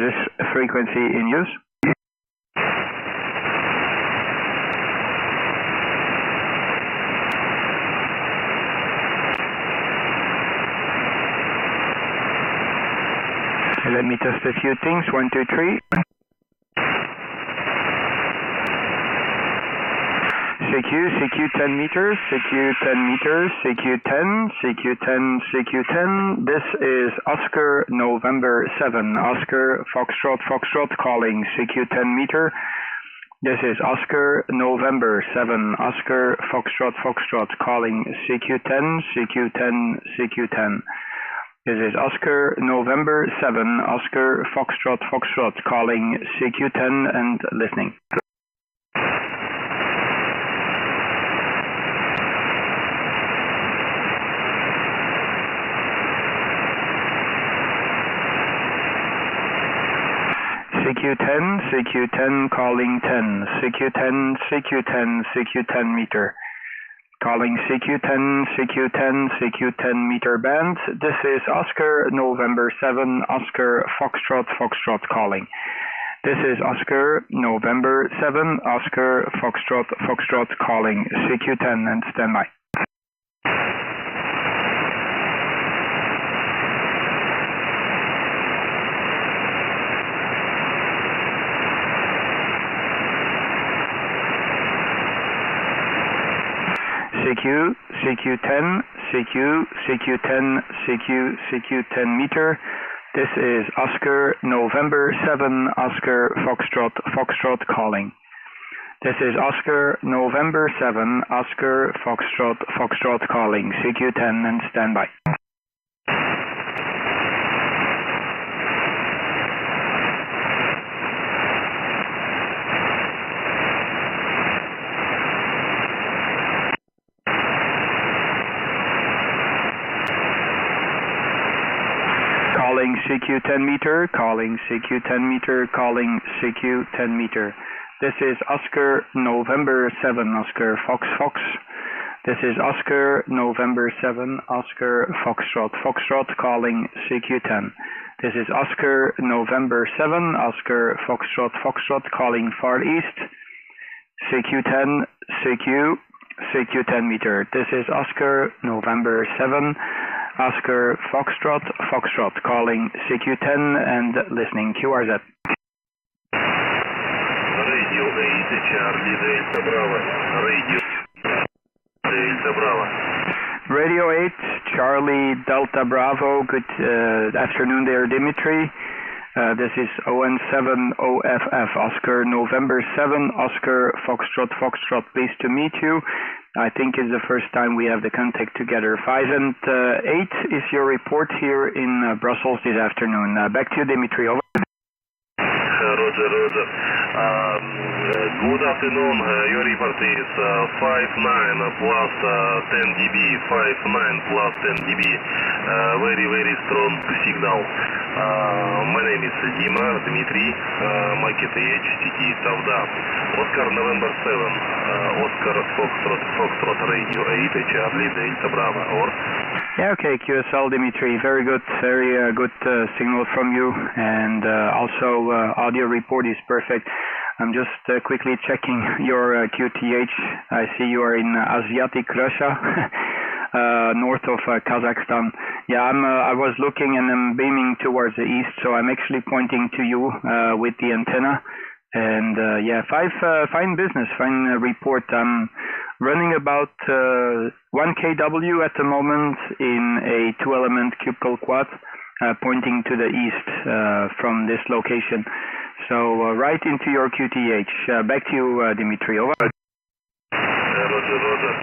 this frequency in use? Let me test a few things. 1, 2, 3. CQ 10 meters, CQ 10 meters, CQ 10, CQ 10, CQ 10. This is Oscar November 7, Oscar Foxtrot Foxtrot calling CQ 10 meter. This is Oscar November 7, Oscar Foxtrot Foxtrot calling CQ 10, CQ 10, CQ 10. This is Oscar November 7, Oscar Foxtrot Foxtrot calling CQ 10 and listening. CQ10, CQ10 calling 10, CQ10, CQ10, CQ10 meter. Calling CQ10, CQ10, CQ10 meter band. This is Oscar November 7, Oscar Foxtrot Foxtrot calling. This is Oscar November 7, Oscar Foxtrot Foxtrot calling CQ10 and standby. CQ, CQ10, CQ, CQ10, CQ, CQ10 meter. This is Oscar November 7, Oscar Foxtrot Foxtrot calling. This is Oscar November 7, Oscar Foxtrot Foxtrot calling CQ10 and standby. Calling CQ10 meter, calling CQ10 meter, calling CQ10 meter. This is Oscar November 7, Oscar Fox Fox. This is Oscar November 7, Oscar Foxtrot Foxtrot calling CQ10. This is Oscar November 7, Oscar Foxtrot Foxtrot calling Far East. CQ10, CQ, CQ10 meter. This is Oscar November 7, Oscar Foxtrot Foxtrot calling CQ10 and listening QRZ. Radio 8 Charlie Delta Bravo. Radio Delta Bravo. Radio 8 Charlie Delta Bravo. Good afternoon there, Dimitri. This is ON7OFF, Oscar November 7, Oscar Foxtrot Foxtrot. Pleased to meet you. I think it's the first time we have the contact together. 5 and 8 is your report here in Brussels this afternoon. Back to you, Dimitri. Over. Roger, Roger. Good afternoon. Your report is 5-9 plus 10 dB. 5-9 plus 10 dB. Very, very strong signal. My name is Dima, Dmitry, Maket HTT Savda. Oscar November 7, Oscar Foxtrot Foxtrot Radio 8 Charlie Delta Bravo. Over. Yeah, okay, QSL Dimitri. Very good signal from you, and also audio report is perfect. I'm just quickly checking your QTH. I see you are in Asiatic Russia, north of Kazakhstan. Yeah, I was looking and I'm beaming towards the east, so I'm actually pointing to you with the antenna. And yeah, fine business, fine report. I'm running about 1 kW at the moment in a 2-element cubical quad, pointing to the east from this location. So right into your QTH. Back to you, Dimitri. Over. Roger, Roger.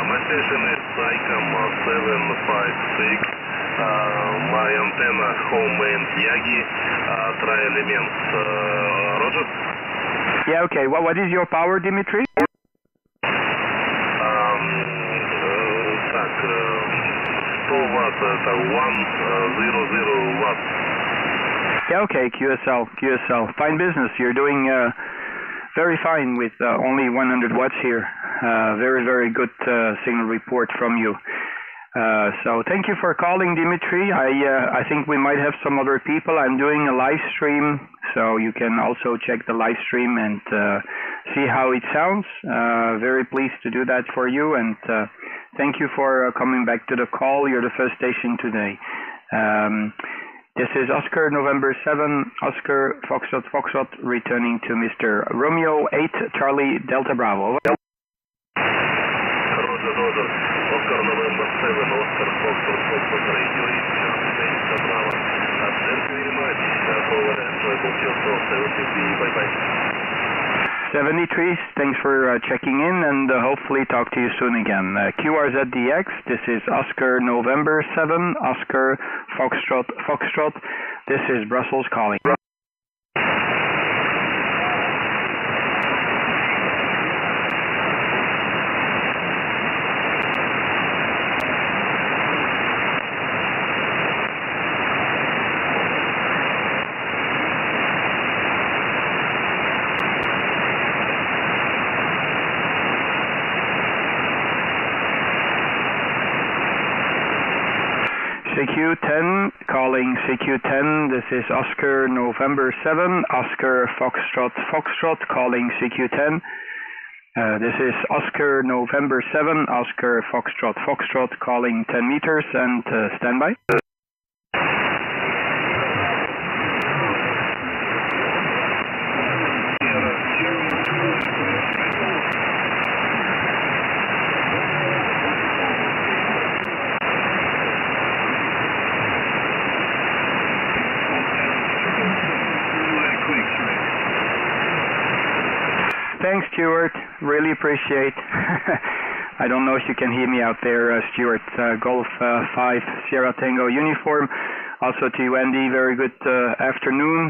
My station is SICOM 756. My antenna home band Yagi, tri-elements. Roger. Yeah, okay. What is your power, Dimitri? Так, 100 Watt, это 100 Watt. Yeah, okay, QSL. Fine business. You're doing very fine with only 100 watts here. Very, very good signal report from you. So thank you for calling, Dimitri. I think we might have some other people. I'm doing a live stream, so you can also check the live stream and see how it sounds. Very pleased to do that for you, and thank you for coming back to the call. You're the first station today. This is Oscar November 7, Oscar Foxtrot Foxtrot, returning to Mr. Romeo 8 Charlie Delta Bravo. Roger. Oscar November 7, Oscar Foxtrot Foxtrot, radio is Charlie Delta Bravo. Thank you very much for enjoyable yourself. 73, bye-bye. 73, thanks for checking in, and hopefully talk to you soon again. QRZDX, this is Oscar November 7, Oscar Foxtrot Foxtrot. This is Brussels calling. CQ10, calling CQ10, this is Oscar November 7, Oscar Foxtrot Foxtrot, calling CQ10. This is Oscar November 7, Oscar Foxtrot Foxtrot, calling 10 meters, and standby. Thanks, Stuart. Really appreciate. I don't know if you can hear me out there, Stuart. Golf 5 Sierra Tango uniform. Also to you, Andy, very good afternoon.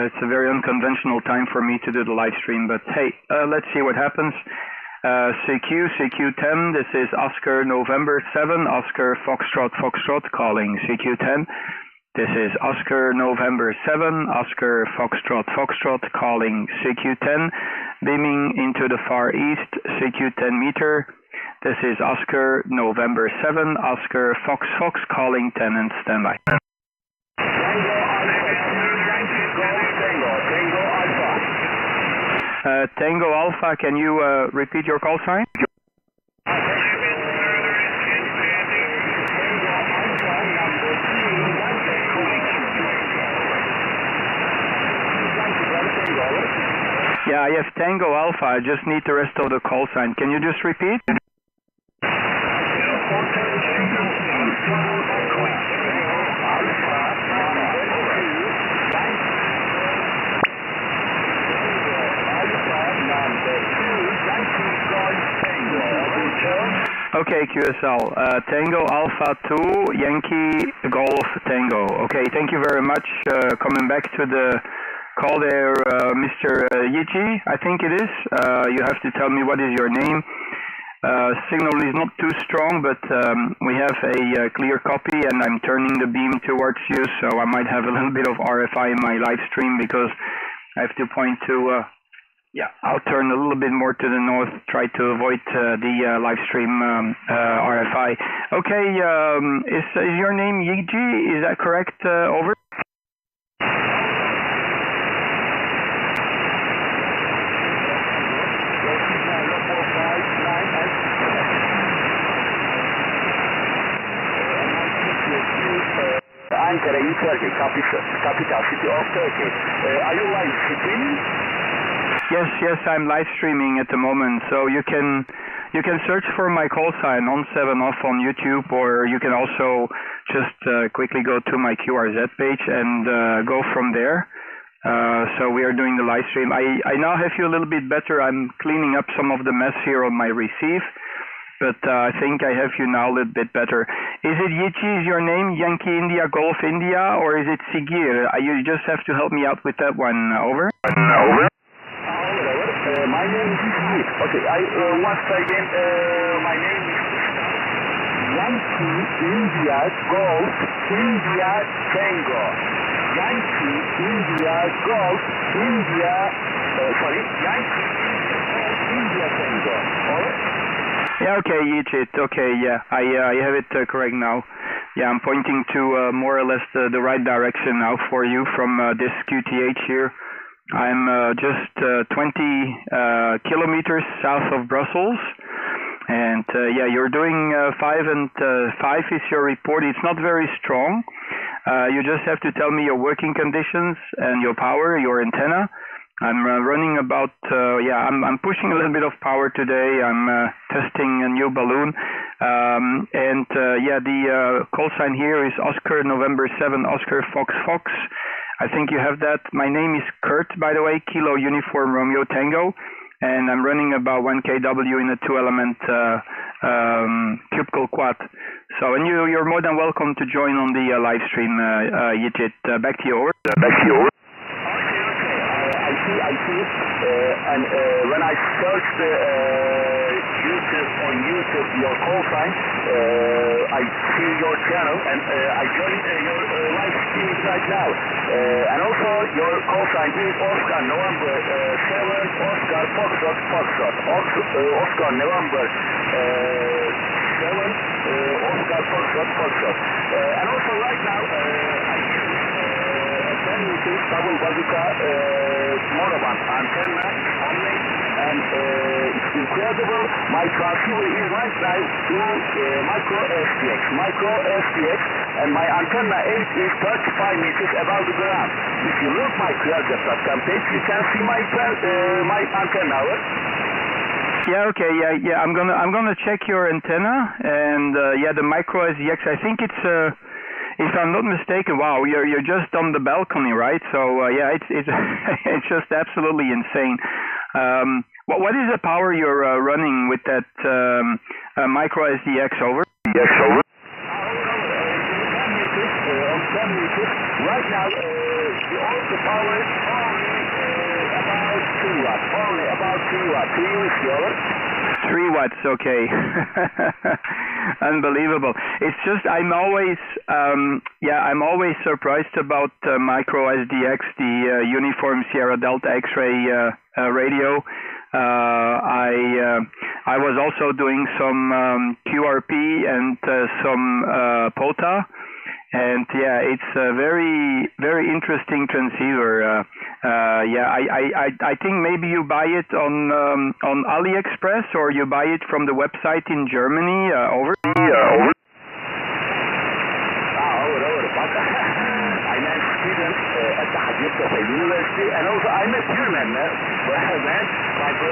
It's a very unconventional time for me to do the live stream, but hey, let's see what happens. CQ10, this is Oscar November 7, Oscar Foxtrot Foxtrot, calling CQ10. This is Oscar November 7, Oscar Foxtrot Foxtrot, calling CQ10, beaming into the far east, CQ10 meter. This is Oscar November 7, Oscar Fox Fox, calling 10 and standby. Tango Alpha, can you repeat your call sign? Yeah, I have Tango Alpha. I just need the rest of the call sign. Can you just repeat? Okay, QSL. Tango Alpha 2, Yankee Golf Tango. Okay, thank you very much. Coming back to the call there, Mr. Yichi, I think it is. You have to tell me what is your name. Signal is not too strong, but we have a clear copy, and I'm turning the beam towards you, so I might have a little bit of RFI in my live stream because I have to point to... yeah, I'll turn a little bit more to the north, try to avoid the live stream RFI. Okay, is your name Yiji? Is that correct? Over. Ankara in Turkey, capital city of Turkey. Are you live streaming? Yes, I'm live streaming at the moment, so you can search for my call sign on 7 off on YouTube, or you can also just quickly go to my QRZ page and go from there. So we are doing the live stream. I now have you a little bit better. I'm cleaning up some of the mess here on my receive, but I think I have you now a little bit better. Is it Yichi, is your name, Yankee India Golf India, or is it Sigir? You just have to help me out with that one. Over. Over. My name is Sigir. Okay, once again, my name is Yankee India Golf India Tango. Yankee India Golf India, Yankee India Golf India Tango. Over. Yeah, okay, Yichit. Okay, yeah, I have it correct now. Yeah, I'm pointing to more or less the right direction now for you from this QTH here. I'm just 20 kilometers south of Brussels. And yeah, you're doing 5 and 5 is your report. It's not very strong. You just have to tell me your working conditions and your power, your antenna. I'm running about, I'm pushing a little bit of power today. I'm testing a new balloon. The call sign here is Oscar November 7, Oscar Fox Fox. I think you have that. My name is Kurt, by the way, Kilo Uniform Romeo Tango. And I'm running about 1 kW in a 2-element cubical quad. So, and you're more than welcome to join on the live stream, Yichit. Back to you, over. Back to you, over. I see. And when I searched on YouTube your call sign, I see your channel, and I joined your live stream right now. And also your call sign is Oscar November 7 Oscar Foxtrot Foxtrot. Oscar November 7 Oscar Foxtrot Foxtrot. And also right now I use a 10 meters double bazooka monoban antenna only, and it's incredible. My transceiver is right now to micro SDX, and my antenna age is 35 meters above the ground. If you look my QRZ.com page, you can see my antenna. Yeah, okay, yeah. I'm gonna check your antenna, and the micro SDX. I think it's if I'm not mistaken, wow, you're just on the balcony, right? So it's it's just absolutely insane. What is the power you're running with that micro SDX, over? Yes, over. Right now, the power is only about 2 watts. 3 watts, over. 3 watts, okay. Unbelievable. It's just I'm always surprised about micro SDX, the Uniform Sierra Delta X-ray radio. I was also doing some QRP and some POTA. And yeah, it's a very, very interesting transceiver. I think maybe you buy it on AliExpress, or you buy it from the website in Germany. Over. Over. I'm a student at the Hacettepe University, and also I'm a German man. My bro,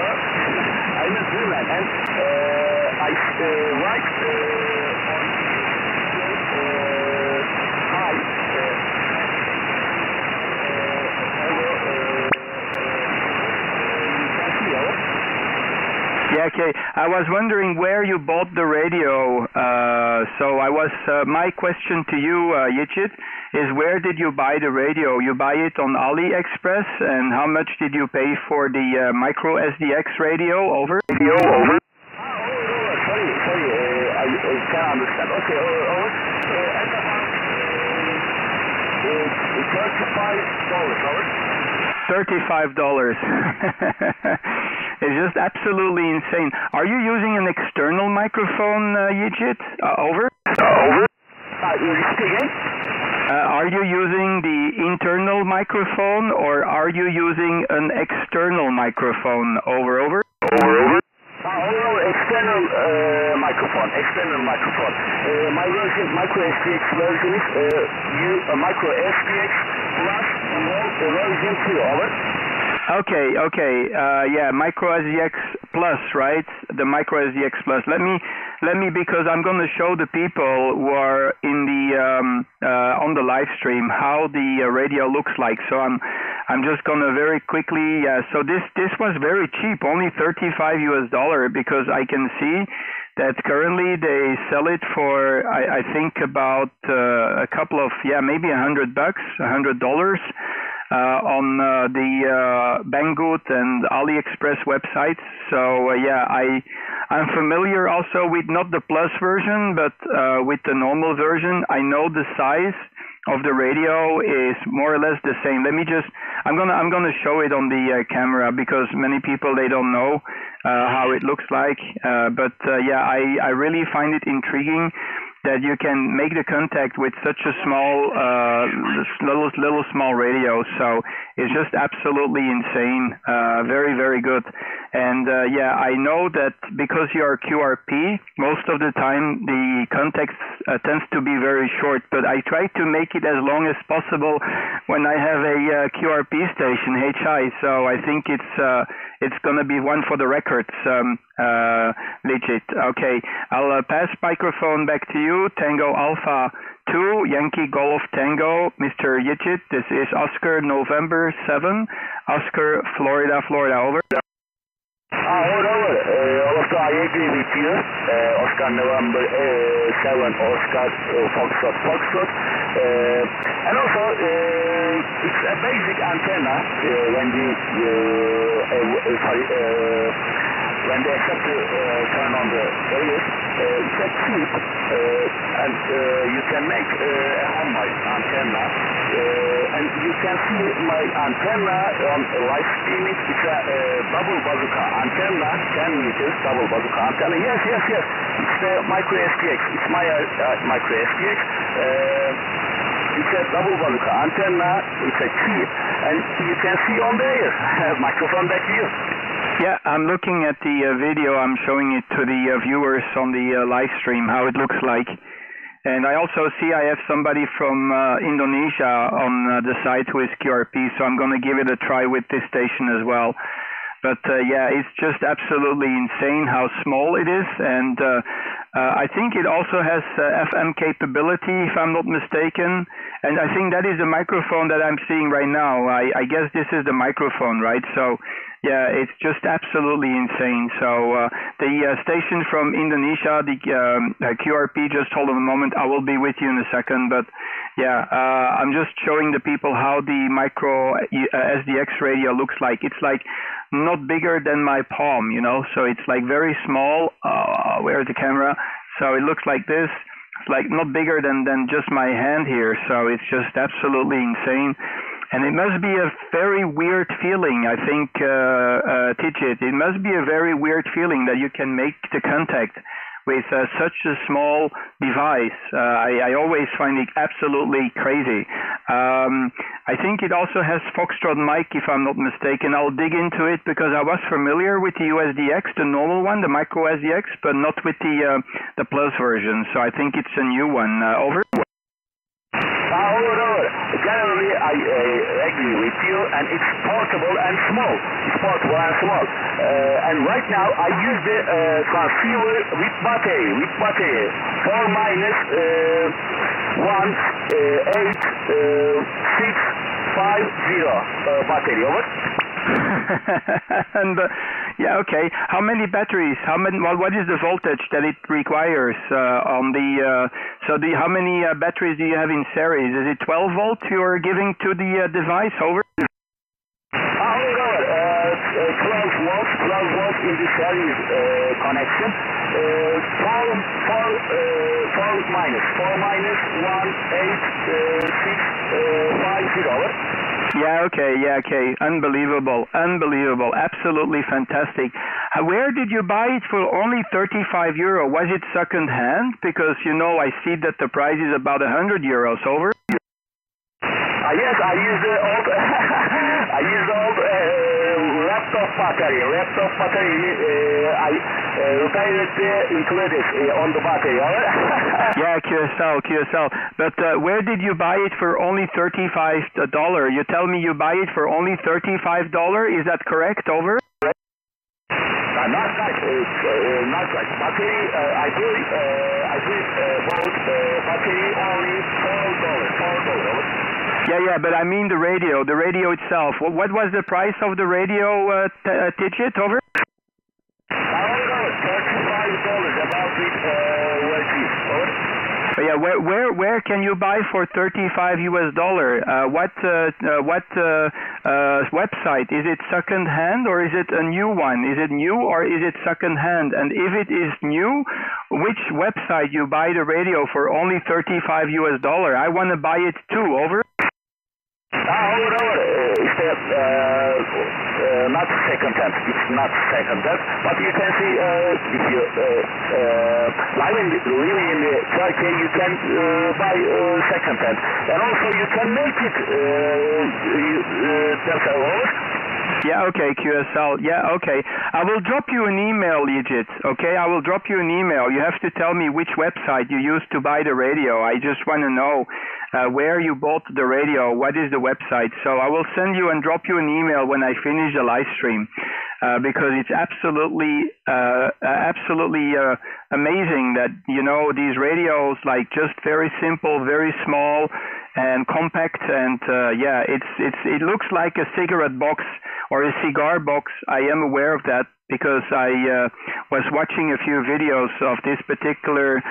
I'm a German, and I write on Yeah, okay. I was wondering where you bought the radio. My question to you, Yichit, is where did you buy the radio? You buy it on AliExpress, and how much did you pay for the micro SDX radio? Over. Radio, over. Sorry, I can't understand. Okay, over. $35. $35. It's just absolutely insane. Are you using an external microphone, Yichit? Over? Over. Are you using the internal microphone, or are you using an external microphone? Over, over? Over. External microphone. My version, micro SDX version is micro SDX plus version 2, over. Okay, micro SDX plus, right? The micro SDX plus. Let me, because I'm going to show the people who are in the on the live stream how the radio looks like. So I'm just going to very quickly. So this was very cheap, only $35, because I can see that currently they sell it for I think about a couple of maybe $100, $100. On the Banggood and AliExpress websites. So I'm familiar also with not the plus version, but with the normal version. I know the size of the radio is more or less the same. I'm gonna show it on the camera because many people they don't know how it looks like. But yeah, I really find it intriguing that you can make the contact with such a small, little small radio. So it's just absolutely insane. Very, very good. And yeah, I know that because you are QRP, most of the time the contact tends to be very short. But I try to make it as long as possible when I have a QRP station, HI. So I think it's going to be one for the records. Legit. Okay, I'll pass microphone back to you. Tango Alpha 2, Yankee Golf Tango, Mr. Yigit. This is Oscar November 7, Oscar Florida, over. Over. Also, I agree with you. Oscar November 7, Oscar Foxtrot. And also, it's a basic antenna when they accept to turn on the air. It's a tube, and you can make a homemade antenna. And you can see my antenna on live streaming. It's a double bazooka antenna, 10 meters double bazooka antenna. Yes. It's the micro STX. It's my micro STX. It's a double bazooka antenna. It's a chip, and you can see on the air. Microphone back to you. Yeah, I'm looking at the video. I'm showing it to the viewers on the live stream, how it looks like. And I also see I have somebody from Indonesia on the site who is QRP, so I'm going to give it a try with this station as well. But yeah, it's just absolutely insane how small it is. And I think it also has FM capability, if I'm not mistaken. And I think that is the microphone that I'm seeing right now. I guess this is the microphone, right? So yeah, it's just absolutely insane. So the station from Indonesia, the QRP, just hold on a moment. I will be with you in a second. But yeah, I'm just showing the people how the micro SDX radio looks like. It's like not bigger than my palm, you know. So it's like very small. Where's the camera? So it looks like this. It's like not bigger than just my hand here. So it's just absolutely insane. And it must be a very weird feeling, I think, Tijit. It must be a very weird feeling that you can make the contact with such a small device. I always find it absolutely crazy. I think it also has Foxtrot mic, if I'm not mistaken. I'll dig into it because I was familiar with the USDX, the normal one, the micro SDX, but not with the plus version. So I think it's a new one. Over. Over. Generally, I agree with you, and it's portable and small. And right now, I use the transceiver with battery. 4 minus 1 8 6 5 0 battery. Over. And yeah, okay. How many batteries? What is the voltage that it requires on the? How many batteries do you have in series? Is it 12 volt you're giving to the device? Over. 12 volts in the series connection. 4 minus 1 8 6 5 0. Yeah, okay. Unbelievable. Absolutely fantastic. Where did you buy it for only €35? Was it second hand? Because, you know, I see that the price is about €100. Over? Yes, I used the old, laptop battery. I included on the battery. Yeah, QSL. But where did you buy it for only $35? You tell me you buy it for only $35. Is that correct? Over? Not right. Battery, I bought battery only $4. Yeah, but I mean the radio itself. What was the price of the radio, Tijit? Over? $35, about it, Yeah, where can you buy for $35 US? What website? Is it second hand or is it a new one? Is it new or is it second hand? And if it is new, which website you buy the radio for only $35 US? I want to buy it too. Over. Over. It's not second hand. It's not second hand. But you can see if you living in Turkey, you can buy second hand, and also you can make it yourself. Yeah, okay, QSL. Yeah, okay. I will drop you an email, Yigit. Okay, I will drop you an email. You have to tell me which website you used to buy the radio. I just want to know where you bought the radio. What is the website? So I will send you and drop you an email when I finish the live stream. Because it's absolutely amazing that, you know, these radios, like, just very simple, very small and compact, and yeah, it looks like a cigarette box or a cigar box. I am aware of that because I was watching a few videos of this particular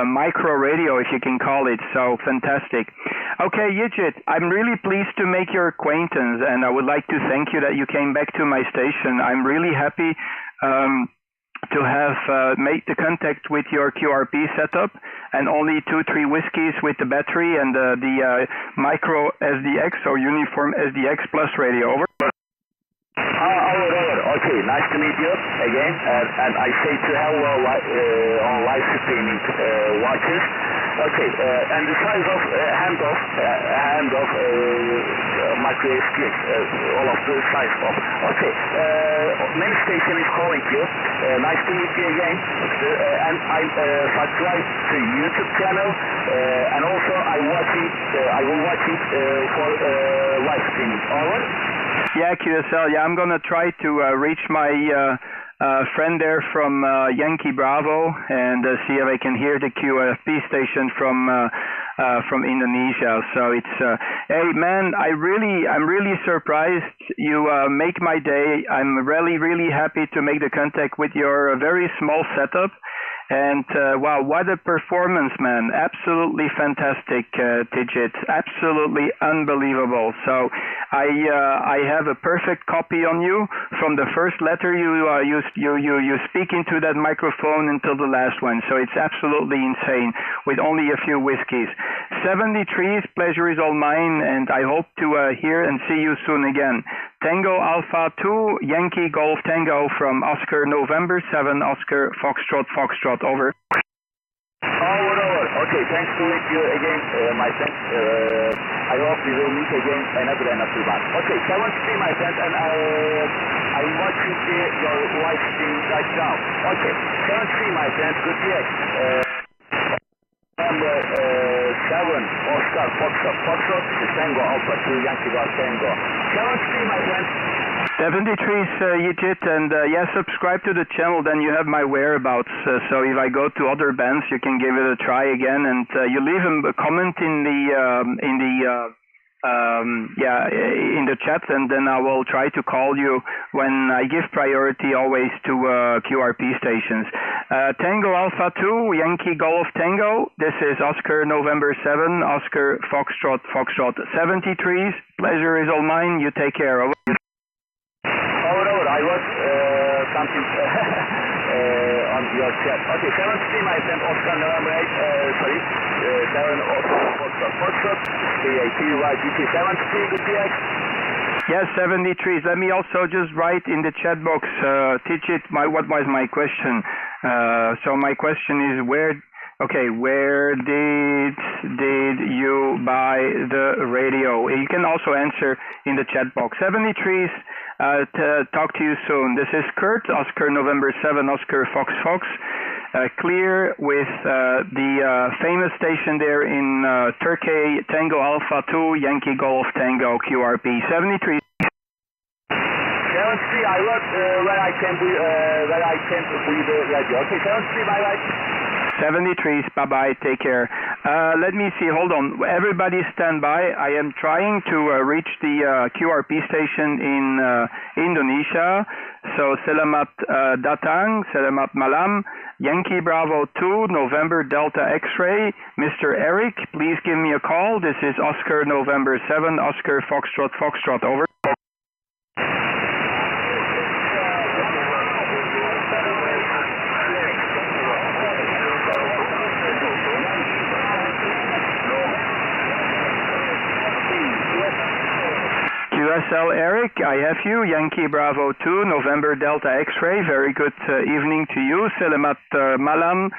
micro radio, if you can call it. So fantastic. Okay, Yigit, I'm really pleased to make your acquaintance, and I would like to thank you that you came back to my station. I'm really happy to have made the contact with your QRP setup, and only 2-3 whiskeys with the battery and the micro SDX or uniform SDX plus radio. Over. Over. Okay, nice to meet you again, and I say to hello on live streaming watches. Okay, and the size of hand of micro SD, all of the size of. Okay, many station is calling you. Nice to meet you again. And I subscribe to YouTube channel, and also I will watch it for live streaming. Over. Yeah, QSL. Yeah, I'm gonna try to reach my friend there from Yankee Bravo and see if I can hear the QFP station from Indonesia. So it's hey man, I'm really surprised. You make my day. I'm really happy to make the contact with your very small setup. And wow, what a performance, man. Absolutely fantastic, Yigit. Absolutely unbelievable. So I have a perfect copy on you from the first letter you speak into that microphone until the last one. So it's absolutely insane with only a few whiskeys. 73's, pleasure is all mine, and I hope to hear and see you soon again. Tango Alpha 2, Yankee Golf Tango from Oscar November 7, Oscar Foxtrot, over. Over. Okay, thanks to meet you again, my friend. I hope we will meet again another month. Okay, 73, my friend, and I'm watching your live stream right now. Okay, 73, my friend, good day. Number 7, Oscar Foxtrot, Tango Alpha 2, Yankee Golf Tango. 73, my friend. 73's Yigit, and yeah, subscribe to the channel, then you have my whereabouts. So if I go to other bands, you can give it a try again, and you leave a comment in the chat, and then I will try to call you when I give priority always to QRP stations. Tango Alpha 2, Yankee Golf Tango. This is Oscar November 7, Oscar Foxtrot. 73's, pleasure is all mine. You take care. Over. I was something on your chat. Okay, 73, my friend, Oscar November 8, 7 Oscar Foxtrot, CATYGT 73, good day. Yes, 73. Let me also just write in the chat box, Yigit, what was my question? So my question is where did you buy the radio? You can also answer in the chat box. 73's, talk to you soon. This is Kurt, Oscar November 7, Oscar Fox. Clear with the famous station there in Turkey, Tango Alpha 2, Yankee Golf Tango, QRP. 73. 73, I was where I can be the radio. Okay, 73, bye. 73, bye-bye, take care. Let me see, hold on. Everybody stand by. I am trying to reach the QRP station in Indonesia. So, selamat datang, selamat malam. Yankee Bravo 2, November Delta X-ray. Mr. Eric, please give me a call. This is Oscar November 7, Oscar Foxtrot, Foxtrot, over. QSL Eric, I have you. Yankee Bravo 2, November Delta X-ray. Very good evening to you. Selamat malam,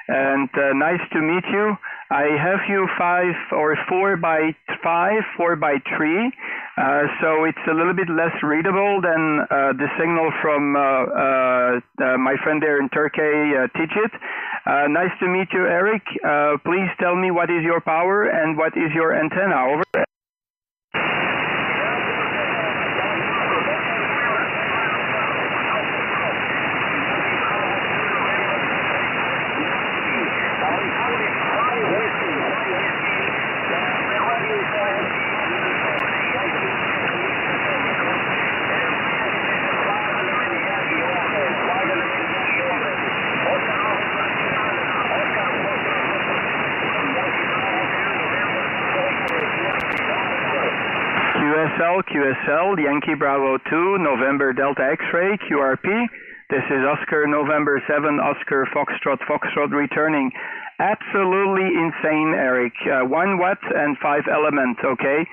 and nice to meet you. I have you 5 or 4 by 5, 4 by 3. So it's a little bit less readable than the signal from my friend there in Turkey, Tijit. Nice to meet you, Eric. Please tell me what is your power and what is your antenna. Over. QSL, Yankee Bravo 2, November Delta X-ray, QRP. This is Oscar November 7, Oscar Foxtrot, Foxtrot returning. Absolutely insane, Eric. 1 watt and 5 element, okay?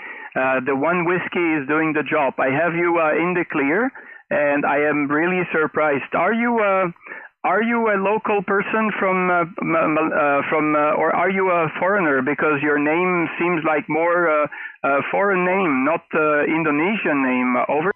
The one whiskey is doing the job. I have you in the clear, and I am really surprised. Are you a local person from or are you a foreigner? Because your name seems like more a foreign name, not Indonesian name. Over.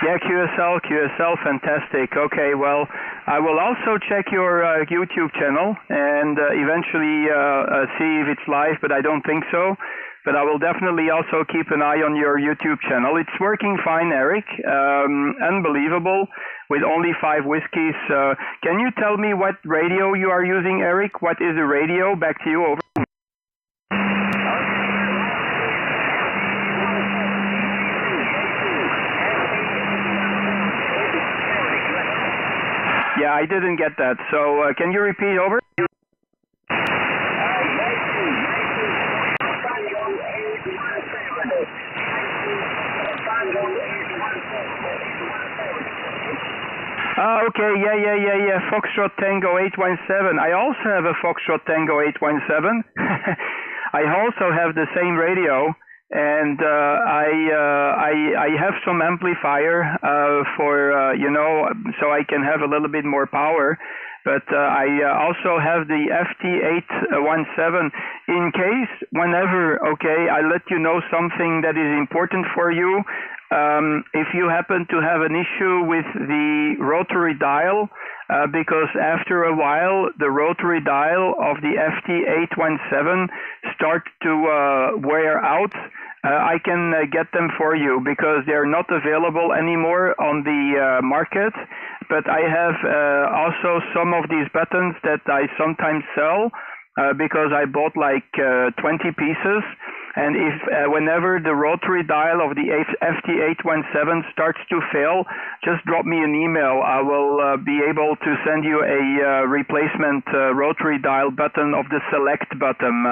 Yeah, QSL, fantastic. Okay, well, I will also check your YouTube channel and eventually see if it's live, but I don't think so. But I will definitely also keep an eye on your YouTube channel. It's working fine, Eric. Unbelievable, with only 5 whiskeys. Can you tell me what radio you are using, Eric? What is the radio? Back to you, over. Yeah, I didn't get that. So can you repeat, over? Okay, yeah. Foxtrot Tango 817. I also have a Foxtrot Tango 817. I also have the same radio. And I have some amplifier for so I can have a little bit more power. But I also have the FT817 in case, whenever, okay, I let you know something that is important for you. If you happen to have an issue with the rotary dial, because after a while the rotary dial of the FT817 start to wear out, I can get them for you because they're not available anymore on the market. But I have also some of these buttons that I sometimes sell because I bought like 20 pieces. And if whenever the rotary dial of the FT817 starts to fail, just drop me an email. I will be able to send you a replacement rotary dial button of the select button.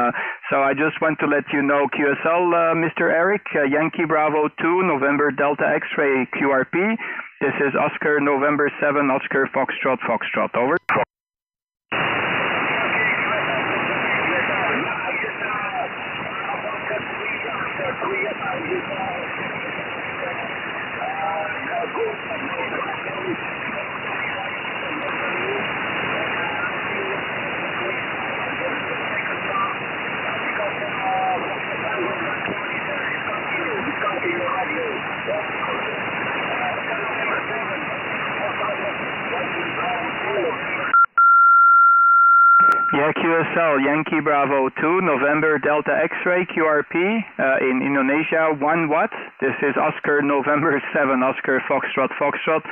So I just want to let you know, QSL, Mr. Eric, Yankee Bravo 2, November Delta X-ray, QRP. This is Oscar November 7, Oscar Foxtrot, Foxtrot, over. Yeah. QSL, Yankee Bravo 2, November Delta X-ray, QRP, in Indonesia, 1 watt. This is Oscar November 7, Oscar Foxtrot, Foxtrot,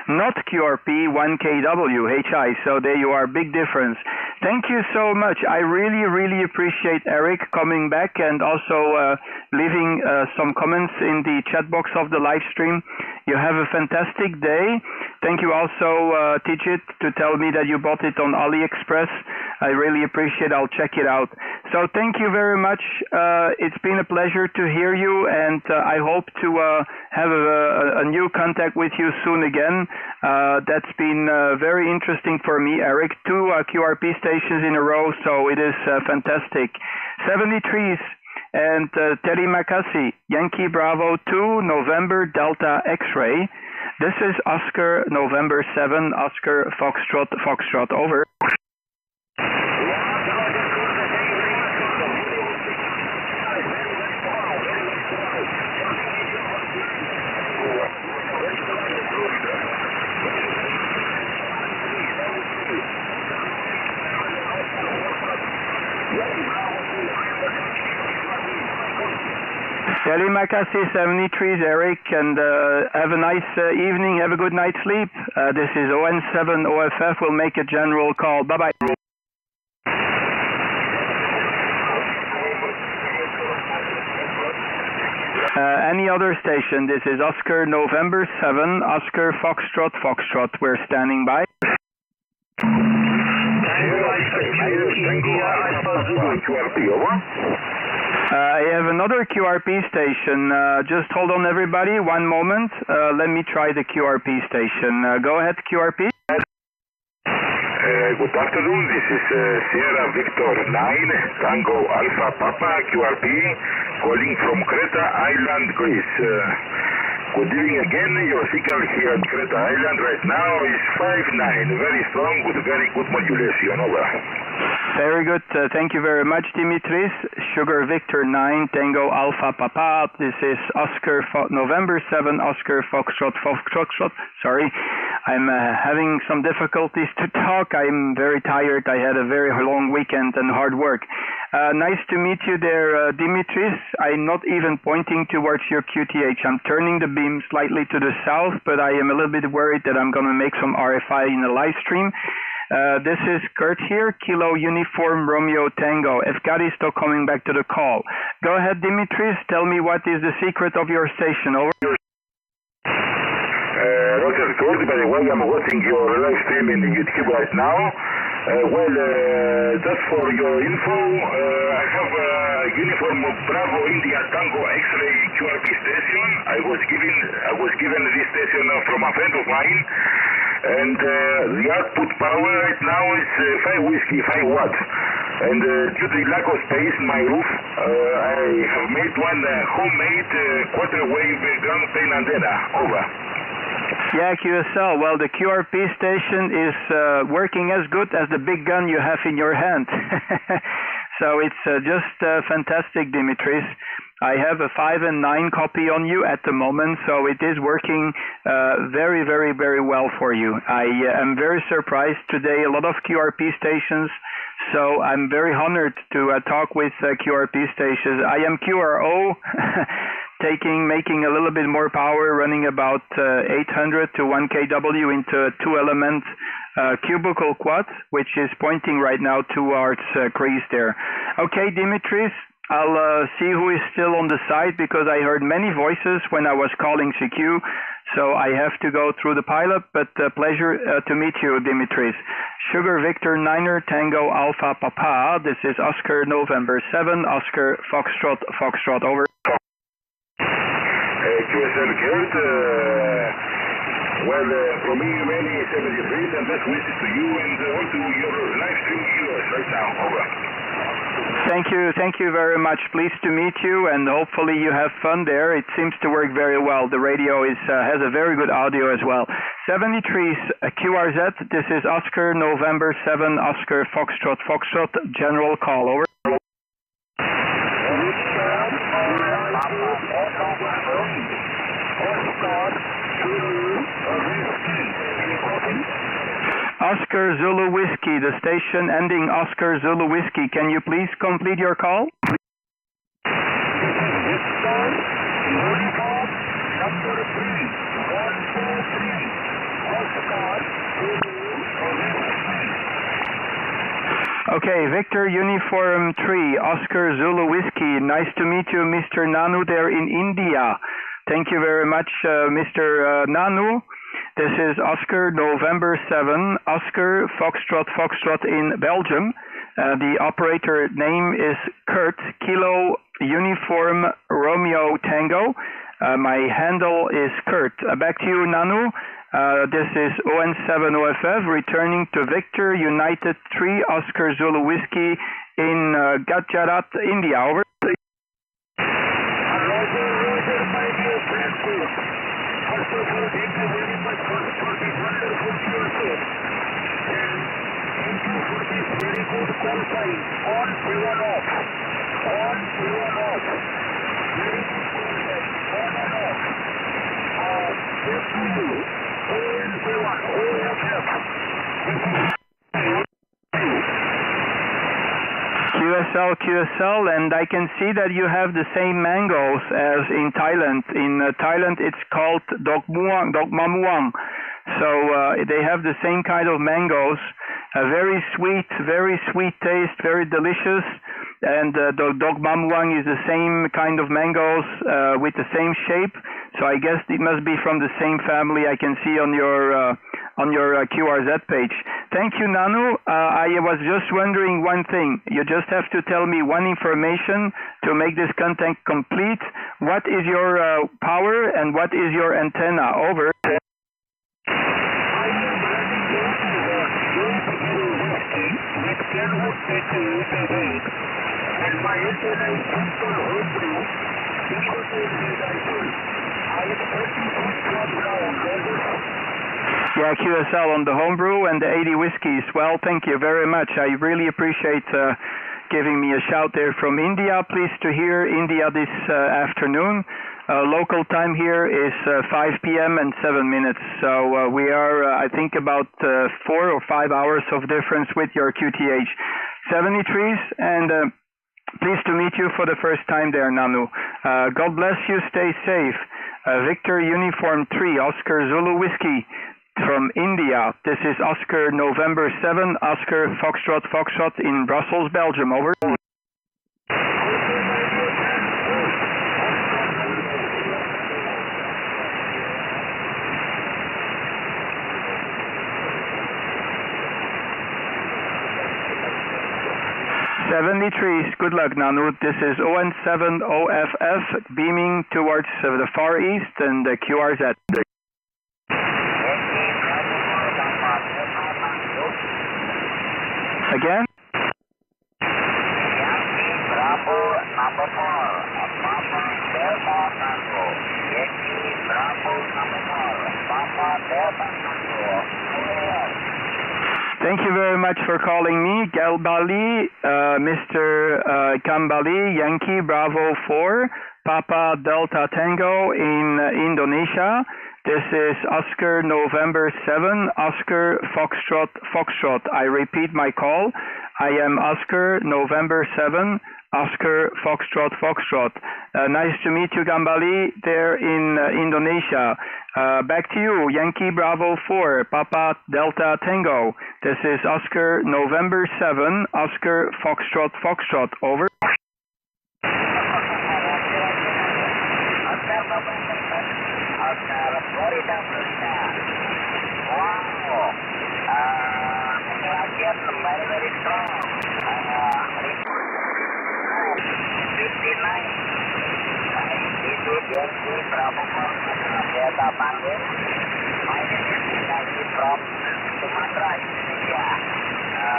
not QRP, 1 kW, HI, so there you are, big difference. Thank you so much. I really, really appreciate Eric coming back and also leaving some comments in the chat box of the live stream. You have a fantastic day. Thank you also, Tijit, to tell me that you bought it on AliExpress. I really appreciate it. I'll check it out. So thank you very much. It's been a pleasure to hear you, and I hope to have a new contact with you soon again. That's been very interesting for me, Eric. 2 QRP stations in a row, so it is fantastic. 73s. And Terry Makasi, Yankee Bravo 2, November Delta X-ray. This is Oscar November 7, Oscar Foxtrot, Foxtrot, over. Kelly Makasi, 73s, Eric, and have a nice evening, have a good night's sleep. This is ON7 OFF, we'll make a general call. Bye-bye. Any other station, this is Oscar November 7, Oscar Foxtrot, Foxtrot, we're standing by. I have another QRP station. Just hold on, everybody. 1 moment. Let me try the QRP station. Go ahead, QRP. Good afternoon. This is Sierra Victor 9, Tango Alpha Papa QRP, calling from Creta Island, Greece. Good evening again. Your signal here at Creta Island right now is 5.9, very strong with very good modulation. Over. Very good. Thank you very much, Dimitris. Sugar Victor 9, Tango Alpha Papa. This is Oscar November 7, Oscar Foxtrot, Foxtrot. Sorry, I'm having some difficulties to talk. I'm very tired. I had a very long weekend and hard work. Nice to meet you there, Dimitris. I'm not even pointing towards your QTH. I'm turning the beam slightly to the south, but I am a little bit worried that I'm going to make some RFI in the live stream. This is Kurt here, Kilo Uniform Romeo Tango. Evkaristo coming back to the call. Go ahead, Dimitris. Tell me what is the secret of your station. Over. Roger, Kurt. By the way, I'm watching your live stream in YouTube right now. Just for your info, I have a Uniform Bravo India Tango X-ray QRP station. I was given this station from a friend of mine. And the output power right now is 5 whiskey, 5 watts. And due to the lack of space in my roof, I have made one homemade quarter wave ground plane antenna. Over. Yeah, QSL. Well, the QRP station is working as good as the big gun you have in your hand. So it's just fantastic, Dimitris. I have a 5 and 9 copy on you at the moment, so it is working very, very, very well for you. I am very surprised today, a lot of QRP stations, so I'm very honored to talk with QRP stations. I am QRO, making a little bit more power, running about 800 to 1 kW into a 2-element cubical quad, which is pointing right now towards Greece there. Okay, Dimitris. I'll see who is still on the side because I heard many voices when I was calling CQ, so I have to go through the pilot, but pleasure to meet you, Dimitris. Sugar Victor 9er Tango Alpha Papa, this is Oscar November 7, Oscar Foxtrot, Foxtrot, over. QSL Kurt, from me many 73s and best wishes to you and all to your live stream viewers right now, over. Thank you very much. Pleased to meet you, and hopefully you have fun there. It seems to work very well. The radio has a very good audio as well. 73's QRZ, this is Oscar November 7, Oscar Foxtrot, Foxtrot, general call, over. Oscar Zulu Whiskey, the station ending Oscar Zulu Whiskey. Can you please complete your call? Okay, Victor Uniform 3, Oscar Zulu Whiskey. Nice to meet you, Mr. Nanu there in India. Thank you very much, Mr. Nanu. This is Oscar November 7, Oscar Foxtrot in Belgium. The operator name is Kurt, Kilo Uniform Romeo Tango. My handle is Kurt. Back to you, Nanu. This is ON7OFF returning to Victor United 3 Oscar Zulu Whiskey in Gujarat, India. Over. QSL, and I can see that you have the same mangoes as in Thailand. In Thailand, it's called Dok Mamuang. So they have the same kind of mangoes, very sweet taste, very delicious. And the Dok Mamuang is the same kind of mangoes with the same shape. So I guess it must be from the same family. I can see on your QRZ page. Thank you, Nanu. I was just wondering one thing. You just have to tell me one information to make this content complete. What is your power and what is your antenna? Over. Yeah, QSL on the homebrew and the 80 whiskeys. Well, thank you very much. I really appreciate giving me a shout there from India. Pleased to hear India this afternoon. Local time here is 5 p.m. and 7 minutes. So we are, I think, about 4 or 5 hours of difference with your QTH. 73s, and pleased to meet you for the first time there, Nanu. God bless you. Stay safe. Victor Uniform 3, Oscar Zulu Whiskey from India. This is Oscar November 7, Oscar Foxtrot in Brussels, Belgium. Over. '73s. Good luck, Nanu. This is ON7OFF beaming towards the Far East and the QRZ. Again? Bravo number 4, Papa Delta Tango. Yankee Bravo number 4, Papa Delta Tango. Thank you very much for calling me, Galbali, Mr. Kambali, Yankee Bravo 4, Papa Delta Tango in Indonesia. This is Oscar November 7, Oscar Foxtrot. I repeat my call. I am Oscar November 7, Oscar Foxtrot. Nice to meet you, Gambali, there in Indonesia. Back to you, Yankee Bravo 4, Papa Delta Tango. This is Oscar November 7, Oscar Foxtrot. Over. Florida. Wow. Very, very strong. 59. This is Yankee Bravo Delta Tango. My name is Yankee from Sumatra, Indonesia.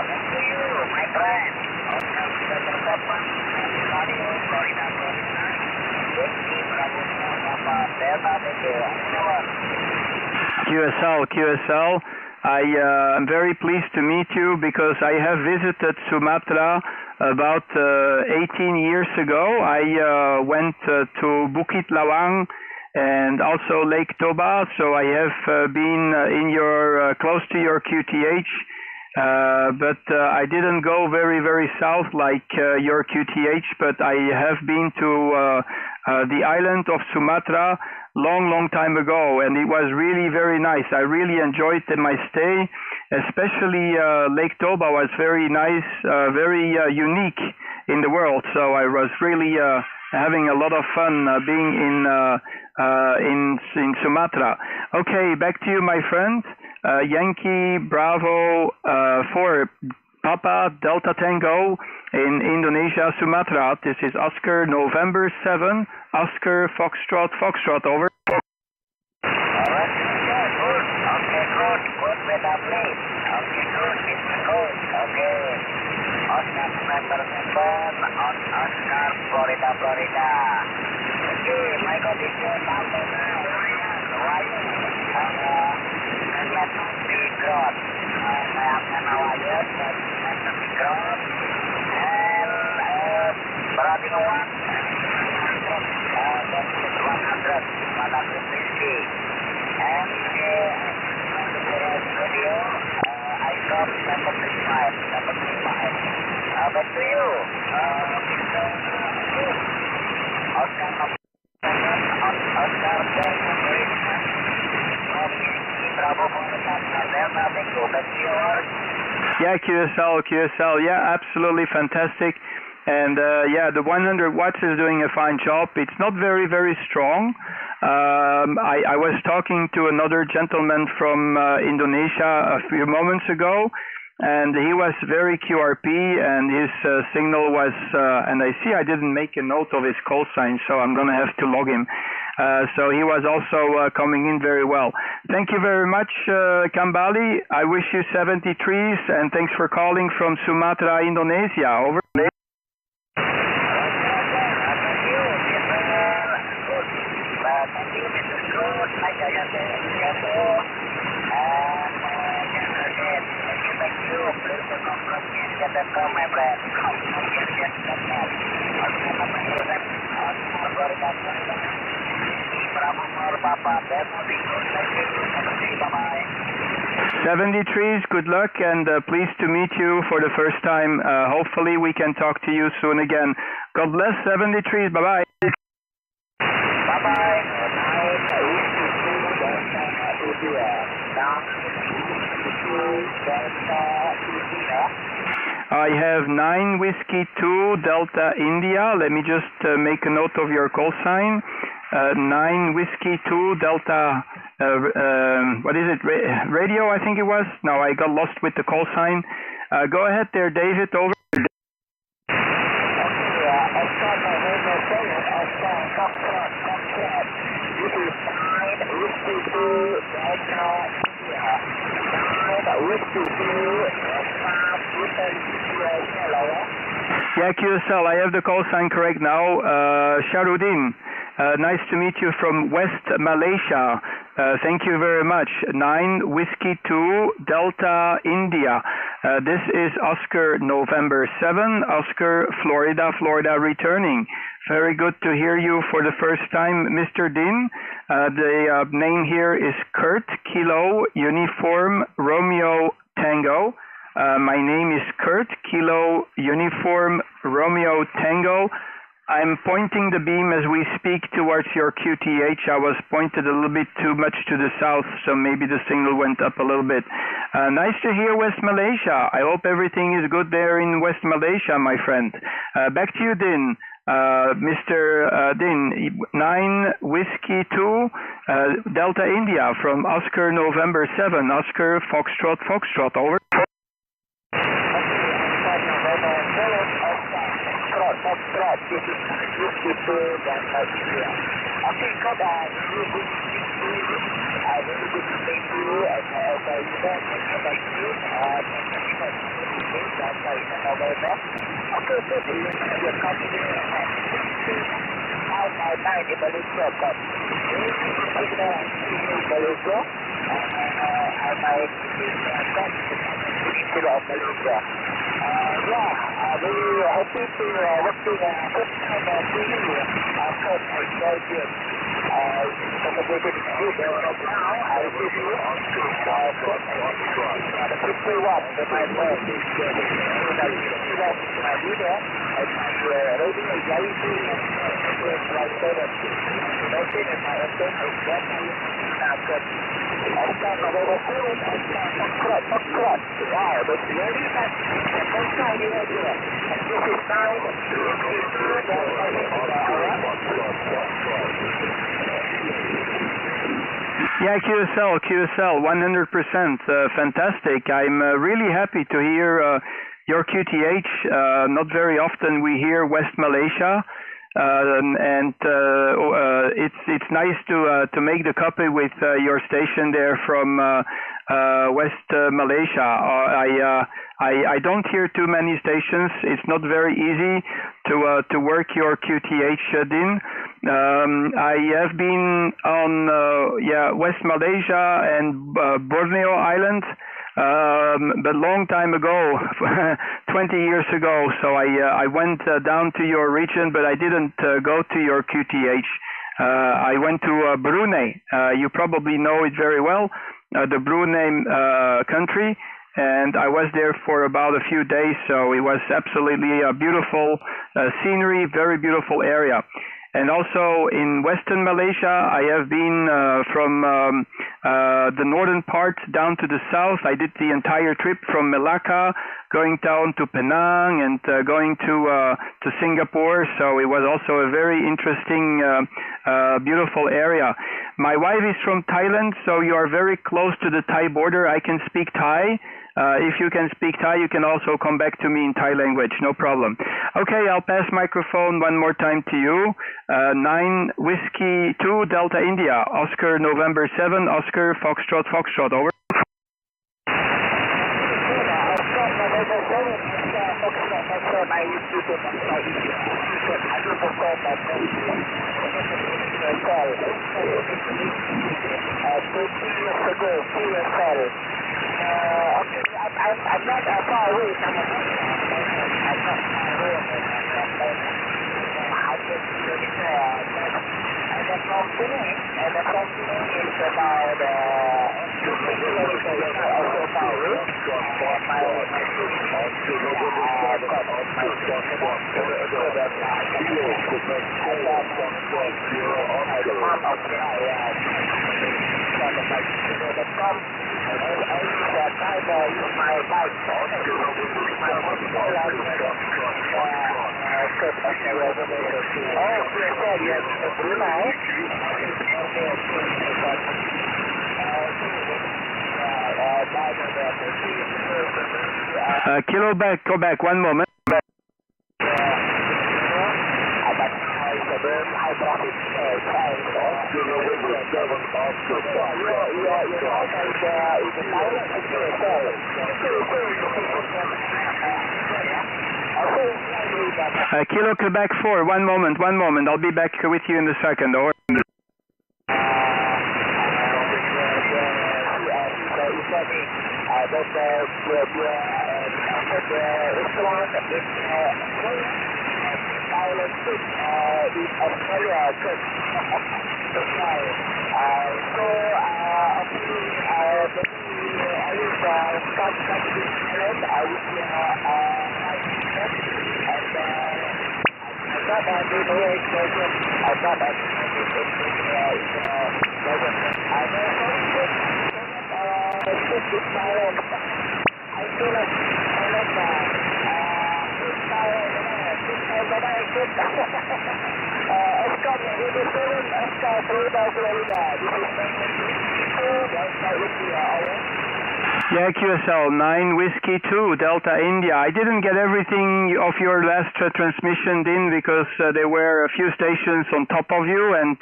Thank you, my friend. Florida. Yankee Bravo Delta Tango. QSL. I am very pleased to meet you because I have visited Sumatra about 18 years ago. I went to Bukit Lawang and also Lake Toba. So I have been in your close to your QTH, but I didn't go very south like your QTH. But I have been to the island of Sumatra long time ago, and it was really very nice. I really enjoyed my stay, especially Lake Toba was very nice, very unique in the world. So I was really having a lot of fun being in Sumatra. Okay, back to you, my friend. Yankee Bravo 4 Papa Delta Tango in Indonesia, Sumatra. This is Oscar November 7, Oscar Foxtrot, over. Alright, yeah, good. Okay, good with that plate. Okay, good, it's good. Okay. Oscar November 7 on Oscar, Florida. Okay, my condition number now, Ryan. Big Grot. Saya akan awalnya Big Grot. And berarti nuan. That's 150. And radio, I got number 35. Back to you. Oscar Oscar Bravo Yeah, QSL, yeah, absolutely fantastic. And yeah, the 100 watts is doing a fine job. It's not very strong. I was talking to another gentleman from Indonesia a few moments ago, and he was very QRP, and his signal was, and I see I didn't make a note of his call sign, so I'm going to have to log him. So he was also coming in very well. Thank you very much, Kambali. I wish you 73s, and thanks for calling from Sumatra, Indonesia. Over. Papa, 73s, good luck, and pleased to meet you for the first time. Hopefully we can talk to you soon again. God bless, 73s, bye-bye. Bye-bye. I have 9 Whiskey 2 Delta India. Let me just make a note of your call sign. 9 Whiskey 2 Delta, what is it, radio I think it was? No, I got lost with the call sign. Go ahead there, David, over. Yeah, QSL, I have the call sign correct now. Sharudin. Nice to meet you from West Malaysia. Thank you very much. 9 Whiskey 2 Delta India. This is Oscar November 7, Oscar Florida returning. Very good to hear you for the first time, Mr. Din. The name here is Kurt Kilo Uniform Romeo Tango. My name is Kurt Kilo Uniform Romeo Tango. I'm pointing the beam as we speak towards your QTH. I was pointed a little bit too much to the south, so maybe the signal went up a little bit. Nice to hear West Malaysia. I hope everything is good there in West Malaysia, my friend. Back to you, Din. Mr. Din, 9 Whiskey 2 Delta India from Oscar November 7, Oscar Foxtrot, over. Propagated speed right now, I give you 51 to my phone. So that you can see that in my video, and my rating is very good, it's like 7. Rating and my rating is very good. Oscar November 7, Oscar Foxtrot. Wow, that's very nice. The first time you have here. And this is now, Yeah, QSL, 100%, fantastic. I'm really happy to hear your QTH. Not very often we hear West Malaysia, and it's nice to make the copy with your station there from West Malaysia. I don't hear too many stations. It's not very easy to work your QTH din. I have been on West Malaysia and Borneo Island, but long time ago, 20 years ago. So I went down to your region, but I didn't go to your QTH. I went to Brunei. You probably know it very well, the Brunei country. And I was there for about a few days, so it was absolutely a beautiful scenery, very beautiful area. And also in Western Malaysia, I have been from the northern part down to the south. I did the entire trip from Melaka, going down to Penang, and going to Singapore. So it was also a very interesting, beautiful area. My wife is from Thailand, so you are very close to the Thai border. I can speak Thai. If you can speak Thai, you can also come back to me in Thai language, no problem. Okay, I'll pass microphone one more time to you. 9 Whiskey 2 Delta India, Oscar November 7, Oscar Foxtrot Foxtrot, over. I'm not far away from the I'm not far away I just and the continent is about 2 kilometers also far away. Kilo back, go back, one moment. Kilo Quebec 4, one moment. I'll be back with you in a second. Over. Yeah, QSL 9 Whiskey 2 Delta India. I didn't get everything of your last transmission in because there were a few stations on top of you, and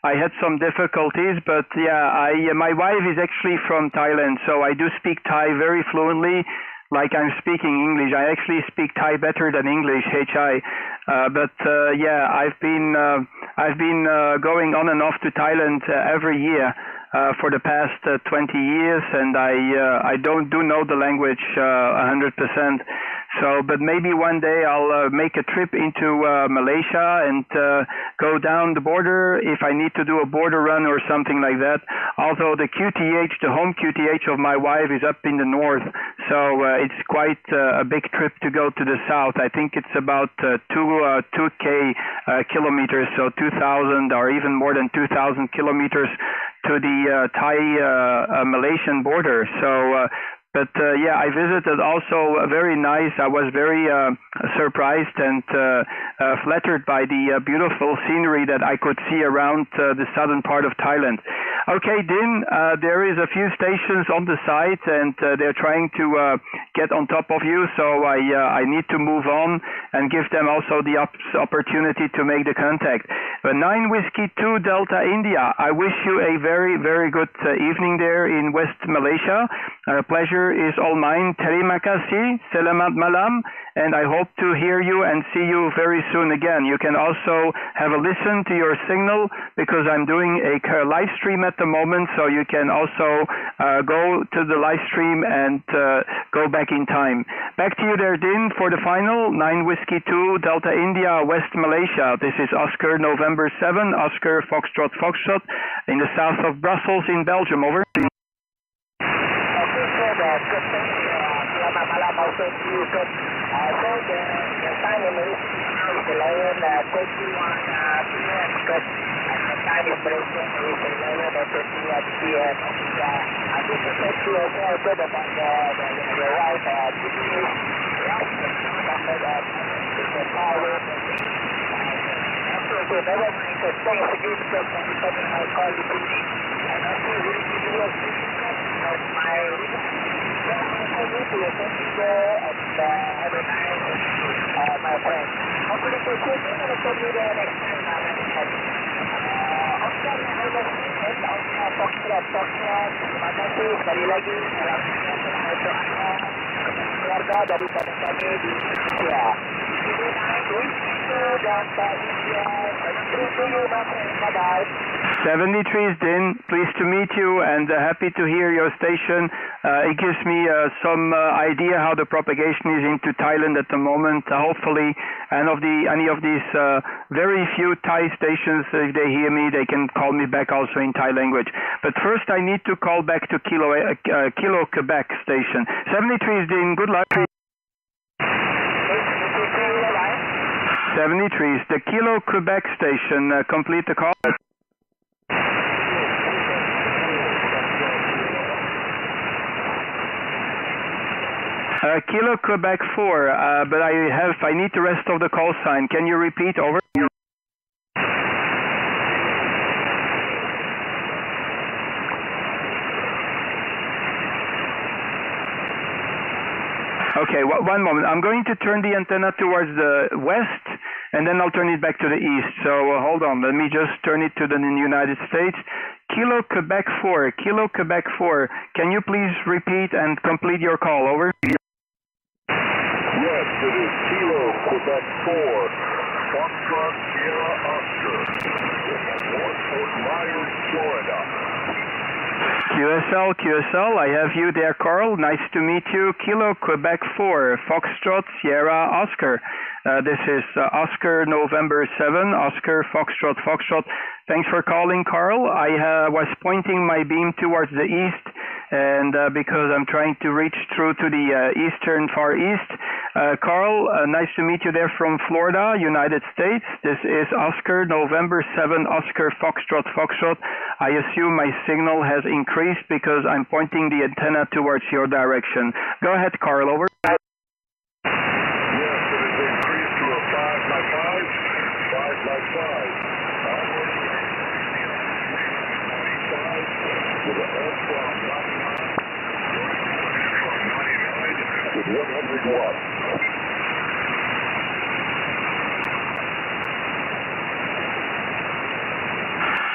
I had some difficulties. But yeah, my wife is actually from Thailand, so I do speak Thai very fluently, like I'm speaking English. I actually speak Thai better than English, HI. But yeah, I've been going on and off to Thailand every year for the past 20 years, and I do know the language 100%. So, but maybe one day I'll make a trip into Malaysia and go down the border if I need to do a border run or something like that. Although the QTH, the home QTH of my wife is up in the north, so it's quite a big trip to go to the south. I think it's about 2K kilometers, so 2,000 or even more than 2,000 kilometers to the Thai-Malaysian border. So. But yeah, I visited also very nice. I was very surprised and flattered by the beautiful scenery that I could see around the southern part of Thailand. Okay, Din, there is a few stations on the site and they're trying to get on top of you, so I need to move on and give them also the opportunity to make the contact. 9 Whiskey 2 Delta India, I wish you a very, very good evening there in West Malaysia. Pleasure is all mine. Terima kasih, selamat malam, and I hope to hear you and see you very soon again. You can also have a listen to your signal because I'm doing a live stream at the moment, so you can also go to the live stream and go back in time. Back to you there, Din, for the final. 9 Whiskey 2 Delta India, West Malaysia. This is Oscar November 7, Oscar Foxtrot Foxtrot in the south of Brussels in Belgium. Over. Selamat malam also to you, sir. So the time in Malaysia is 11:21 p.m. because the time is Malaysian is 11:21 p.m. I just to thank you as well, sir, about your wife, Judy, the power. So never mind, so thanks again, sir, for coming my call you today. And also will give you a of my have a nice my friend. Hopefully to see you and to meet you next time. Oscar, I was Oscar Foxtrot, terima kasih sekali lagi dalam untuk anda keluarga daripada kami di Indonesia. Bye-bye. 73 is Din, pleased to meet you and happy to hear your station. It gives me some idea how the propagation is into Thailand at the moment. Hopefully, any of these very few Thai stations, if they hear me, they can call me back also in Thai language. But first, I need to call back to Kilo Quebec station. 73 is Din, good luck. 73 is the Kilo Quebec station. Complete the call. Kilo Quebec 4, but I need the rest of the call sign. Can you repeat? Over. Okay, one moment. I'm going to turn the antenna towards the west, and then I'll turn it back to the east. So hold on. Let me just turn it to the United States. Kilo Quebec 4. Kilo Quebec 4. Can you please repeat and complete your call? Over. Yes, it is Kilo Quebec 4. Foxtrot Sierra Oscar. North Fort Myers, Florida. QSL, I have you there, Carl. Nice to meet you. Kilo Quebec 4, Foxtrot Sierra Oscar. This is Oscar November 7, Oscar Foxtrot Foxtrot. Thanks for calling, Carl. I was pointing my beam towards the east, and because I'm trying to reach through to the eastern Far East. Carl, nice to meet you there from Florida, United States. This is Oscar November 7, Oscar Foxtrot Foxtrot. I assume my signal has increased because I'm pointing the antenna towards your direction. Go ahead, Carl, over.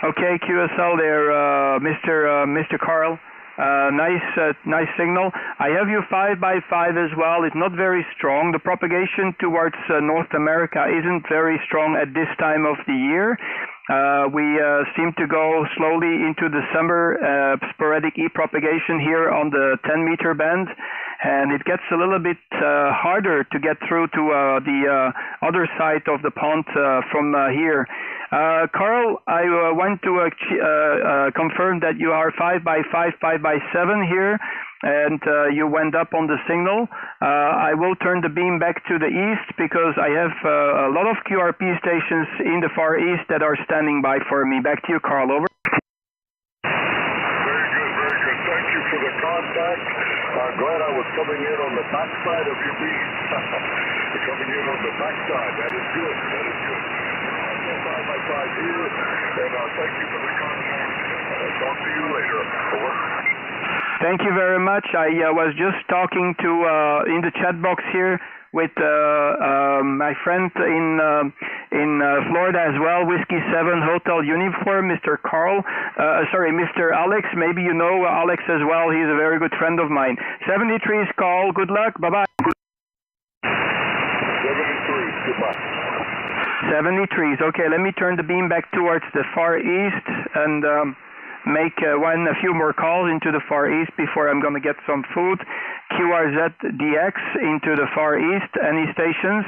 Okay, QSL there, Mr. Carl. Nice signal. I have you 5x5 as well. It's not very strong. The propagation towards North America isn't very strong at this time of the year. We seem to go slowly into the summer sporadic E-propagation here on the 10-meter band. and it gets a little bit harder to get through to the other side of the pond from here. Carl, I want to confirm that you are 5 by 5, 5 by 7 here, and you went up on the signal. I will turn the beam back to the east because I have a lot of QRP stations in the Far East that are standing by for me. Back to you, Carl. Over. Very good, very good. Thank you for the contact. I'm glad I was coming in on the backside of your beam. Coming in on the backside. That is good. That is good. Side by side here, and thank you for the contact. Talk to you later. Over. Thank you very much. I was just talking to in the chat box here with my friend in Florida as well, Whiskey 7 Hotel Uniform, Mr. Carl. Mr. Alex. Maybe you know Alex as well. He's a very good friend of mine. 73 is call. Good luck. Bye-bye. 73. Goodbye. 73s. Okay, let me turn the beam back towards the Far East and make a few more calls into the Far East before I'm going to get some food. QRZ-DX into the Far East. Any stations?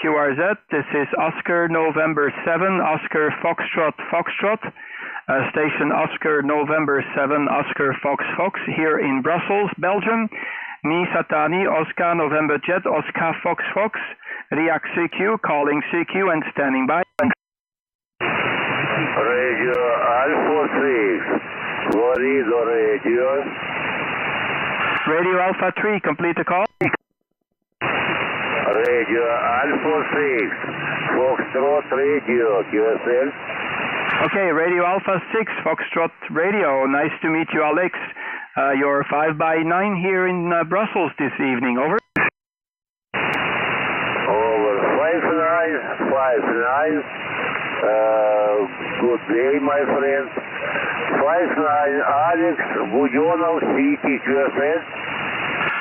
QRZ, this is Oscar November 7, Oscar Foxtrot Foxtrot. Station Oscar November 7, Oscar Fox Fox here in Brussels, Belgium. Nisatani, Oscar November Jet, Oscar Fox Fox. React CQ, calling CQ and standing by. Radio Alpha 6, what is the radio? Radio Alpha 3, complete the call. Radio Alpha 6, Foxtrot Radio, QSL. Okay, Radio Alpha 6, Foxtrot Radio. Nice to meet you, Alex. You're 5 by 9 here in Brussels this evening. Over. Over 5959. Good day, my friend. 59 Alex, Budionov City, QSL.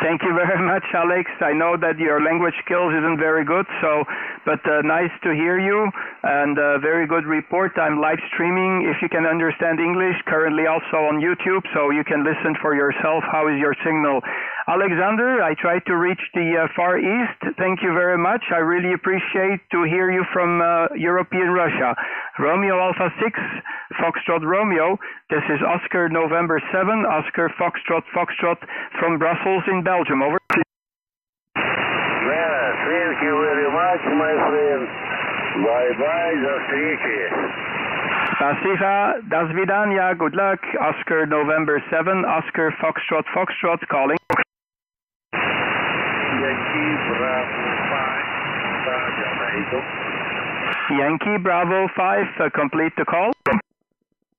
Thank you very much, Alex. I know that your language skills isn't very good, but nice to hear you, and very good report. I'm live streaming, if you can understand English, currently also on YouTube, so you can listen for yourself. How is your signal? Alexander, I tried to reach the Far East. Thank you very much. I really appreciate to hear you from European Russia. Romeo Alpha 6, Foxtrot Romeo. This is Oscar November 7, Oscar Foxtrot Foxtrot from Brussels in Belgium. Over. Yeah, thank you very much, my friend. Bye-bye, до встречи. Spasiba, до свидания, good luck. Oscar November 7, Oscar Foxtrot Foxtrot calling. Yankee Bravo 5, complete the call.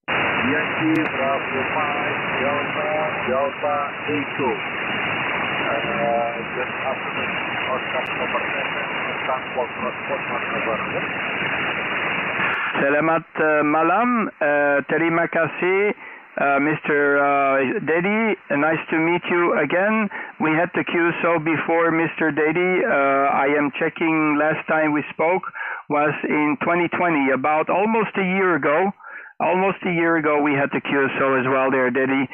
Yankee Bravo 5, Delta Echo. Good afternoon, Oscar November 7, Oscar Foxtrot November. Selamat malam, terima kasih. Mr. Dedi, nice to meet you again. We had the QSO before, Mr. Dedi. I am checking last time we spoke was in 2020, about almost a year ago. Almost a year ago we had the QSO as well there, Dedi.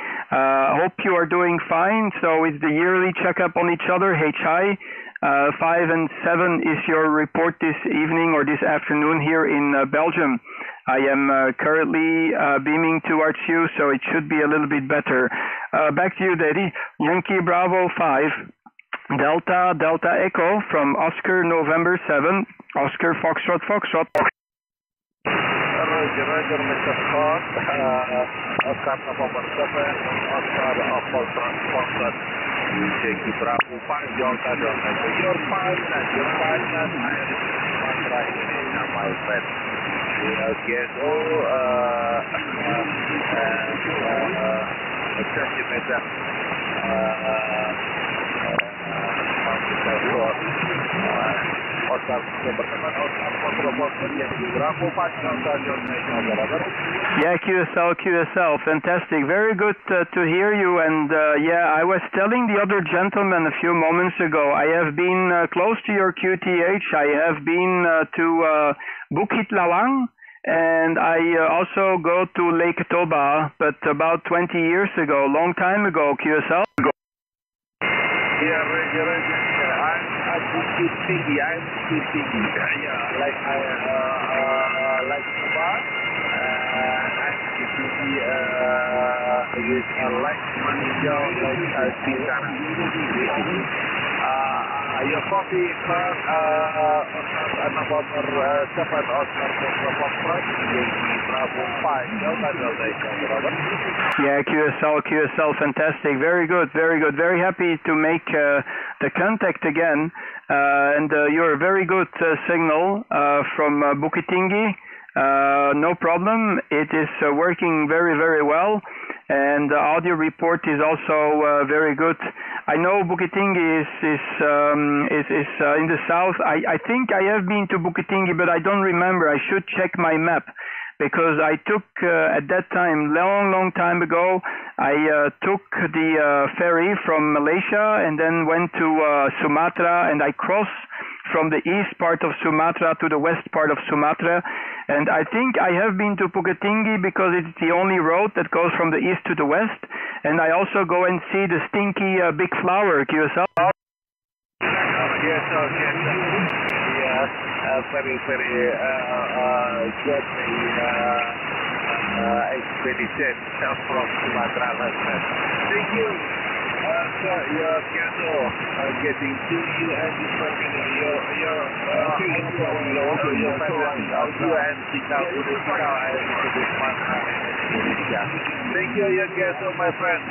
Hope you are doing fine. So it's the yearly checkup on each other, HI. 5 and 7 is your report this evening or this afternoon here in Belgium. I am currently beaming towards you, so it should be a little bit better. Back to you, Daddy. Yankee Bravo 5, Delta Echo from Oscar November 7, Oscar Foxtrot Foxtrot. Roger, Mr. Scott. Oscar November 7, Oscar Foxtrot Foxtrot. Yankee Bravo 5, Delta. Your pilot, my friend. Okay, so, Yeah, QSL, fantastic. Very good to hear you. And yeah, I was telling the other gentleman a few moments ago, I have been close to your QTH. I have been to Bukit Lawang, and I also go to Lake Toba, but about 20 years ago, long time ago, QSL. Yeah, Roger. I'm Bukittinggi. Yeah, like Subang. Bukittinggi with like Maninjau, like Sintana. Your copy from November 7 Oscar Foxtrot, Bravo 5, Delta. Yeah, QSL, fantastic. Very good. Very happy to make the contact again. And you're a very good signal from Bukittinggi. No problem. It is working very well. And the audio report is also very good. I know Bukittinggi is in the south. I think I have been to Bukittinggi, but I don't remember. I should check my map, because I took at that time, long time ago, I took the ferry from Malaysia and then went to Sumatra, and I crossed from the east part of Sumatra to the west part of Sumatra. And I think I have been to Bukittinggi because it's the only road that goes from the east to the west. And I also go and see the stinky big flower, QSL. Yes, very good expedition from Sumatra. Thank you. Sir, your schedule getting to you and your family, your Thank you, your guest, my friend.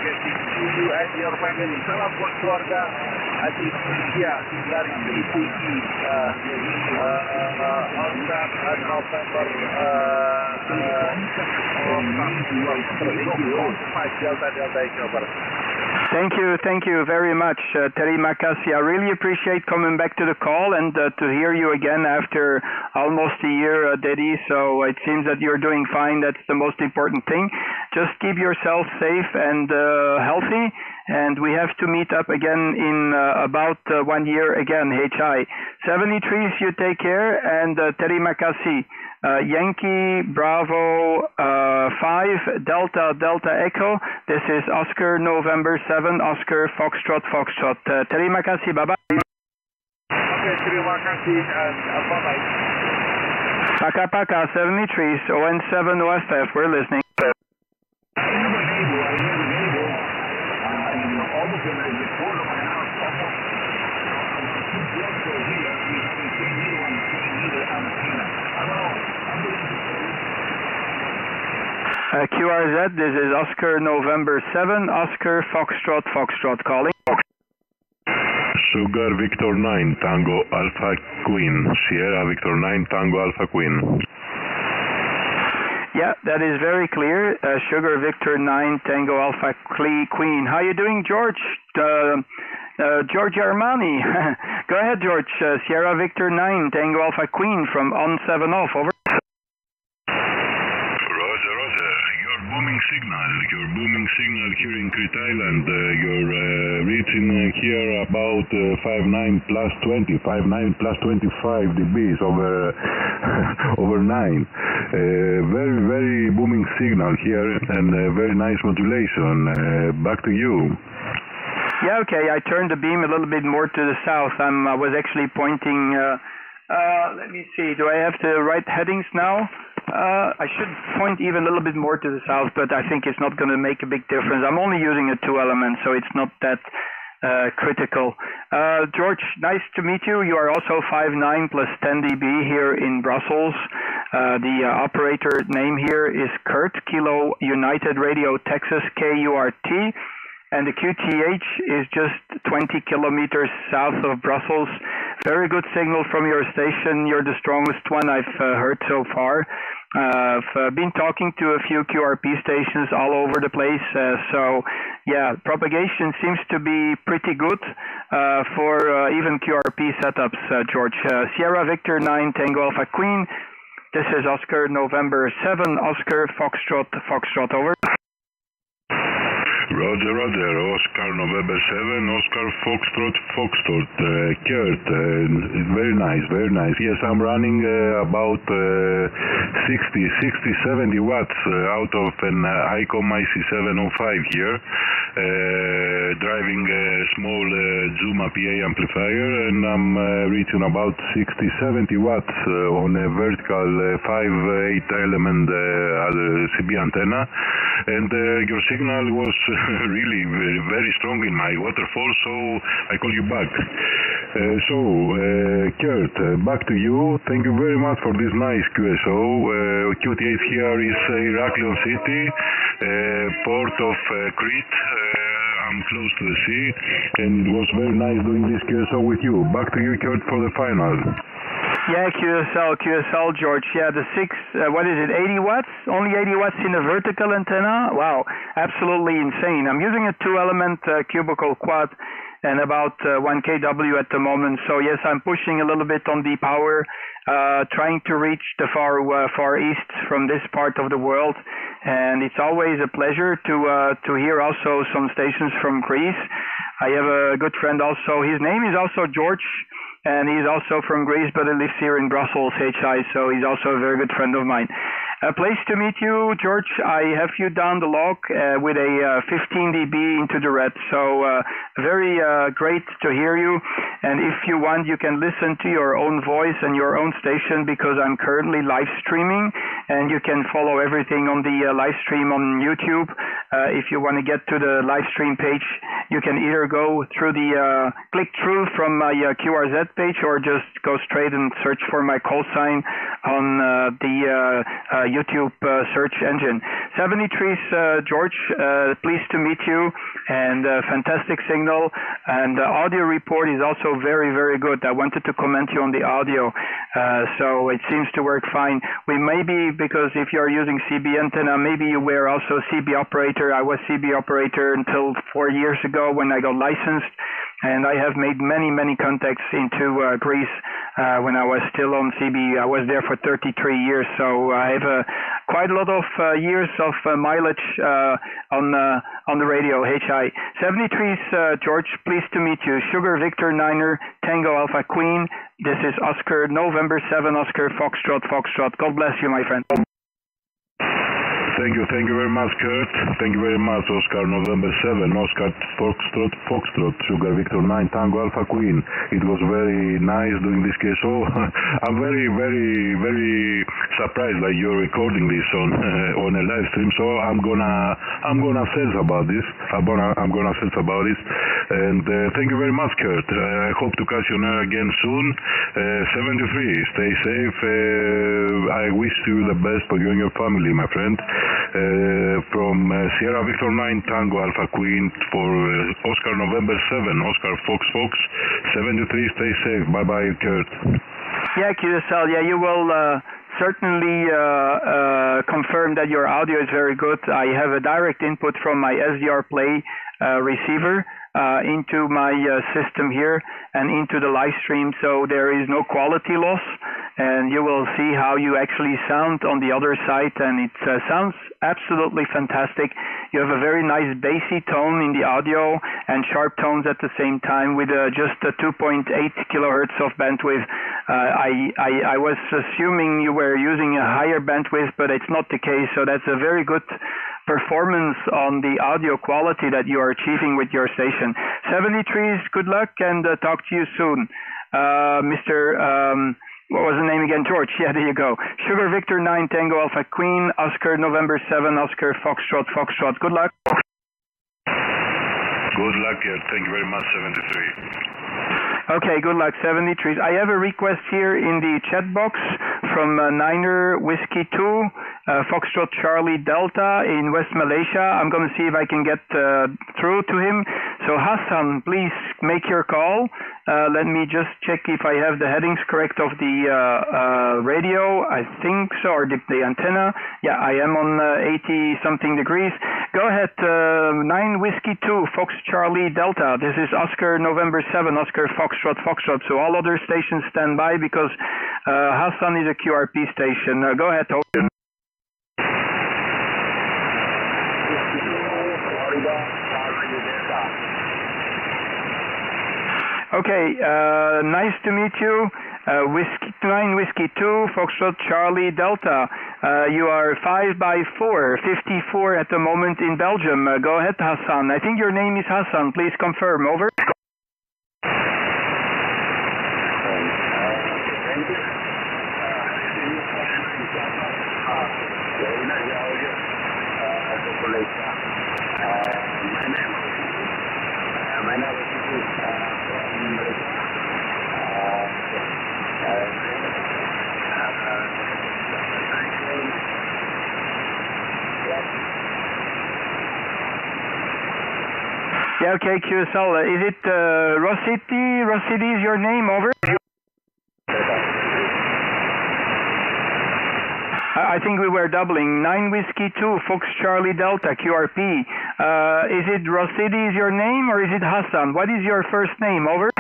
Getting to you and your family. Salam buat keluarga di Indonesia dari PTI Thank you very much, Terima kasih. I really appreciate coming back to the call and to hear you again after almost a year, Dedi. So it seems that you're doing fine. That's the most important thing. Just keep yourself safe and healthy. And we have to meet up again in about 1 year again, HI. 73, you take care, and Terima kasih. Yankee Bravo 5 Delta Echo. This is Oscar November 7 Oscar Foxtrot. Terima kasih, bye bye. Okay, terima kasih and bye bye. Paka 73 ON7 OFF. We're listening. QRZ, this is Oscar November 7, Oscar Foxtrot calling. Sugar Victor 9, Tango Alpha Queen, Sierra Victor 9, Tango Alpha Queen. Yeah, that is very clear. Sugar Victor 9, Tango Alpha Queen. How you doing, George? George Armani. Go ahead, George. Sierra Victor 9, Tango Alpha Queen from On7 Off. Over. Your booming signal here in Crete Island. You're reaching here about 59 plus 20, 59 plus 25 dBs over over 9. Very booming signal here and very nice modulation. Back to you. Yeah, okay. I turned the beam a little bit more to the south. I was actually pointing. Let me see. Do I have the right headings now? I should point even a little bit more to the south, but I think it's not going to make a big difference. I'm only using a 2 element, so it's not that critical. George, nice to meet you. You are also 5'9 plus 10 dB here in Brussels. The operator name here is Kurt, Kilo United Radio Texas, KURT. And the QTH is just 20 kilometers south of Brussels. Very good signal from your station. You're the strongest one I've heard so far. I've been talking to a few QRP stations all over the place. So, yeah, propagation seems to be pretty good for even QRP setups, George. Sierra Victor 9, Tango Alpha Queen. This is Oscar November 7, Oscar Foxtrot, over. Roger, Roger. Oscar November 7, Oscar Foxtrot, Foxtrot. Kurt, very nice, very nice. Yes, I'm running about 60, 70 watts out of an ICOM IC705 here, driving a small Zuma PA amplifier, and I'm reaching about 60, 70 watts on a vertical 5/8 element CB antenna, and your signal was really very strong in my waterfall, so I call you back. Kurt, back to you. Thank you very much for this nice QSO. QTH here is Heraklion City, port of Crete. I'm close to the sea, and it was very nice doing this QSO with you. Back to you, Kurt, for the final. Yeah, QSL, George. Yeah, the 80 watts? Only 80 watts in a vertical antenna? Wow, absolutely insane. I'm using a 2-element cubicle quad and about 1 kW at the moment. So yes, I'm pushing a little bit on the power, trying to reach the far east from this part of the world. And it's always a pleasure to hear also some stations from Greece. I have a good friend also. His name is also George, and he's also from Greece, but he lives here in Brussels, HI, so he's also a very good friend of mine. A place to meet you, George. I have you down the log with a 15 dB into the red, so very great to hear you. And if you want, you can listen to your own voice and your own station, because I'm currently live streaming, and you can follow everything on the live stream on YouTube. If you want to get to the live stream page, you can either go through the click through from my QRZ page, or just go straight and search for my call sign on the YouTube search engine. 73's George, pleased to meet you, and fantastic signal, and the audio report is also very, very good. I wanted to comment you on the audio, so it seems to work fine. We maybe, because if you're using CB antenna, maybe you were also CB operator. I was CB operator until 4 years ago when I got licensed, and I have made many, many contacts into Greece when I was still on CB. I was there for 33 years, so I have quite a lot of years of mileage on the radio, HI. 73's George, pleased to meet you. Sugar Victor Niner, Tango Alpha Queen. This is Oscar November 7, Oscar Foxtrot, Foxtrot. God bless you, my friend. Thank you very much, Kurt. Thank you very much, Oscar November 7, Oscar Foxtrot, Foxtrot, Sugar Victor 9, Tango Alpha Queen. It was very nice doing this QSO. I'm very, very, very surprised that you're recording this on a live stream. So I'm gonna search about this. I'm gonna search about it. And thank you very much, Kurt. I hope to catch you on air again soon. 73, stay safe. I wish you the best for you and your family, my friend. From Sierra Victor 9 Tango Alpha Queen for Oscar November 7, Oscar Fox Fox 73, stay safe. Bye bye, Kurt. Yeah, QSL, yeah, you will certainly confirm that your audio is very good. I have a direct input from my SDR Play receiver into my system here and into the live stream, so there is no quality loss, and you will see how you actually sound on the other side, and it sounds absolutely fantastic. You have a very nice bassy tone in the audio and sharp tones at the same time with just a 2.8 kilohertz of bandwidth. I was assuming you were using a higher bandwidth, but it's not the case, so that's a very good performance on the audio quality that you are achieving with your station. 73's, good luck, and talk to you soon. Mr. What was the name again? George. Yeah, there you go. Sugar Victor 9 Tango Alpha Queen, Oscar November 7, Oscar Foxtrot, Foxtrot. Good luck. Good luck, thank you very much, 73. Okay, good luck, 73. I have a request here in the chat box from Niner Whiskey 2, Foxtrot Charlie Delta in West Malaysia. I'm going to see if I can get through to him. So Hassan, please make your call. Let me just check if I have the headings correct of the radio. I think so, or the antenna. Yeah, I am on 80-something degrees. Go ahead, 9 Whiskey 2, Fox Charlie Delta. This is Oscar November 7, Oscar Foxtrot, Foxtrot. So all other stations stand by because Hassan is a QRP station. Go ahead, Hogan. Okay, nice to meet you. Whiskey 9 Whiskey 2 Foxtrot Charlie Delta. You are 5 by 4, 54 at the moment in Belgium. Go ahead, Hassan. I think your name is Hassan. Please confirm. Over. Yeah, okay, QSL. Is it Rossity? Rossity is your name, over? I think we were doubling. 9 Whiskey 2, Fox Charlie Delta, QRP. Is it Rossity is your name, or is it Hassan? What is your first name, over?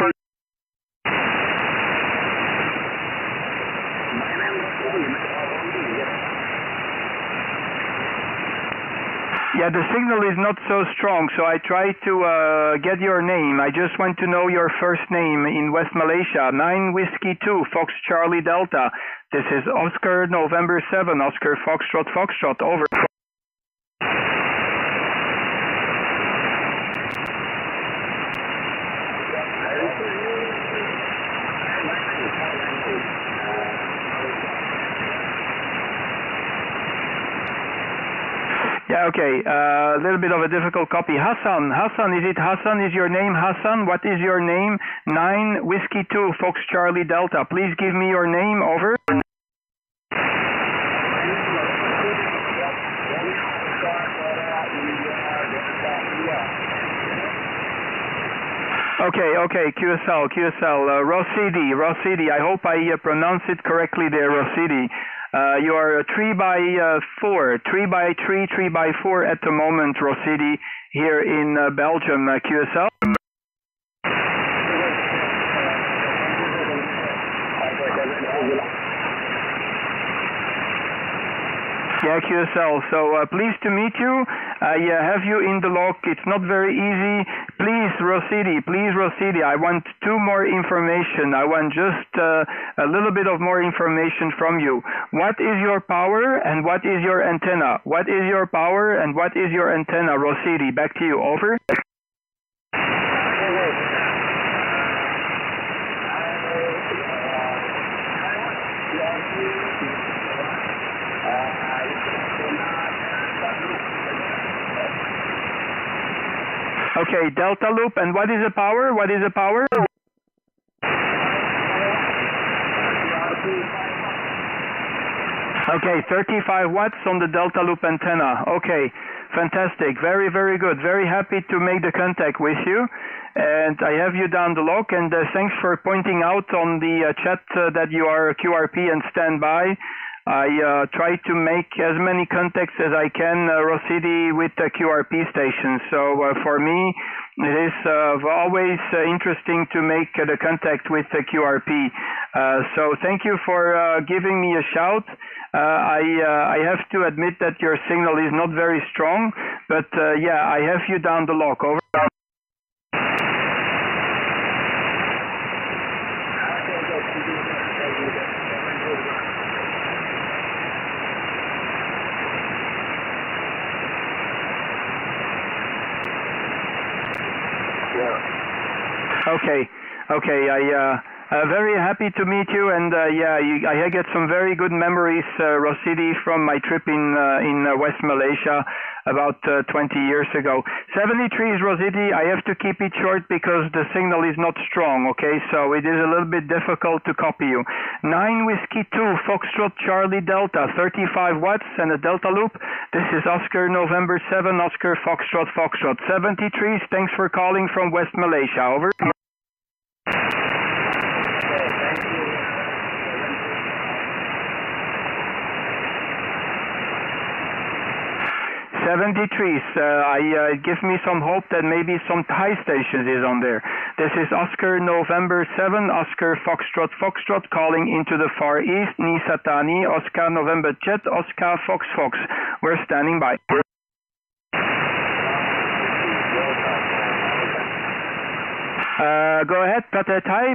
Yeah, the signal is not so strong, so I try to get your name. I just want to know your first name in West Malaysia. 9 Whiskey 2, Fox Charlie Delta. This is Oscar November 7, Oscar Foxtrot Foxtrot, over. Yeah, okay. A little bit of a difficult copy. Hassan, is it Hassan? Is your name Hassan? What is your name? 9 Whiskey 2 Fox Charlie Delta. Please give me your name, over. Okay, QSL, Rossidi. I hope I pronounce it correctly there, Rossidi. You are 3 by 4, 3 by 3, 3 by 4 at the moment, Rossidi, here in Belgium, QSL. Yeah, QSL. So pleased to meet you. I have you in the log. It's not very easy. Please, Rossidi, I want 2 more information. I want just a little bit of more information from you. What is your power and what is your antenna? What is your power and what is your antenna, Rossidi? Back to you, over. Okay, Delta loop, and what is the power? Okay, 35 watts on the Delta loop antenna. Okay, fantastic. Very, very good. Very happy to make the contact with you. And I have you down the log, and thanks for pointing out on the chat that you are QRP and standby. I try to make as many contacts as I can, Rossidi, with the QRP station. So for me, it is always interesting to make the contact with the QRP. So thank you for giving me a shout. I have to admit that your signal is not very strong, but yeah, I have you down the log, over. Okay. I very happy to meet you, and I get some very good memories, Rossidi, from my trip in West Malaysia about 20 years ago. 73 is Rossidi. I have to keep it short because the signal is not strong. Okay, so it is a little bit difficult to copy you. 9 Whiskey 2 Foxtrot Charlie Delta, 35 watts and a Delta loop. This is Oscar November 7, Oscar Foxtrot Foxtrot. 73. Thanks for calling from West Malaysia. Over. 73. Gives me some hope that maybe some Thai stations is on there. This is Oscar November 7, Oscar Foxtrot Foxtrot, calling into the Far East. Nisatani, Oscar November Jet, Oscar Fox Fox. We're standing by. Go ahead, Pratet Thai.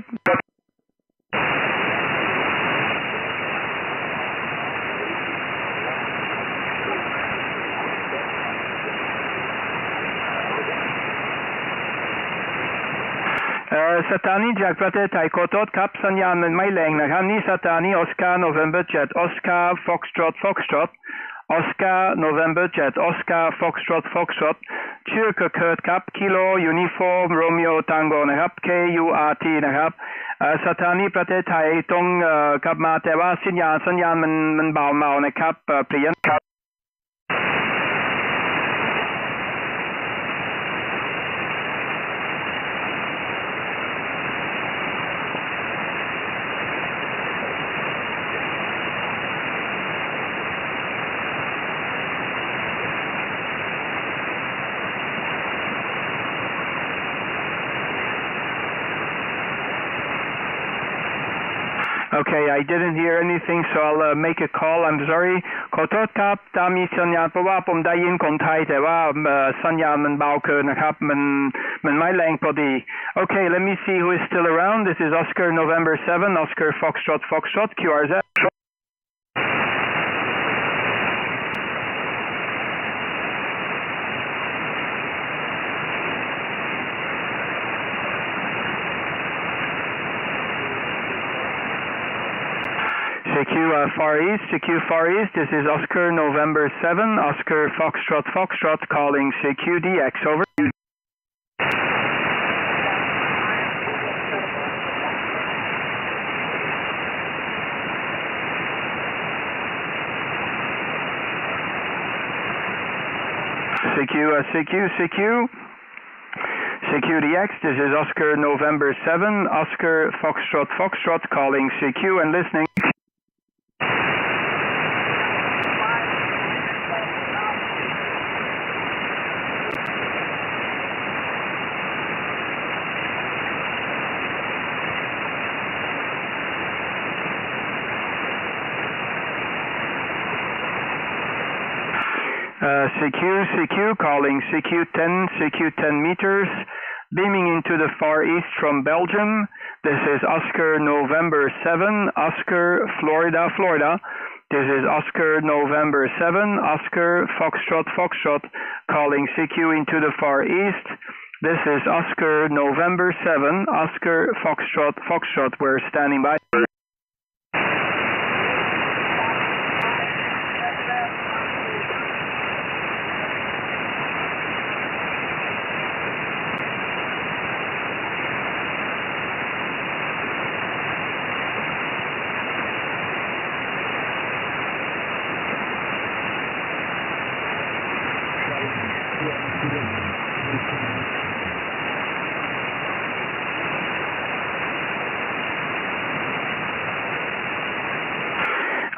สถานีจากประเทศไทยขอโทษครับสัญญาณมันไม่แรงนะครับนี่สถานีออสการ์โนเวมเบอร์7ออสการ์ฟ็อกสตรอตออสการ์โนเวมเบอร์7ออสการ์ฟ็อกสตรอตชื่อคือเคิร์ดครับกิโลยูนิฟอร์มโรมิโอตังโกนะครับ KURT นะครับสถานีประเทศไทยตรงกลับมาแต่ว่าสัญญาณมันเบานะครับเปลี่ยนครับOkay, I didn't hear anything, so I'll make a call. I'm sorry. ขอโทษครับตามมีสัญญาณเพราะว่าผมได้ยินคนไทยแต่ว่าสัญญาณมันเบาเกินนะครับมันไม่แรงพอดี Okay, let me see who is still around. This is Oscar November 7, Oscar Foxtrot, QRZ. CQ Far East, this is Oscar November 7, Oscar Foxtrot calling CQDX, over. CQDX, this is Oscar November 7, Oscar Foxtrot calling CQ and listening. CQ calling CQ 10 meters, beaming into the Far East from Belgium. This is Oscar November 7, Oscar Florida. This is Oscar November 7, Oscar Foxtrot calling CQ into the Far East. This is Oscar November 7, Oscar Foxtrot. We're standing by.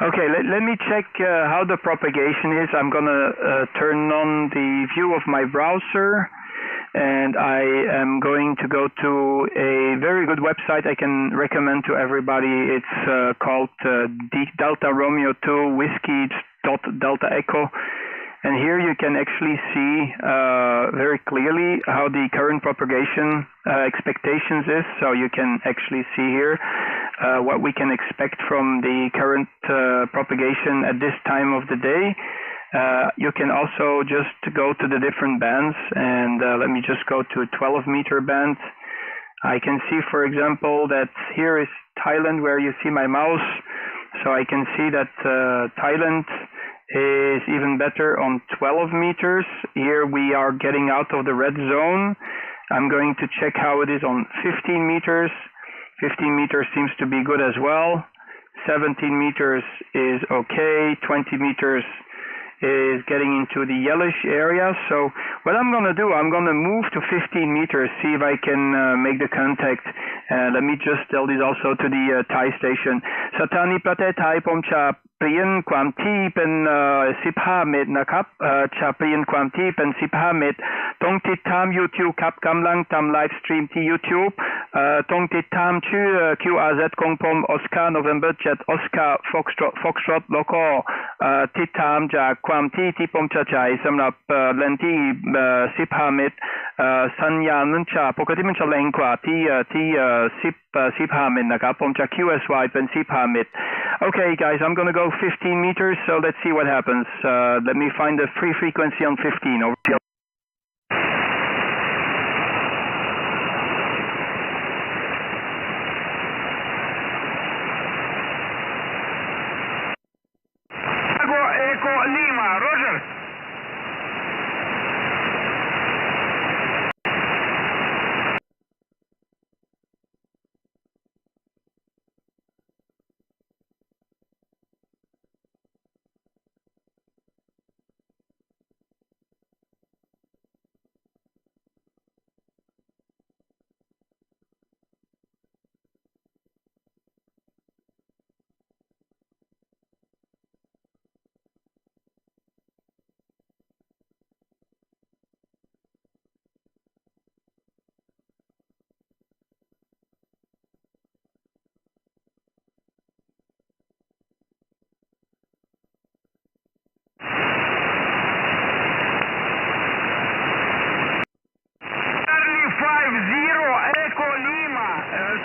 Okay, let me check how the propagation is. I'm going to turn on the view of my browser, and I am going to go to a very good website I can recommend to everybody. It's called Delta Romeo 2 Whiskey Delta Echo. And here you can actually see very clearly how the current propagation expectations is. So you can actually see here what we can expect from the current propagation at this time of the day. You can also just go to the different bands, and let me just go to 12-meter band. I can see, for example, that here is Thailand, where you see my mouse. So I can see that Thailand is even better on 12 meters. Here we are getting out of the red zone. I'm going to check how it is on 15 meters. 15 meters seems to be good as well. 17 meters is okay. 20 meters is getting into the yellowish area. So what I'm going to do, I'm going to move to 15 meters, see if I can make the contact. Let me just tell this also to the Thai station. Satani Pratet Thai Pomcha เปลี่ยนความที่เป็น15 เมตรนะครับจะเปลี่ยนความที่เป็น15 เมตรต้องติดตาม YouTube ครับกำลังทำไลฟ์สตรีมที่ YouTube ต้องติดตามชื่อ QRZ ของผม Oscar November Jet Oscar Foxtrot แล้วก็ติดตามจากความที่ผมจะใช้สำหรับเลนส์ที่15 เมตรสัญญาณมันจะปกติมันจะแรงกว่าที่15 ሜትርนะครับผมจะ QSY เป็น15 ሜትር. Okay guys, I'm going to go 15 meters, so let's see what happens. Let me find the free frequency on 15. Over. Echo Lima, Roger.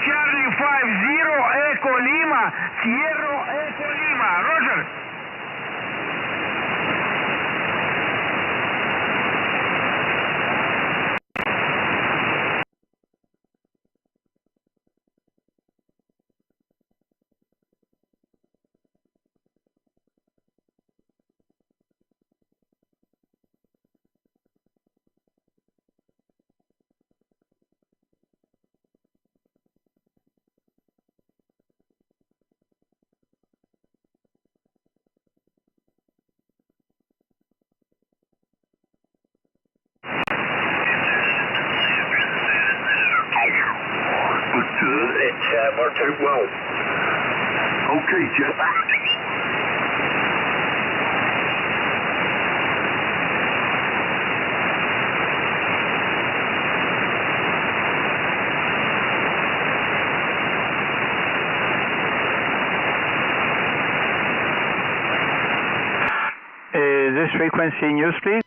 Charlie 50 Echo Lima, Sierra Echo Lima, Roger. It's Merchant Well. Okay, Jet. Is this frequency in use, please?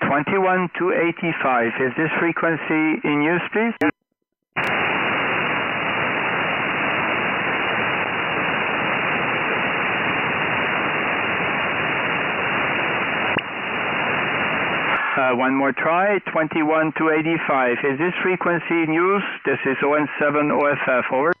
21-285. Is this frequency in use, please? One more try. 21-285. Is this frequency in use? This is ON7 OFF. Over.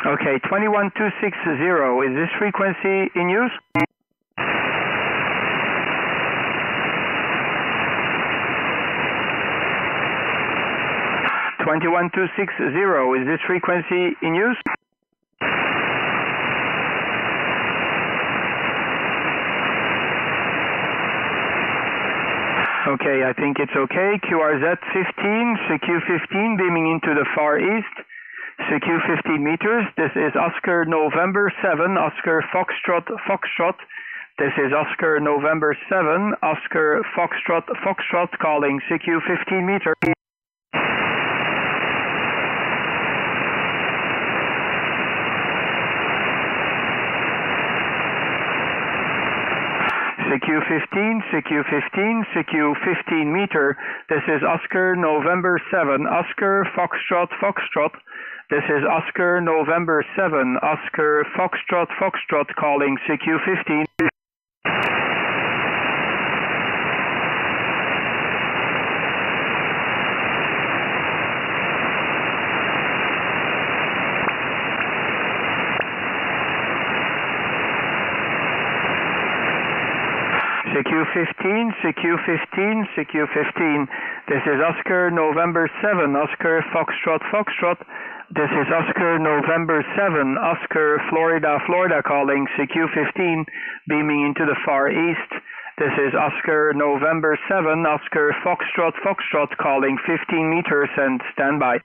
Okay, 21260, is this frequency in use? Is this frequency in use? Okay, I think it's okay. QRZ 15, CQ15 beaming into the far east. CQ 15 meters. This is Oscar November 7, Oscar Foxtrot. This is Oscar November 7, Oscar Foxtrot calling CQ 15 meter. CQ15, CQ15, CQ15 meter. This is Oscar November 7, Oscar Foxtrot Foxtrot. This is Oscar November 7, Oscar Foxtrot Foxtrot calling CQ15. CQ15, CQ15, CQ15. This is Oscar November 7, Oscar Foxtrot Foxtrot. This is Oscar November 7, Oscar Florida Florida calling CQ15, beaming into the Far East. This is Oscar November 7, Oscar Foxtrot Foxtrot calling 15 meters and standby.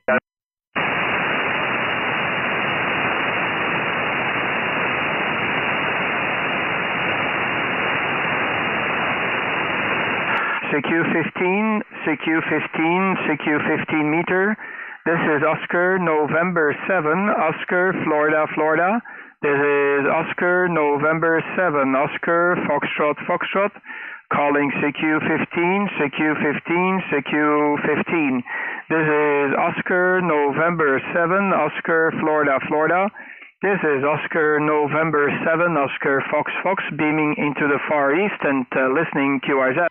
CQ15, CQ15, CQ15 meter. This is Oscar November 7, Oscar Florida Florida. This is Oscar November 7, Oscar Foxtrot Foxtrot calling CQ15, CQ15, CQ15. This is Oscar November 7, Oscar Florida Florida. This is Oscar November 7, Oscar Fox Fox beaming into the Far East and listening QRZ.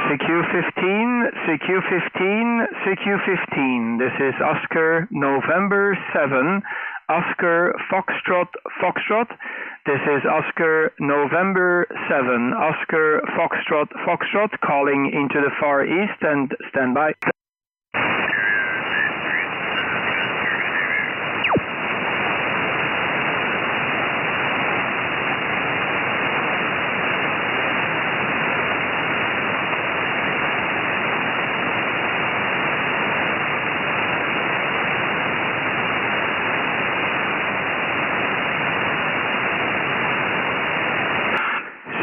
CQ15, CQ15, CQ15. This is Oscar November 7, Oscar Foxtrot Foxtrot. This is Oscar November 7, Oscar Foxtrot Foxtrot calling into the Far East and standby.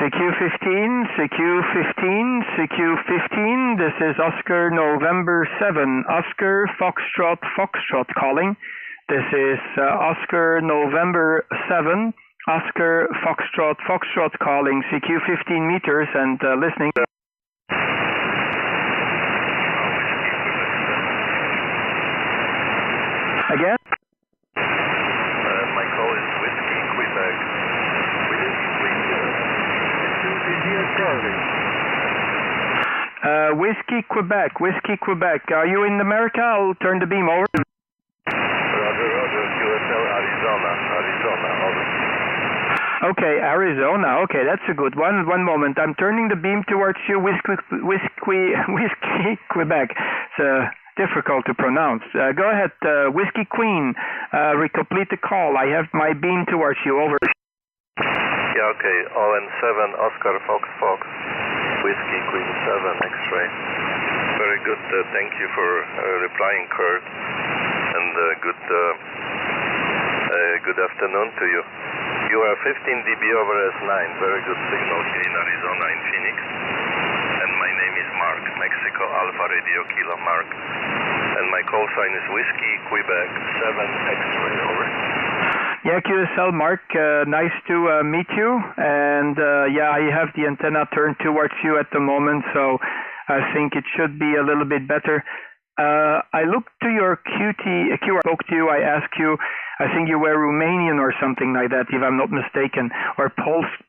CQ15, CQ15, CQ15. This is Oscar November 7, Oscar Foxtrot Foxtrot calling. This is Oscar November 7, Oscar Foxtrot Foxtrot calling CQ15 meters and listening. Again? My call is Whiskey Quebec. Whiskey Quebec, Whiskey Quebec. Are you in America? I'll turn the beam over. Roger, Roger, QSL Arizona, Arizona, over. Okay, Arizona. Okay, that's a good one. One moment. I'm turning the beam towards you, Whiskey Quebec. It's difficult to pronounce. Go ahead, Whiskey Queen. Recomplete the call. I have my beam towards you. Over. Yeah, okay. ON7, Oscar Fox Fox. Whiskey Queen 7, X-ray. Very good. Thank you for replying, Kurt. And good afternoon to you. You are 15 dB over S9. Very good signal here in Arizona, in Phoenix. And my name is Mark, Mexico Alpha Radio Kilo Mark. And my call sign is Whiskey Quebec 7 X-ray. Over. Yeah, QSL Mark, nice to meet you. And yeah, I have the antenna turned towards you at the moment, so I think it should be a little bit better. I looked to your QR, spoke to you, I asked you, I think you were Romanian or something like that, if I'm not mistaken, or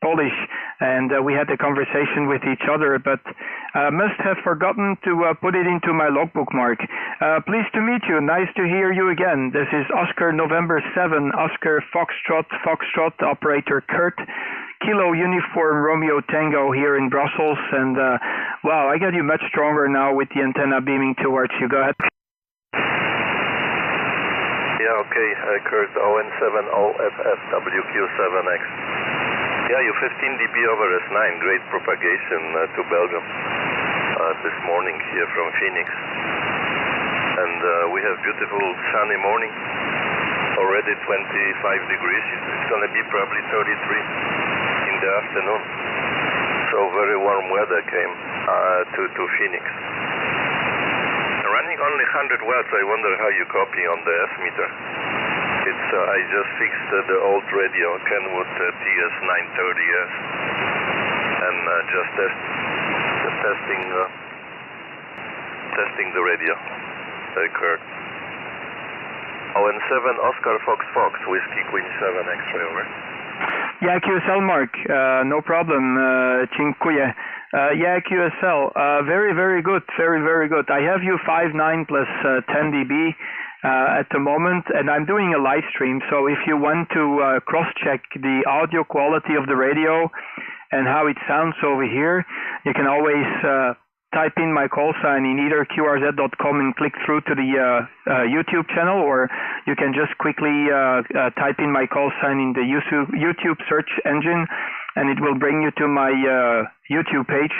Polish, and we had a conversation with each other, but must have forgotten to put it into my logbook, Mark. Pleased to meet you, nice to hear you again. This is Oscar November 7, Oscar Foxtrot, Foxtrot, operator Kurt, Kilo Uniform Romeo Tango here in Brussels, and wow, I got you much stronger now with the antenna beaming towards you. Go ahead. Yeah, okay, Kurt, ON70FFWQ7X. Yeah, you 15 dB over S9, great propagation to Belgium this morning here from Phoenix. And we have beautiful sunny morning, already 25 degrees. It's going to be probably 33 in the afternoon. So very warm weather came to Phoenix. Running only 100 watts, I wonder how you copy on the S-meter. It's I just fixed the old radio, Kenwood TS930S, and just testing the radio. Kurt. ON7 Oscar Fox Fox, Whiskey Queen 7 X-ray, over. Yeah, QSL, Mark. No problem. Dziękuję. Yeah, QSL. Very, very good. Very, very good. I have you 5.9 plus 10 dB at the moment, and I'm doing a live stream. So if you want to cross-check the audio quality of the radio and how it sounds over here, you can always type in my call sign in either qrz.com and click through to the YouTube channel, or you can just quickly type in my call sign in the YouTube search engine, and it will bring you to my YouTube page,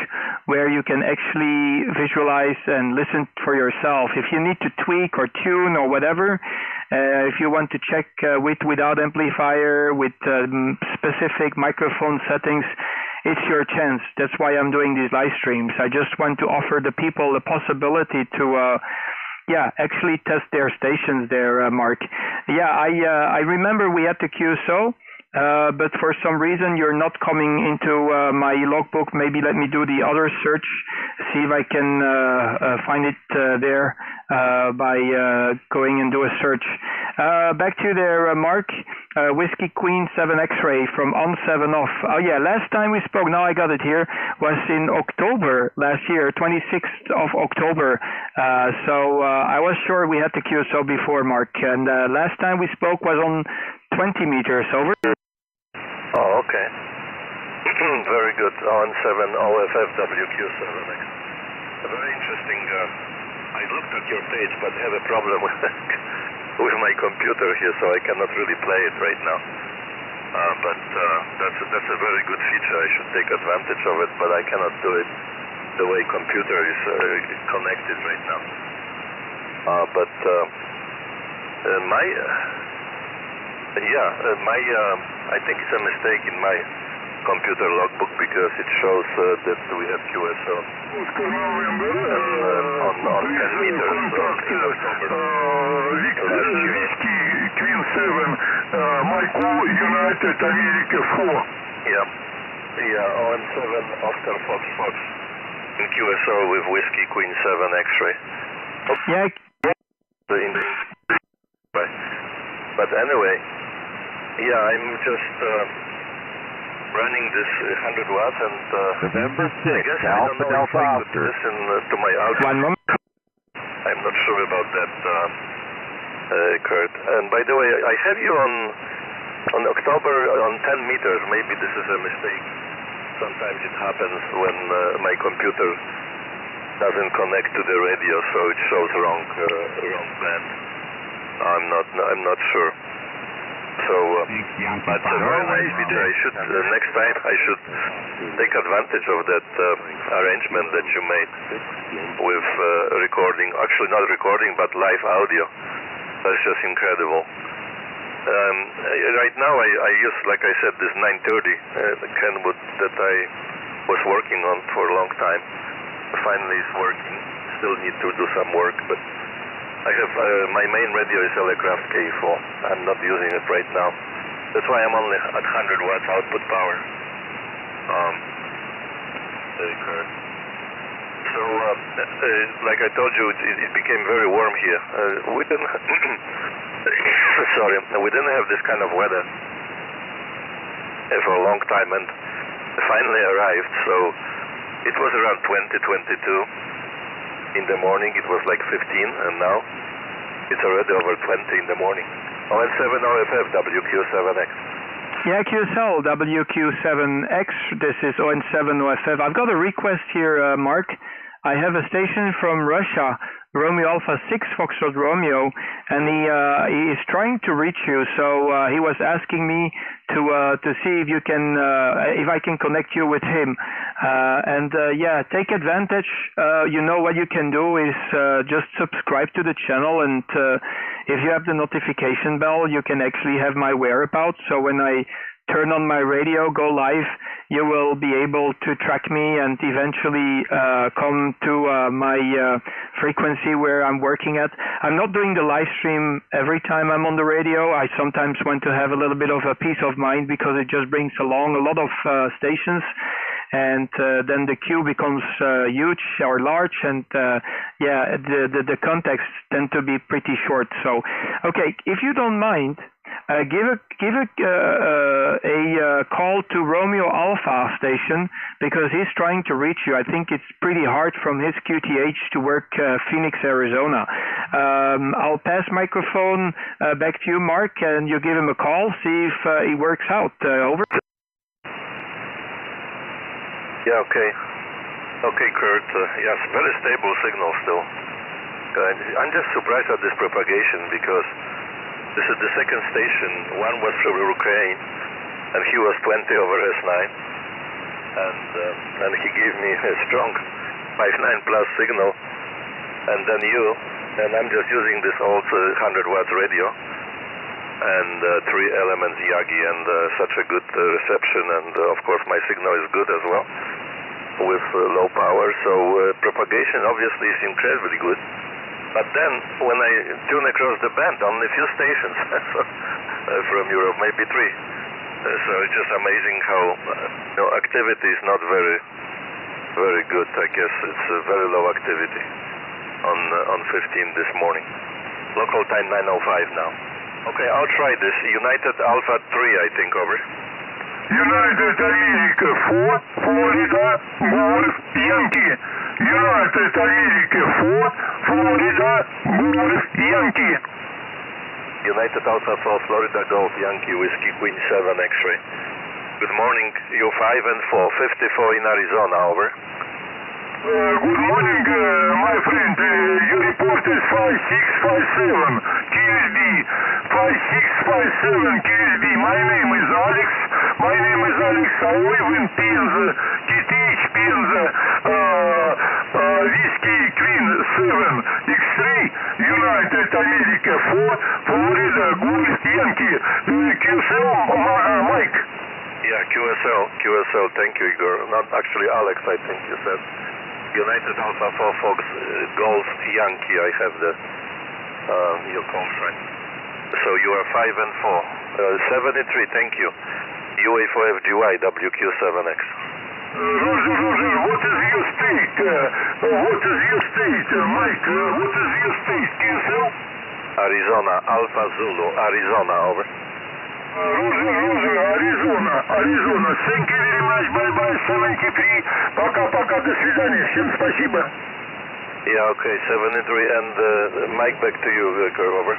where you can actually visualize and listen for yourself. If you need to tweak or tune or whatever, if you want to check with, without amplifier, with specific microphone settings, it's your chance. That's why I'm doing these live streams. I just want to offer the people the possibility to actually test their stations there, Mark. Yeah, I remember we had the QSO, but for some reason you're not coming into my logbook. Maybe let me do the other search, see if I can find it there by going and do a search. Back to you there, Mark. Whiskey Queen 7 X-ray from On 7 Off. Oh yeah, last time we spoke, now I got it here, was in October last year, 26th of October. So I was sure we had the QSO before, Mark. And last time we spoke was on 20 meters, over. Oh, okay. Very good. On 7 OFFWQ7X. Very interesting. I looked at your page, but have a problem with my computer here, so I cannot really play it right now. But that's a very good feature. I should take advantage of it, but I cannot do it the way computer is connected right now. I think it's a mistake in my computer logbook, because it shows that we have QSO on 10 meters in October. Whiskey Queen 7, Michael United America 4. Yeah, ON7 Oscar Fox Fox in QSO with Whiskey Queen 7 X-ray. Yeah. But anyway, yeah, I'm just running this 100 watts, and November 6th, I guess I don't know if I could listen to my output. 1 moment. I'm not sure about that, Kurt. And by the way, I have you on October on 10 meters. Maybe this is a mistake. Sometimes it happens when my computer doesn't connect to the radio, so it shows wrong band. I'm not sure. So, but very nice video. I should next time I should take advantage of that arrangement that you made with recording. Actually, not recording, but live audio. That's just incredible. Right now, I use, like I said, this 930 Kenwood that I was working on for a long time. Finally, it's working. Still need to do some work, but I have my main radio is Elecraft K4. I'm not using it right now. That's why I'm only at 100 watts output power. So, like I told you, it became very warm here. We didn't we didn't have this kind of weather for a long time, and finally arrived. So it was around 20, 22. In the morning it was like 15, and now it's already over 20 in the morning. ON7 OFF WQ7X. Yeah, QSL WQ7X. This is ON7 OFF. I've got a request here, Mark. I have a station from Russia Romeo Alpha 6 Foxtrot Romeo, and he is trying to reach you. So he was asking me to see if you can if I can connect you with him. Yeah, take advantage. You know what you can do is just subscribe to the channel, and if you have the notification bell, you can actually have my whereabouts. So when I turn on my radio, go live, you will be able to track me and eventually come to my frequency where I'm working at. I'm not doing the live stream every time I'm on the radio. I sometimes want to have a little bit of a peace of mind because it just brings along a lot of stations, and then the queue becomes huge or large, and yeah, the contacts tend to be pretty short. So, okay, if you don't mind, give a call to Romeo Alpha station, because he's trying to reach you. I think it's pretty hard from his QTH to work Phoenix, Arizona. I'll pass microphone back to you, Mark, and you give him a call, see if he works out. Over. Yeah, okay. Okay, Kurt. Yes, very stable signal still. I'm just surprised at this propagation, because this is the second station. One was from Ukraine, and he was 20 over S9, and he gave me a strong 5.9 plus signal, and then you, and I'm just using this old 100 watt radio, and 3 elements Yagi, and such a good reception, and of course my signal is good as well, with low power, so propagation obviously is incredibly good. But then, when I tune across the band, only a few stations from Europe, maybe 3. So it's just amazing how activity is not very, very good. I guess it's very low activity on 15 this morning. Local time 9:05 now. Okay, I'll try this. United Alpha 3, I think, over. United America 4, Florida, Golf, Yankee. United America 4, Florida, Golf, Yankee. United Alpha 4, Florida, Golf, Yankee, Whiskey, Queen 7, X-ray. Good morning, U5 and 4, 54 in Arizona, over. Good morning, my friend. Your report is 5657, QSB, 5657, QSB. My name is Alex. I live in Penza, QTH Penza, Whiskey Queen 7, X-ray, United America 4, Florida, Golf, Yankee. QSL, Mike. Yeah, QSL, thank you, Igor. Not actually Alex, I think you said. United Alpha 4 Fox, Golf, Yankee, I have your conference. So you are 5 and 4. 73, thank you. UA4FGY, WQ7X. Roger, what is your state? Mike, what is your state? QSL? Arizona, Alpha Zulu, Arizona, over. Roger, Arizona. Thank you very much. Bye-bye, 73. Пока, до свидания. Всем спасибо. Yeah, okay, 73, and Mike, back to you, over.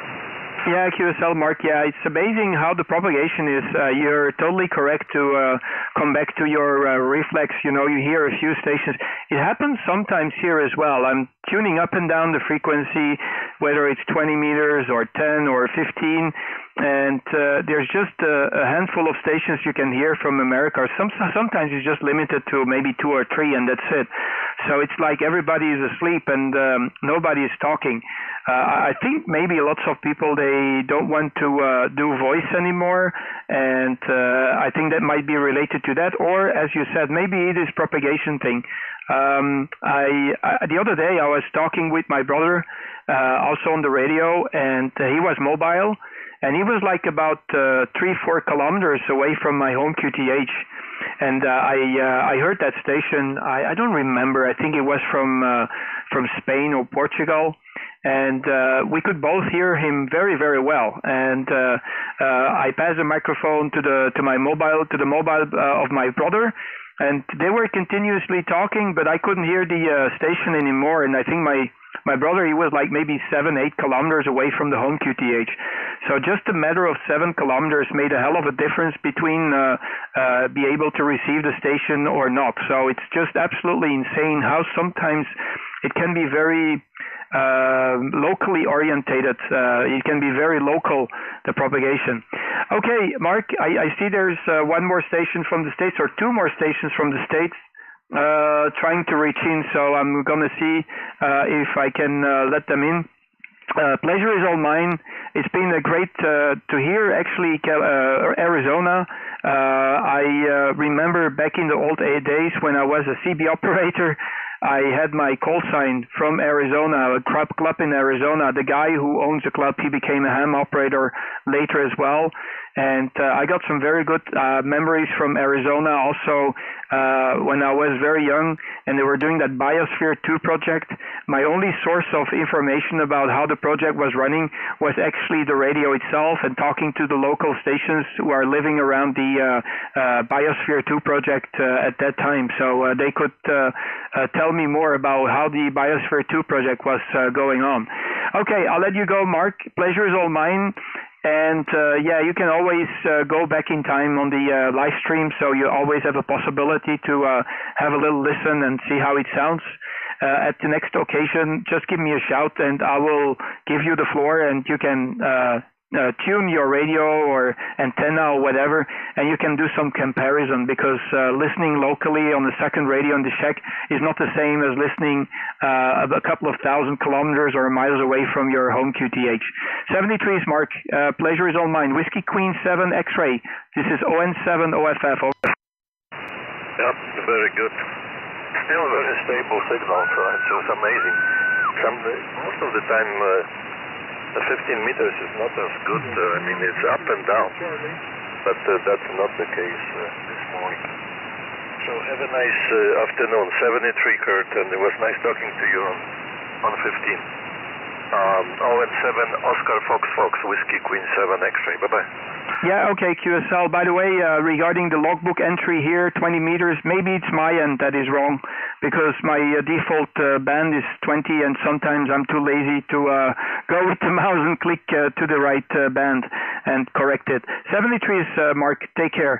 Yeah, QSL, Mark. Yeah, it's amazing how the propagation is. You're totally correct to come back to your reflex. You know, you hear a few stations. It happens sometimes here as well. I'm tuning up and down the frequency, whether it's 20 meters or 10 or 15. And there's just a handful of stations you can hear from America. Sometimes it's just limited to maybe 2 or 3, and that's it. So it's like everybody is asleep and nobody is talking. I think maybe lots of people, they don't want to do voice anymore, and I think that might be related to that. Or, as you said, maybe it is propagation thing. The other day I was talking with my brother, also on the radio, and he was mobile. And he was like about 3-4 kilometers away from my home QTH, and I heard that station. I don't remember. I think it was from Spain or Portugal, and we could both hear him very, very well. And I passed the microphone to the mobile of my brother, and they were continuously talking, but I couldn't hear the station anymore. And I think my brother, he was like maybe 7-8 kilometers away from the home QTH. So just a matter of 7 kilometers made a hell of a difference between be able to receive the station or not. So it's just absolutely insane how sometimes it can be very locally orientated. It can be very local, the propagation. Okay, Mark, I see there's one more station from the States, or two more stations from the States trying to reach in, so I'm going to see if I can let them in. Pleasure is all mine. It's been great to hear, actually, Arizona. I remember back in the old days when I was a CB operator, I had my call sign from Arizona, a club in Arizona. The guy who owns the club, he became a ham operator later as well. And I got some very good memories from Arizona also when I was very young and they were doing that Biosphere 2 project. My only source of information about how the project was running was actually the radio itself and talking to the local stations who are living around the Biosphere 2 project at that time. So they could tell me more about how the Biosphere 2 project was going on. Okay, I'll let you go, Mark. Pleasure is all mine. And yeah, you can always go back in time on the live stream, so you always have a possibility to have a little listen and see how it sounds. At the next occasion, just give me a shout and I will give you the floor and you can tune your radio or antenna or whatever, and you can do some comparison, because listening locally on the second radio in the shack is not the same as listening a couple of thousand kilometers or miles away from your home QTH. 73 is Mark. Pleasure is all mine. Whiskey Queen 7 X-ray. This is ON7 OFF. Over. Yep, very good. Still very stable signal, so it's amazing. Most of the time, the 15 meters is not as good. I mean, it's up and down, but that's not the case this morning. So have a nice afternoon. 73, Kurt, and it was nice talking to you on 15. ON7 Oscar Fox Whiskey Queen 7 X-ray. Bye-bye. Yeah, okay, QSL. By the way, regarding the logbook entry here, 20 meters, maybe it's my end that is wrong, because my default band is 20, and sometimes I'm too lazy to go with the mouse and click to the right band and correct it. 73 is Mark. Take care.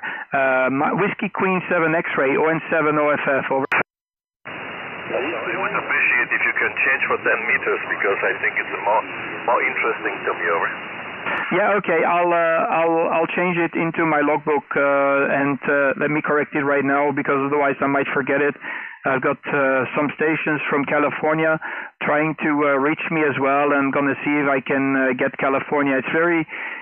Whiskey Queen 7 X-ray, ON7 OFF. Over. I would appreciate if you can change for 10 meters, because I think it's more interesting to me. Over. Yeah, okay. I'll change it into my logbook and let me correct it right now, because otherwise I might forget it. I've got some stations from California trying to reach me as well. I'm going to see if I can get California.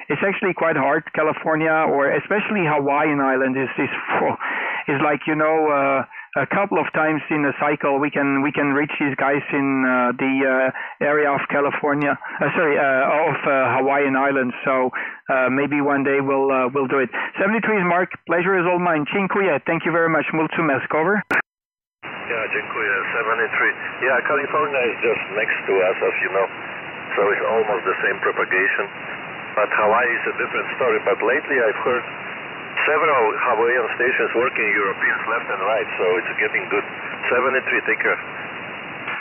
It's actually quite hard. California, or especially Hawaiian Island, is like, you know, a couple of times in a cycle we can reach these guys in the area of California, of Hawaiian Islands. So maybe one day we'll do it. 73 is Mark. Pleasure is all mine. Cinque. Thank you very much. Mulțumesc. Over. Yeah, dziękuję. 73. Yeah, California is just next to us, as you know, so it's almost the same propagation. But Hawaii is a different story. But lately I've heard several Hawaiian stations working Europeans left and right, so it's getting good. 73, take care.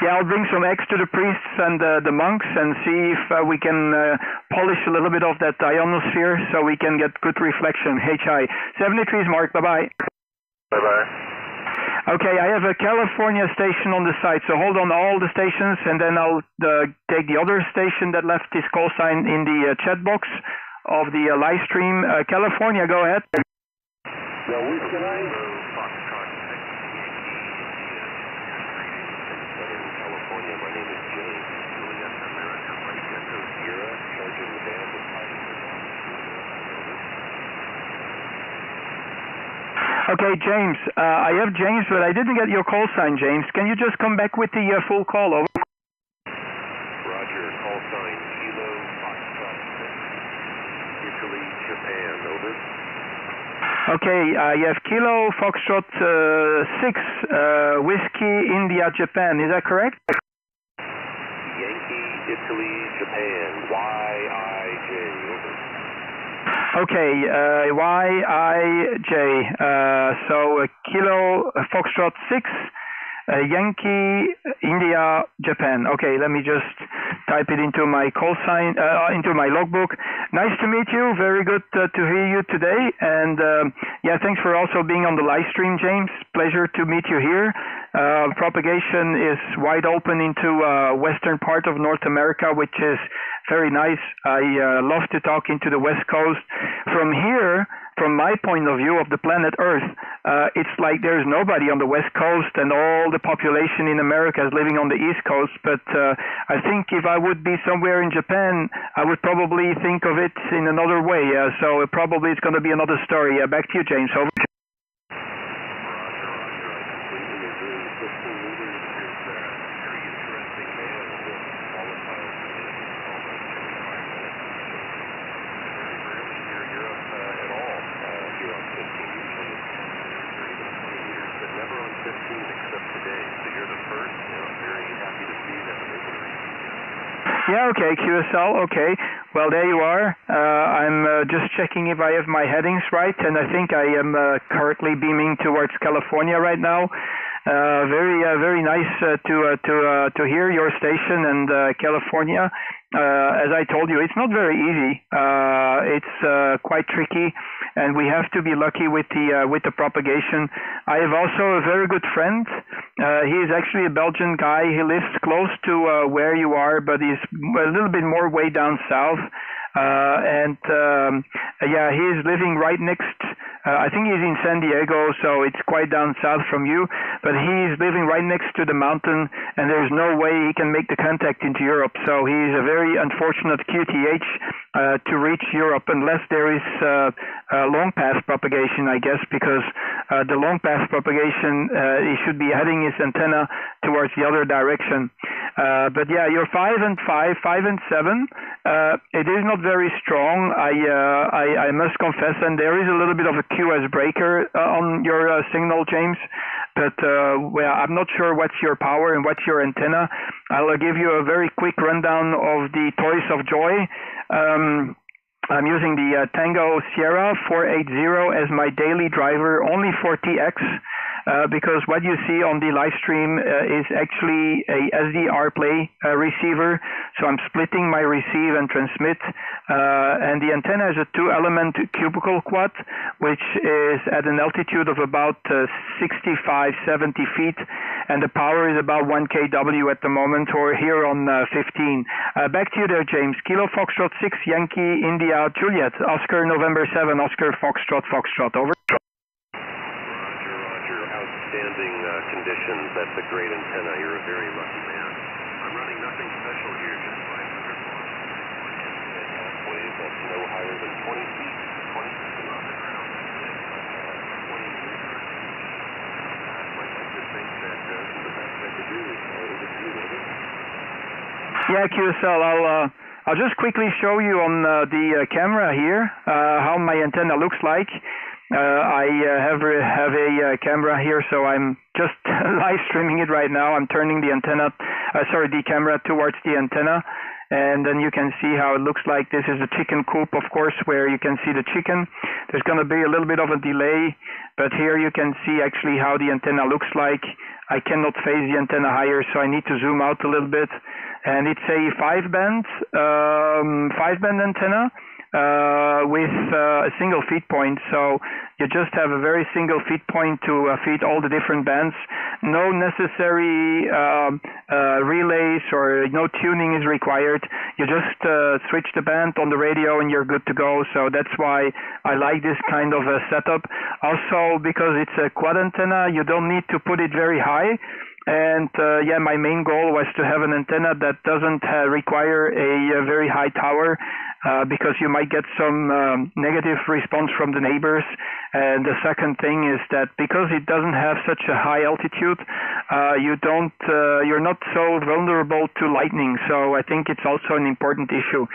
Yeah, I'll bring some eggs to the priests and the monks and see if we can polish a little bit of that ionosphere so we can get good reflection. HI. 73 is Mark. Bye-bye. Bye-bye. Okay, I have a California station on the site, so hold on all the stations, and then I'll take the other station that left his call sign in the chat box of the live stream. California, go ahead. Okay, James. I have James, but I didn't get your call sign, James. Can you just come back with the full call? Over. Roger, call sign Kilo Foxtrot 6, Italy, Japan, over. Okay, you have Kilo Foxtrot 6, Whiskey, India, Japan. Is that correct? Yankee, Italy, Japan, YIJ, over. Okay, YIJ. So Kilo Foxtrot 6, Yankee, India, Japan. Okay, let me just type it into my call sign, into my logbook. Nice to meet you. Very good to hear you today. And yeah, thanks for also being on the live stream, James. Pleasure to meet you here. Propagation is wide open into western part of North America, which is very nice. I love to talk into the West Coast. From here, from my point of view of the planet Earth, it's like there's nobody on the West Coast and all the population in America is living on the East Coast. But I think if I would be somewhere in Japan, I would probably think of it in another way. So probably it's going to be another story. Back to you, James. Over. Yeah, okay, QSL, okay. Well, there you are. I'm just checking if I have my headings right, and I think I am currently beaming towards California right now. Very nice to hear your station and California. As I told you, it's not very easy. It's quite tricky, and we have to be lucky with the propagation. I have also a very good friend. He is actually a Belgian guy. He lives close to where you are, but he's a little bit more way down south. Yeah, he is living right next. I think he's in San Diego, so it's quite down south from you. But he's living right next to the mountain, and there's no way he can make the contact into Europe. So he's a very unfortunate QTH to reach Europe unless there is long path propagation, I guess, because the long path propagation, he should be heading his antenna towards the other direction. But yeah, you're 5 and 5, 5 and 7. It is not very strong, I must confess, and there is a little bit of a QS breaker on your signal, James. But well, I'm not sure what's your power and what's your antenna. I'll give you a very quick rundown of the toys of joy. I'm using the Tango Sierra 480 as my daily driver, only for TX. Because what you see on the live stream is actually a SDR play receiver. So I'm splitting my receive and transmit. And the antenna is a 2-element cubicle quad, which is at an altitude of about 65, 70 feet. And the power is about 1 kW at the moment, or here on 15. Back to you there, James. Kilo Foxtrot 6, Yankee, India, Juliet. Oscar, November 7, Oscar, Foxtrot, Foxtrot. Over. Outstanding conditions. That's a great antenna. You're a very lucky man. I'm running nothing special here, just 500 watts. Wave that's no higher than 20 feet. 20 feet off the ground. 20 meters. I'd like to think that the best I could do is over to you, over. Yeah, QSL, I'll just quickly show you on the camera here how my antenna looks like. I have a camera here, so I'm just live streaming it right now. I'm turning the the camera towards the antenna, and then you can see how it looks like. This is a chicken coop, of course, where you can see the chicken. There's going to be a little bit of a delay, but here you can see actually how the antenna looks like. I cannot phase the antenna higher, so I need to zoom out a little bit. And it's a 5-band antenna. With a single feed point, so you just have a very single feed point to feed all the different bands. No necessary relays or no tuning is required. You just switch the band on the radio and you're good to go. So that's why I like this kind of a setup. Also, because it's a quad antenna, you don't need to put it very high. And yeah, my main goal was to have an antenna that doesn't require a very high tower, because you might get some negative response from the neighbors. And the second thing is that because it doesn't have such a high altitude, you're not so vulnerable to lightning. So I think it's also an important issue.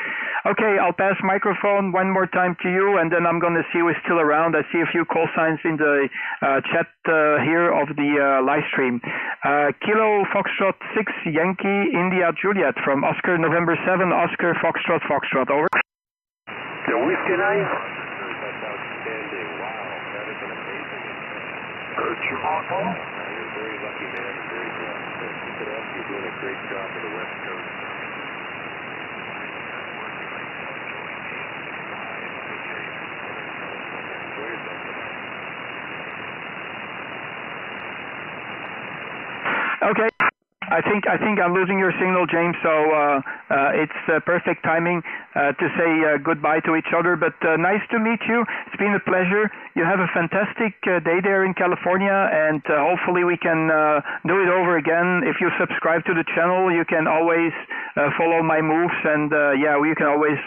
Okay, I'll pass microphone one more time to you, and then I'm going to see who's still around. I see a few call signs in the chat here of the live stream. Kilo Foxtrot 6 Yankee India Juliet from Oscar November 7 Oscar Foxtrot Foxtrot. Over. The Whiskey 9. That's outstanding. Wow, that is an amazing antenna. You're a very lucky man and very blessed. Keep it up. You're doing a great job for the West Coast. I think I'm losing your signal, James. So it's perfect timing to say goodbye to each other. But nice to meet you. It's been a pleasure. You have a fantastic day there in California, and hopefully we can do it over again. If you subscribe to the channel, you can always follow my moves, and you can always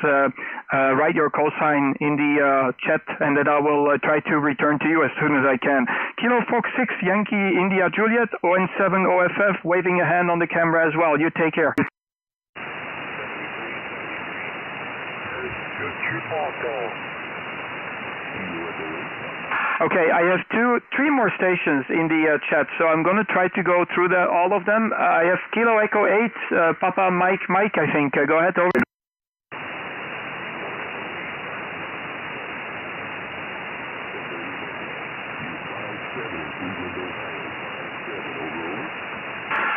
write your call sign in the chat, and then I will try to return to you as soon as I can. Kilo Fox 6 Yankee India Juliet ON7 OFF, waving a hand on the camera as well. You take care. Okay, I have three more stations in the chat, so I'm going to try to go through all of them. I have Kilo Echo 8, Papa Mike, I think. Go ahead, over.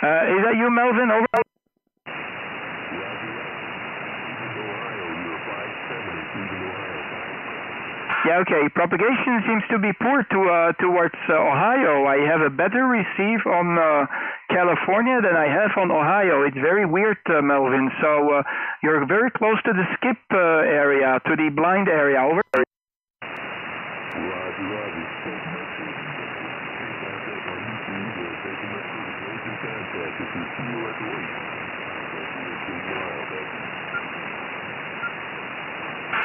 Is that you, Melvin? Over. Yeah, okay. Propagation seems to be poor towards Ohio. I have a better receive on California than I have on Ohio. It's very weird, Melvin. So you're very close to the skip area, to the blind area. Over.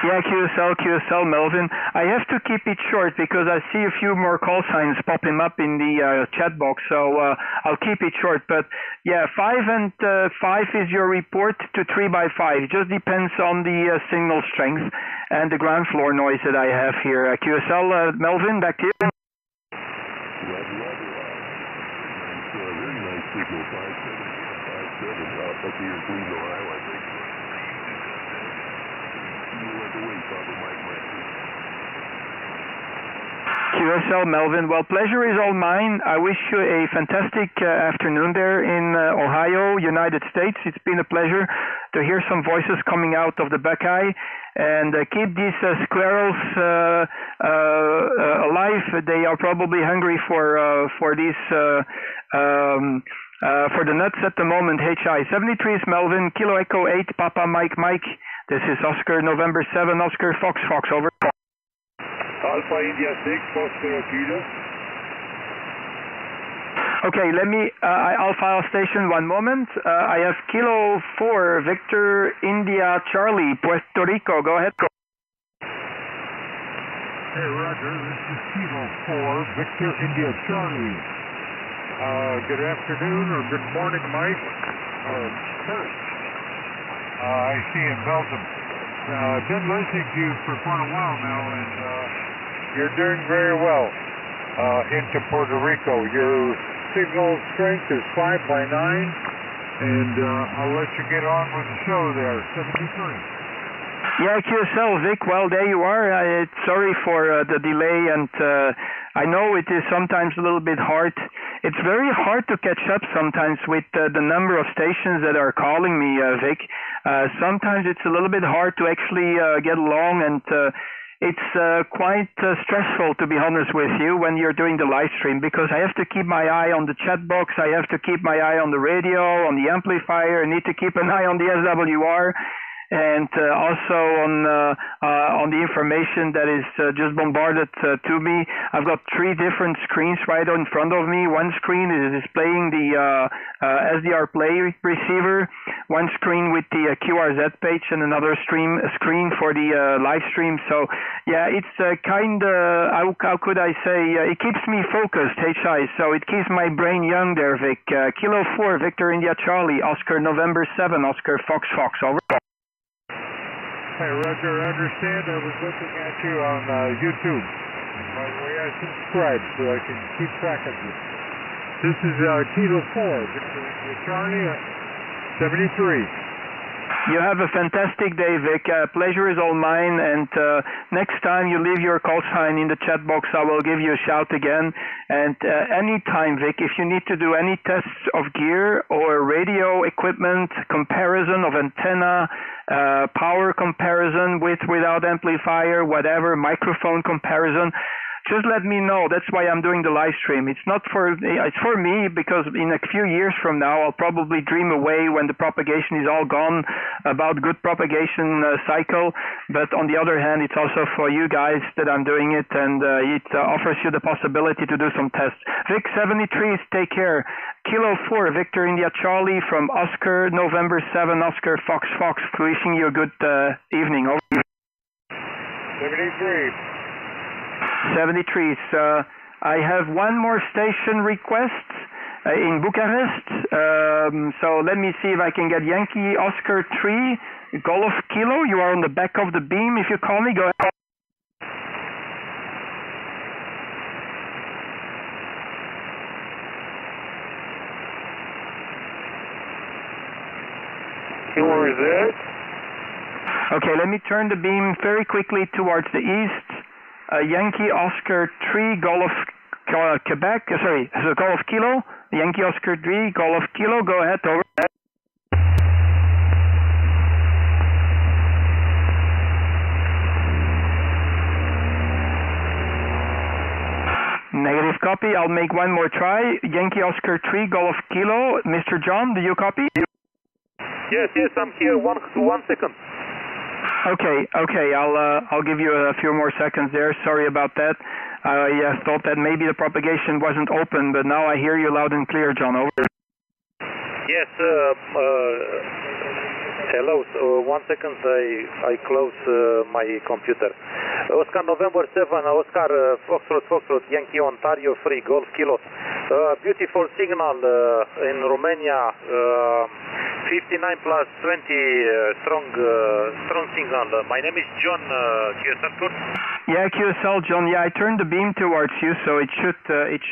Yeah, QSL, Melvin. I have to keep it short because I see a few more call signs popping up in the chat box, so I'll keep it short. But yeah, 5 and 5 is your report to 3 by 5. It just depends on the signal strength and the ground floor noise that I have here. QSL, Melvin, back to you. QSL, Melvin. Well, pleasure is all mine. I wish you a fantastic afternoon there in Ohio, United States. It's been a pleasure to hear some voices coming out of the Buckeye, and keep these squirrels alive. They are probably hungry for these for the nuts at the moment. HI 73 is Melvin, Kilo Echo 8, Papa Mike. This is Oscar November 7, Oscar Fox, over. Alpha India 6, Oscar Kilo. Okay, let me, I'll file station 1 moment. I have Kilo 4, Victor India Charlie, Puerto Rico. Go ahead. Hey, Roger, this is Kilo 4, Victor India Charlie. Good afternoon or good morning, Mike. I see in Belgium. I've been listening to you for quite a while now, and you're doing very well into Puerto Rico. Your signal strength is 5 by 9, and I'll let you get on with the show there, 73. Yeah, QSL, Vic, well, there you are. Sorry for the delay, and I know it is sometimes a little bit hard. It's very hard to catch up sometimes with the number of stations that are calling me, Vic. Sometimes it's a little bit hard to actually get along, and it's quite stressful, to be honest with you, when you're doing the live stream, because I have to keep my eye on the chat box, I have to keep my eye on the radio, on the amplifier, I need to keep an eye on the SWR, and also on the information that is just bombarded to me. I've got 3 different screens right in front of me. One screen is displaying the SDR Play receiver, one screen with the QRZ page, and another screen for the live stream. So yeah, it's kind of, how could I say, it keeps me focused, HI, so it keeps my brain young there, Vic. Kilo 4, Victor India Charlie, Oscar November 7, Oscar Fox, over. Hey, Roger, I understand. I was looking at you on YouTube. By the way, I subscribe so I can keep track of you. This is Kilo 4, Victor Charlie, 73. You have a fantastic day, Vic. Pleasure is all mine, and next time you leave your call sign in the chat box, I will give you a shout again. And anytime, Vic, if you need to do any tests of gear or radio equipment, comparison of antenna, power comparison with, without amplifier, whatever, microphone comparison, just let me know. That's why I'm doing the live stream. It's not for, it's for me, because in a few years from now, I'll probably dream away when the propagation is all gone about good propagation cycle. But on the other hand, it's also for you guys that I'm doing it, and it offers you the possibility to do some tests. Vic 73, take care. Kilo 4, Victor India Charlie from Oscar, November 7, Oscar Fox Fox. Wishing you a good evening. Over. 73. So I have one more station request in Bucharest. So let me see if I can get Yankee Oscar 3, Golf Kilo. You are on the back of the beam. If you call me, go ahead. Where is it? Okay, let me turn the beam very quickly towards the east. Yankee Oscar 3 Golf Quebec, so Golf Kilo. Yankee Oscar 3 Golf Kilo, go ahead, over. Negative copy, I'll make one more try. Yankee Oscar 3 Golf Kilo. Mr. John, do you copy? Yes, I'm here. One second. Okay, I'll give you a few more seconds there. Sorry about that. I thought that maybe the propagation wasn't open, but now I hear you loud and clear, John. Over. Yes, hello. 1 second, I close my computer. Oscar November 7, Oscar Foxtrot, Yankee Ontario 3, Golf Kilo. Beautiful signal in Romania. 59 plus 20 strong signal. My name is John QSL. Yeah, QSL, John. Yeah, I turned the beam towards you, so it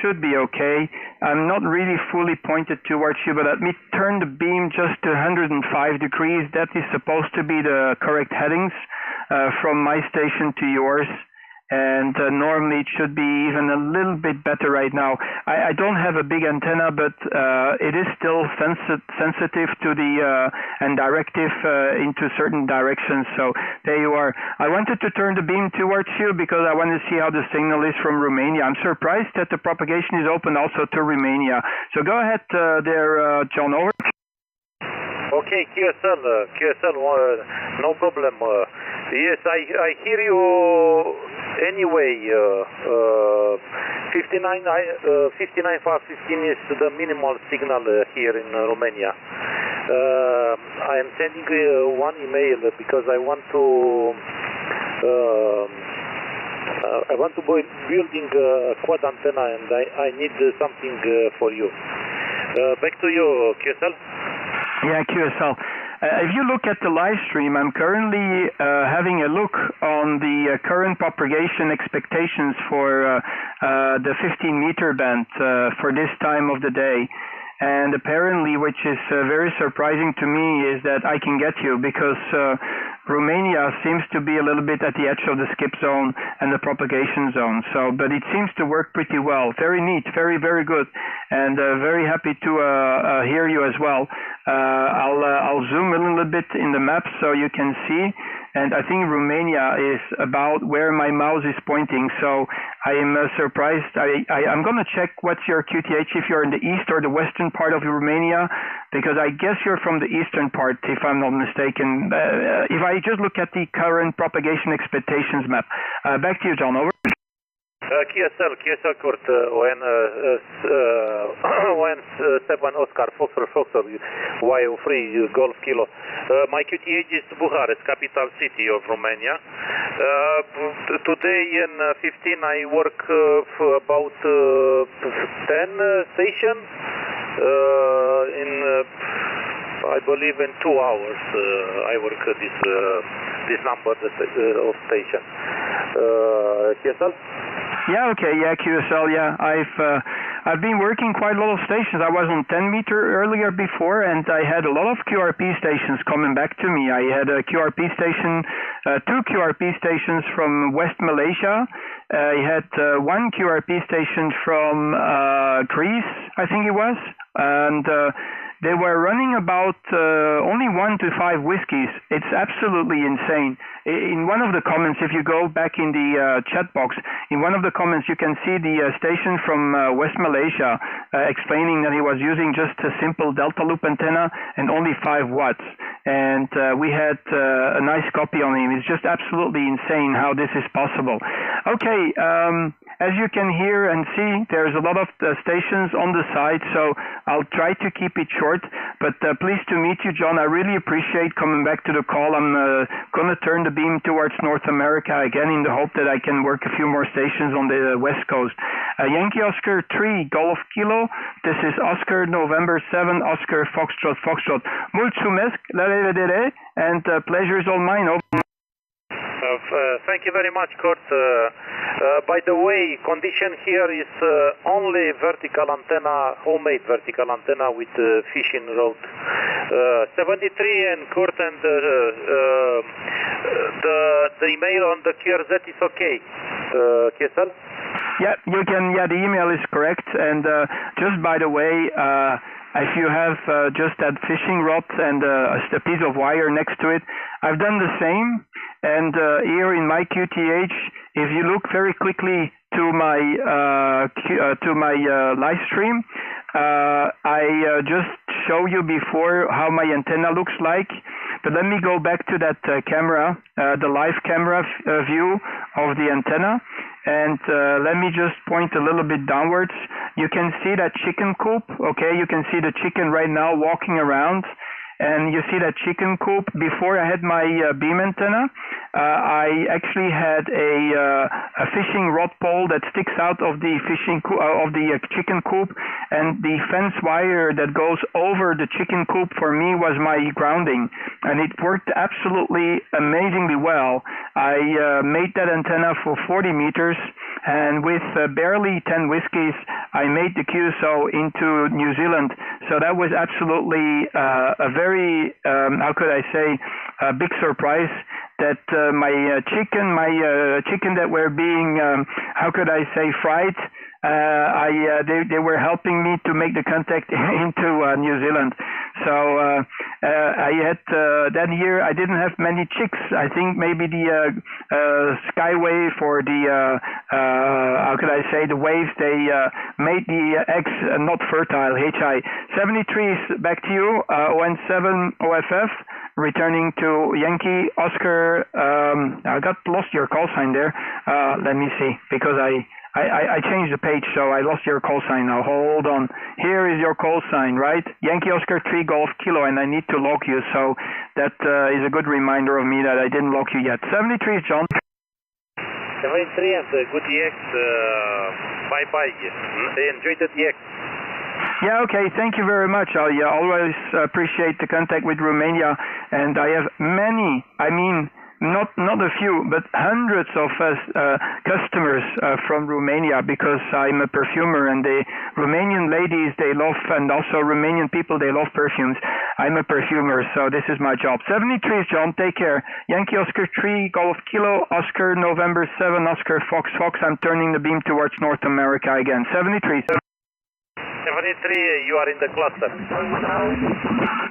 should be okay. I'm not really fully pointed towards you, but let me turn the beam just to 105 degrees. That is supposed to be the correct headings from my station to yours. And normally it should be even a little bit better right now. I don't have a big antenna, but it is still sensitive to the and directive into certain directions. So there you are. I wanted to turn the beam towards you because I want to see how the signal is from Romania. I'm surprised that the propagation is open also to Romania. So go ahead there, John, over. Okay, QSL, no problem. Yes, I hear you anyway. 59 fast 15 is the minimal signal here in Romania. I am sending one email because I want to building a quad antenna, and I need something for you. Back to you, QSL. Yeah, QSL. If you look at the live stream, I'm currently having a look on the current propagation expectations for the 15-meter band for this time of the day. And apparently, which is very surprising to me, is that I can get you because Romania seems to be a little bit at the edge of the skip zone and the propagation zone. So, but it seems to work pretty well. Very neat, very, very good, and very happy to hear you as well. I'll zoom a little bit in the map so you can see. And I think Romania is about where my mouse is pointing, so I am surprised. I'm going to check what's your QTH if you're in the east or the western part of Romania, because I guess you're from the eastern part, if I'm not mistaken. If I just look at the current propagation expectations map. Back to you, John, over. QSL Kurt, when 7 Oscar Foxtrot, Y03 Golf Kilo. My QTH is Bucharest, capital city of Romania. Today in 15 I work for about 10 stations. I believe in 2 hours I work this number of station. QSL? Yeah, okay, yeah, QSL, yeah. I've been working quite a lot of stations. I was on 10 meter earlier before, and I had a lot of QRP stations coming back to me. I had a QRP station, 2 QRP stations from West Malaysia. I had 1 QRP station from Greece, I think it was, and they were running about only 1 to 5 whiskeys. It's absolutely insane. In one of the comments, if you go back in the chat box, in one of the comments you can see the station from West Malaysia explaining that he was using just a simple Delta Loop antenna and only 5 watts. And we had a nice copy on him. It's just absolutely insane how this is possible. Okay, as you can hear and see, there's a lot of stations on the side, so I'll try to keep it short. But pleased to meet you, John. I really appreciate coming back to the call. I'm going to turn the beam towards North America again in the hope that I can work a few more stations on the West Coast. Yankee Oscar 3, Golf Kilo. This is Oscar November 7, Oscar Foxtrot, Foxtrot. Mulțumesc, la revedere, and pleasure is all mine. Thank you very much, Kurt. By the way, condition here is only vertical antenna, homemade vertical antenna with fishing rod. 73 and Kurt, and the email on the QRZ is okay. Kessel? Yeah, you can. Yeah, the email is correct. And just by the way, if you have just that fishing rod and a piece of wire next to it, I've done the same. And here in my QTH, if you look very quickly to my live stream, I just show you before how my antenna looks like. But let me go back to that camera, the live camera view of the antenna. And let me just point a little bit downwards. You can see that chicken coop, okay? You can see the chicken right now walking around. And you see that chicken coop. Before I had my beam antenna, I actually had a fishing rod pole that sticks out of the chicken coop, and the fence wire that goes over the chicken coop for me was my grounding, and it worked absolutely amazingly well. I made that antenna for 40 meters, and with barely 10 whiskeys, I made the QSO into New Zealand. So that was absolutely a very, how could I say, a big surprise that my chicken that were being, how could I say, fried, they were helping me to make the contact into New Zealand. So I had that year I didn't have many chicks. I think maybe the Skyway for the how could I say, the waves, they made the eggs not fertile. HI 73 is back to you. ON7 OFF returning to Yankee Oscar. I lost your call sign there. Let me see, because I changed the page, so I lost your call sign now. Hold on. Here is your call sign, right? Yankee Oscar 3 Golf Kilo, and I need to log you, so that is a good reminder of me that I didn't log you yet. 73 is John. 73 and good DX. Bye-bye. Enjoy the DX. Yeah, okay, thank you very much. I always appreciate the contact with Romania, and I have many, I mean, not a few, but hundreds of customers from Romania, because I'm a perfumer, and the Romanian ladies, they love, and also Romanian people, they love perfumes. I'm a perfumer, so this is my job. 73 is John, take care. Yankee Oscar 3, Golf Kilo, Oscar November 7, Oscar Fox Fox. I'm turning the beam towards North America again. 73. 73, you are in the cluster.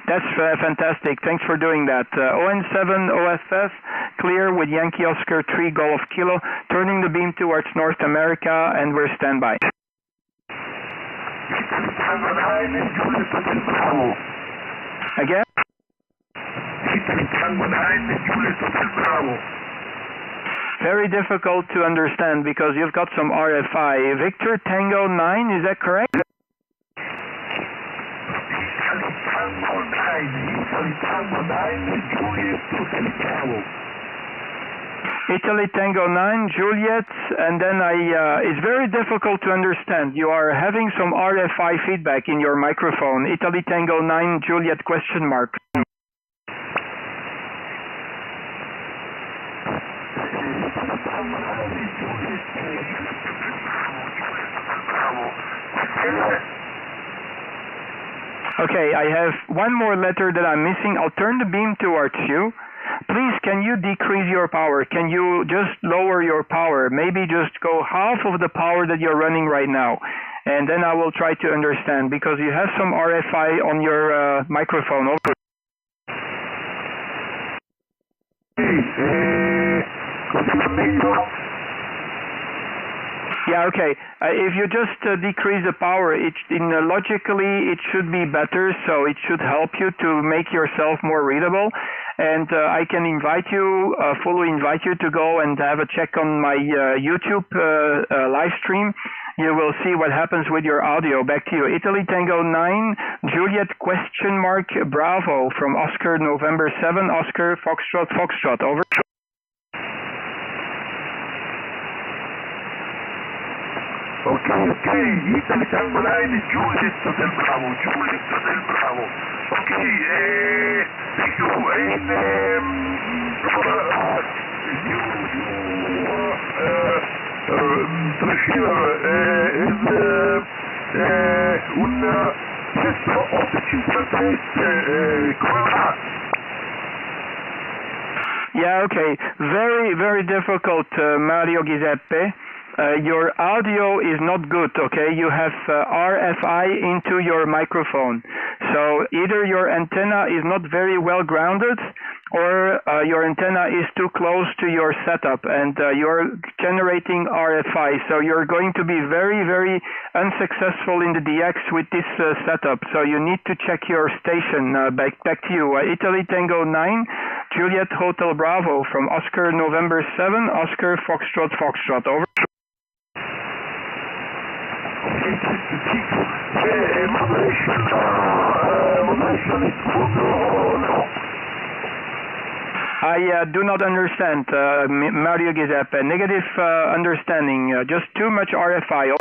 That's fantastic. Thanks for doing that. ON7 OFF, clear with Yankee Oscar 3 Golf Kilo, turning the beam towards North America, and we're standby. Again? Very difficult to understand because you've got some RFI. Victor Tango 9, is that correct? Italy Tango 9, Juliet, and then it's very difficult to understand. You are having some RFI feedback in your microphone. Italy Tango 9, Juliet question mark. Okay, I have one more letter that I'm missing. I'll turn the beam towards you. Please, can you decrease your power? Can you just lower your power? Maybe just go half of the power that you're running right now. and then I will try to understand, because you have some RFI on your microphone. Over. Yeah, okay. If you just decrease the power, logically it should be better, so it should help you to make yourself more readable. And I can fully invite you to go and have a check on my YouTube live stream. You will see what happens with your audio. Back to you. Italy Tango 9, Juliet Bravo from Oscar November 7, Oscar Foxtrot. Over. Okay, Italy Tango 9, Juliet Bravo. Okay, thank you. Trascina un gesto of the 56 Corona. Yeah, okay. Very, very difficult, Mario Giuseppe. Your audio is not good, okay? You have RFI into your microphone. So either your antenna is not very well grounded, or your antenna is too close to your setup, and you're generating RFI. So you're going to be very, very unsuccessful in the DX with this setup. So you need to check your station. Back to you. Italy Tango 9, Juliet Hotel Bravo from Oscar November 7, Oscar Foxtrot. Over. I do not understand, Mario Giuseppe. Negative understanding. Just too much RFI.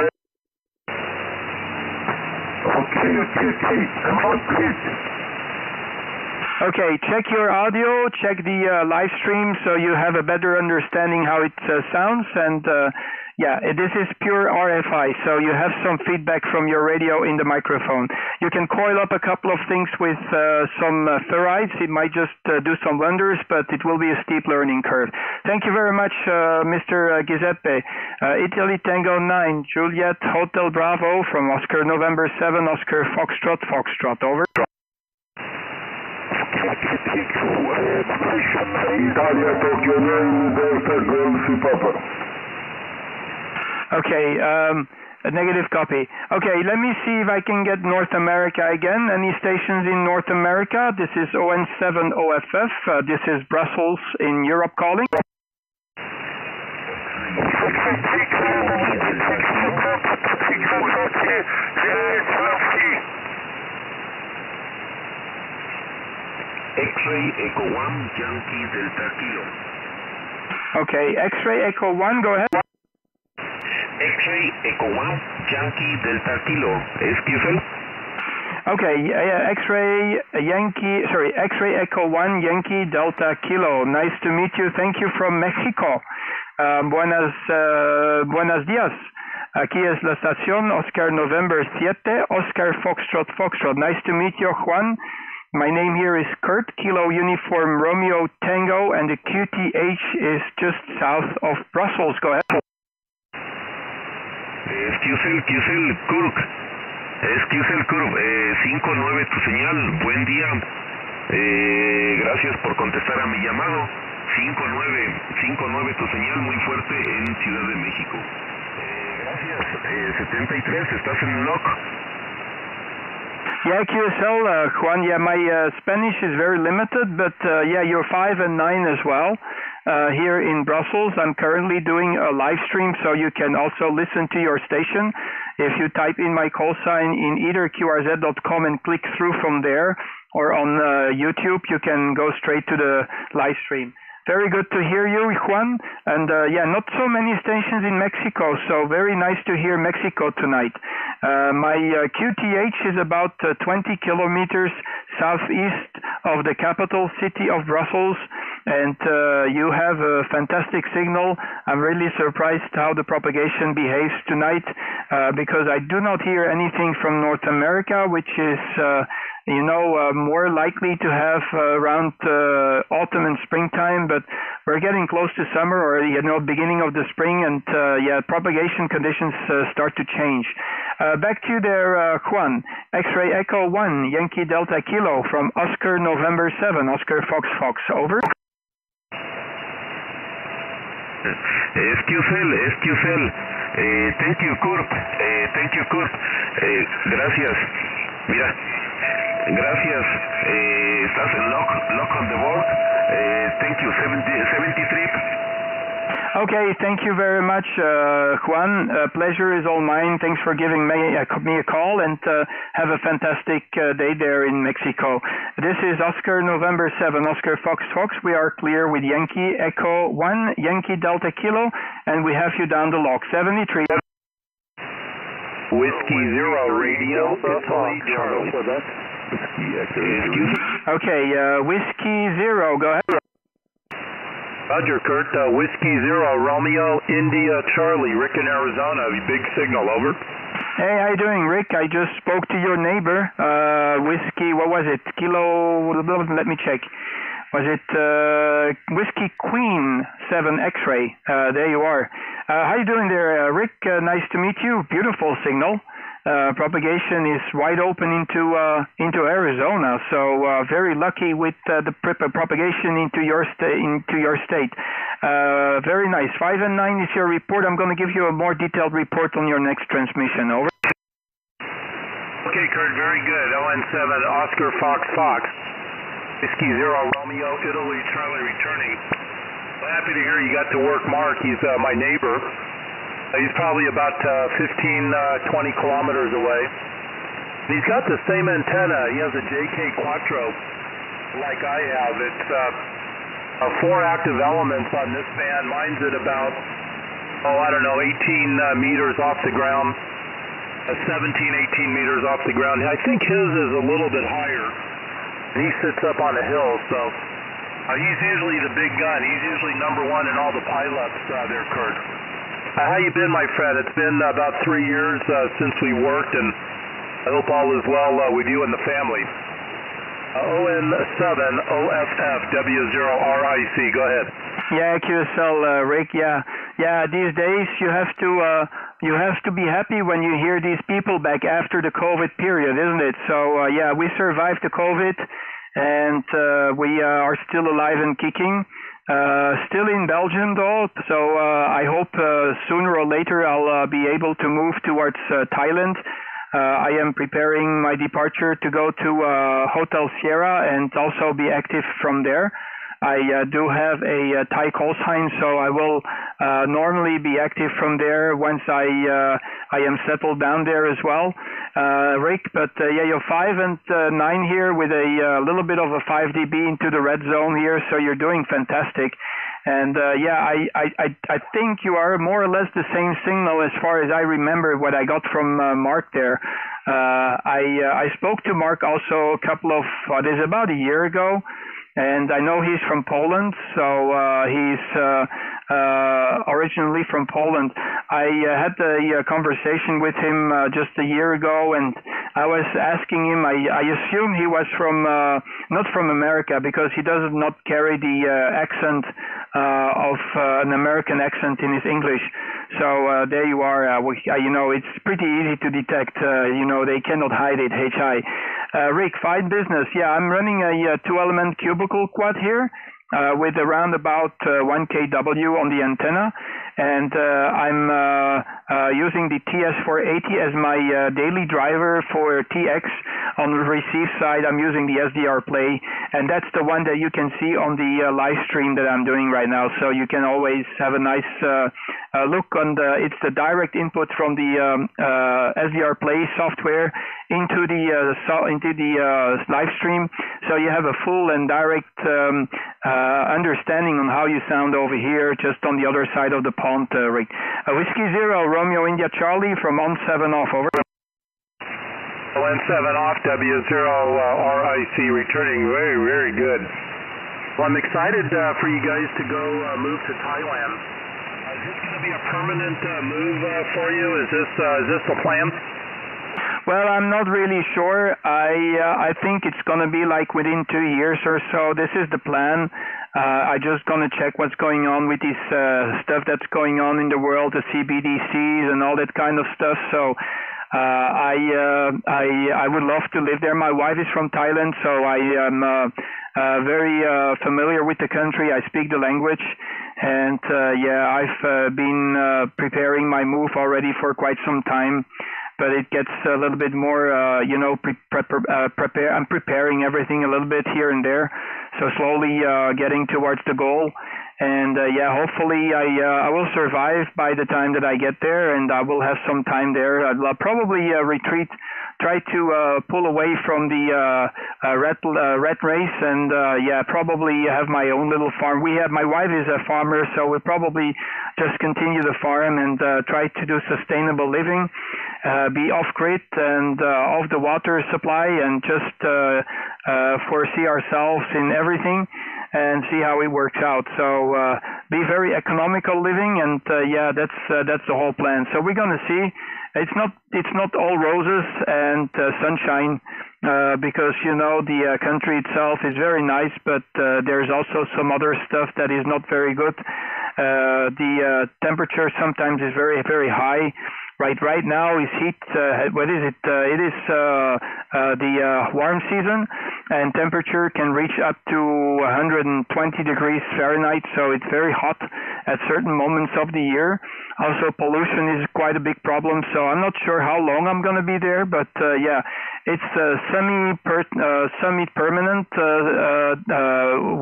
Okay, check your audio, check the live stream so you have a better understanding how it sounds, and yeah, this is pure RFI, so you have some feedback from your radio in the microphone. You can coil up a couple of things with some ferrites. It might just do some wonders, but it will be a steep learning curve. Thank you very much, Mr. Giuseppe. Italy Tango 9, Juliet Hotel Bravo from Oscar November 7, Oscar Foxtrot. Over. Italia Tokyo 9, Delta Golf Papa. Okay, a negative copy. Okay, let me see if I can get North America again. Any stations in North America? This is ON7OFF. This is Brussels in Europe calling. X-Ray Echo 1, Yankee Delta Kilo. Okay, X-Ray Echo 1, go ahead. X-Ray Echo 1, Yankee Delta Kilo. Excuse me? Okay, X-Ray Echo 1, Yankee Delta Kilo. Nice to meet you. Thank you from Mexico. Buenos días. Aquí es la estación Oscar November 7, Oscar Foxtrot. Nice to meet you, Juan. My name here is Kurt, Kilo Uniform Romeo Tango, and the QTH is just south of Brussels. Go ahead. QCell Kurk. Es QCell Kurk. 5-9 tu señal. Buen día. Gracias por contestar a mi llamado. 5-9 tu señal, muy fuerte en Ciudad de México. Gracias. 73, estás en lock. Yeah, QSL, Juan, yeah, my Spanish is very limited, but yeah, you're 5 and 9 as well. Here in Brussels, I'm currently doing a live stream, so you can also listen to your station. If you type in my call sign in either QRZ.com and click through from there, or on YouTube, you can go straight to the live stream. Very good to hear you, Juan. And yeah, not so many stations in Mexico, so very nice to hear Mexico tonight. My QTH is about 20 kilometers southeast of the capital city of Brussels, and you have a fantastic signal. I'm really surprised how the propagation behaves tonight, because I do not hear anything from North America, which is you know, more likely to have around autumn and springtime, but we're getting close to summer or, you know, beginning of the spring, and yeah, propagation conditions start to change. Back to you there, Juan. X-ray Echo 1, Yankee Delta Kilo from Oscar November 7, Oscar Fox Fox, over. SQCell, thank you, Kurt, gracias, mira, gracias, estás en lock on the board, thank you, 73. Okay, thank you very much, Juan. Pleasure is all mine. Thanks for giving me a call, and have a fantastic day there in Mexico. This is Oscar November 7, Oscar Fox Fox. We are clear with Yankee Echo 1, Yankee Delta Kilo, and we have you down the lock, 73. Whiskey Zero Radio, Italy Charlie. Okay, Whiskey Zero, go ahead. Roger, Kurt. Whiskey Zero, Romeo, India, Charlie, Rick in Arizona. Big signal, over. Hey, how you doing, Rick? I just spoke to your neighbor. Whiskey, what was it? Kilo, let me check. Was it Whiskey Queen 7 X-ray? There you are. How you doing there, Rick? Nice to meet you. Beautiful signal. Propagation is wide open into Arizona, so very lucky with the propagation into your state. Very nice. 5 and 9 is your report. I'm going to give you a more detailed report on your next transmission. Over. Okay, Kurt. Very good. ON7 Oscar Fox Fox. Whiskey Zero Romeo Italy Charlie returning. Well, happy to hear you got to work Mark. He's my neighbor. He's probably about 15, 20 kilometers away. He's got the same antenna. He has a JK Quattro like I have. It's 4 active elements on this band. Mine's at about, 18 meters off the ground. 17, 18 meters off the ground. I think his is a little bit higher. He sits up on a hill, so he's usually the big gun. He's usually number 1 in all the pileups there, Kurt. How you been, my friend? It's been about 3 years since we worked, and I hope all is well with you and the family. ON7 OFF W0RIC. Go ahead. Yeah, QSL, Rick. Yeah. These days you have to be happy when you hear these people back after the COVID period, isn't it? So yeah, we survived the COVID, and we are still alive and kicking. Still in Belgium though, so I hope sooner or later I'll be able to move towards Thailand. I am preparing my departure to go to Hotel Sierra and also be active from there. I do have a Thai call sign, so I will normally be active from there once I am settled down there as well, Rick. But yeah, you're 5 and 9 here with a little bit of a 5 dB into the red zone here, so you're doing fantastic. And yeah, I think you are more or less the same signal as far as I remember what I got from Mark there. I spoke to Mark also about a year ago. And I know he's from Poland, so he's originally from Poland. I had a conversation with him just a year ago, and I was asking him, I assume he was from, not from America, because he does not carry the accent of an American accent in his English. So there you are. You know, it's pretty easy to detect. You know, they cannot hide it. HI. Rick, fine business. Yeah, I'm running a 2-element cubicle quad here with around about 1 kW on the antenna, and I'm using the TS480 as my daily driver for TX. On the receive side, I'm using the SDR Play, and that's the one that you can see on the live stream that I'm doing right now. So you can always have a nice look on it's the direct input from the SDR Play software into the live stream. So you have a full and direct understanding on how you sound over here, just on the other side of the pond, Rick. Whiskey Zero, Romeo India Charlie from ON7 off, over. ON7 off, W0RIC returning. Very, very good. Well, I'm excited for you guys to go move to Thailand. Is this going to be a permanent move for you? Is this the plan? Well, I'm not really sure. I think it's going to be like within 2 years or so. This is the plan. I just going to check what's going on with this stuff that's going on in the world, the CBDCs and all that kind of stuff. So I would love to live there. My wife is from Thailand, so I am very familiar with the country. I speak the language, and yeah, I've been preparing my move already for quite some time. But it gets a little bit more, you know, I'm preparing everything a little bit here and there, so slowly getting towards the goal. And yeah, hopefully I will survive by the time that I get there, and I will have some time there. I'll probably retreat, try to pull away from the rat race, and yeah, probably have my own little farm. My wife is a farmer, so we'll probably just continue the farm and try to do sustainable living. Be off-grid and off the water supply, and just foresee ourselves in everything and see how it works out. So be very economical living, and yeah, that's the whole plan. So we're going to see. It's not all roses and sunshine, because you know the country itself is very nice, but there's also some other stuff that is not very good. The temperature sometimes is very, very high. Right now is heat. What is it? It is the warm season, and temperature can reach up to 120 degrees Fahrenheit. So it's very hot at certain moments of the year. Also, pollution is quite a big problem. So I'm not sure how long I'm going to be there, but yeah, it's a semi-permanent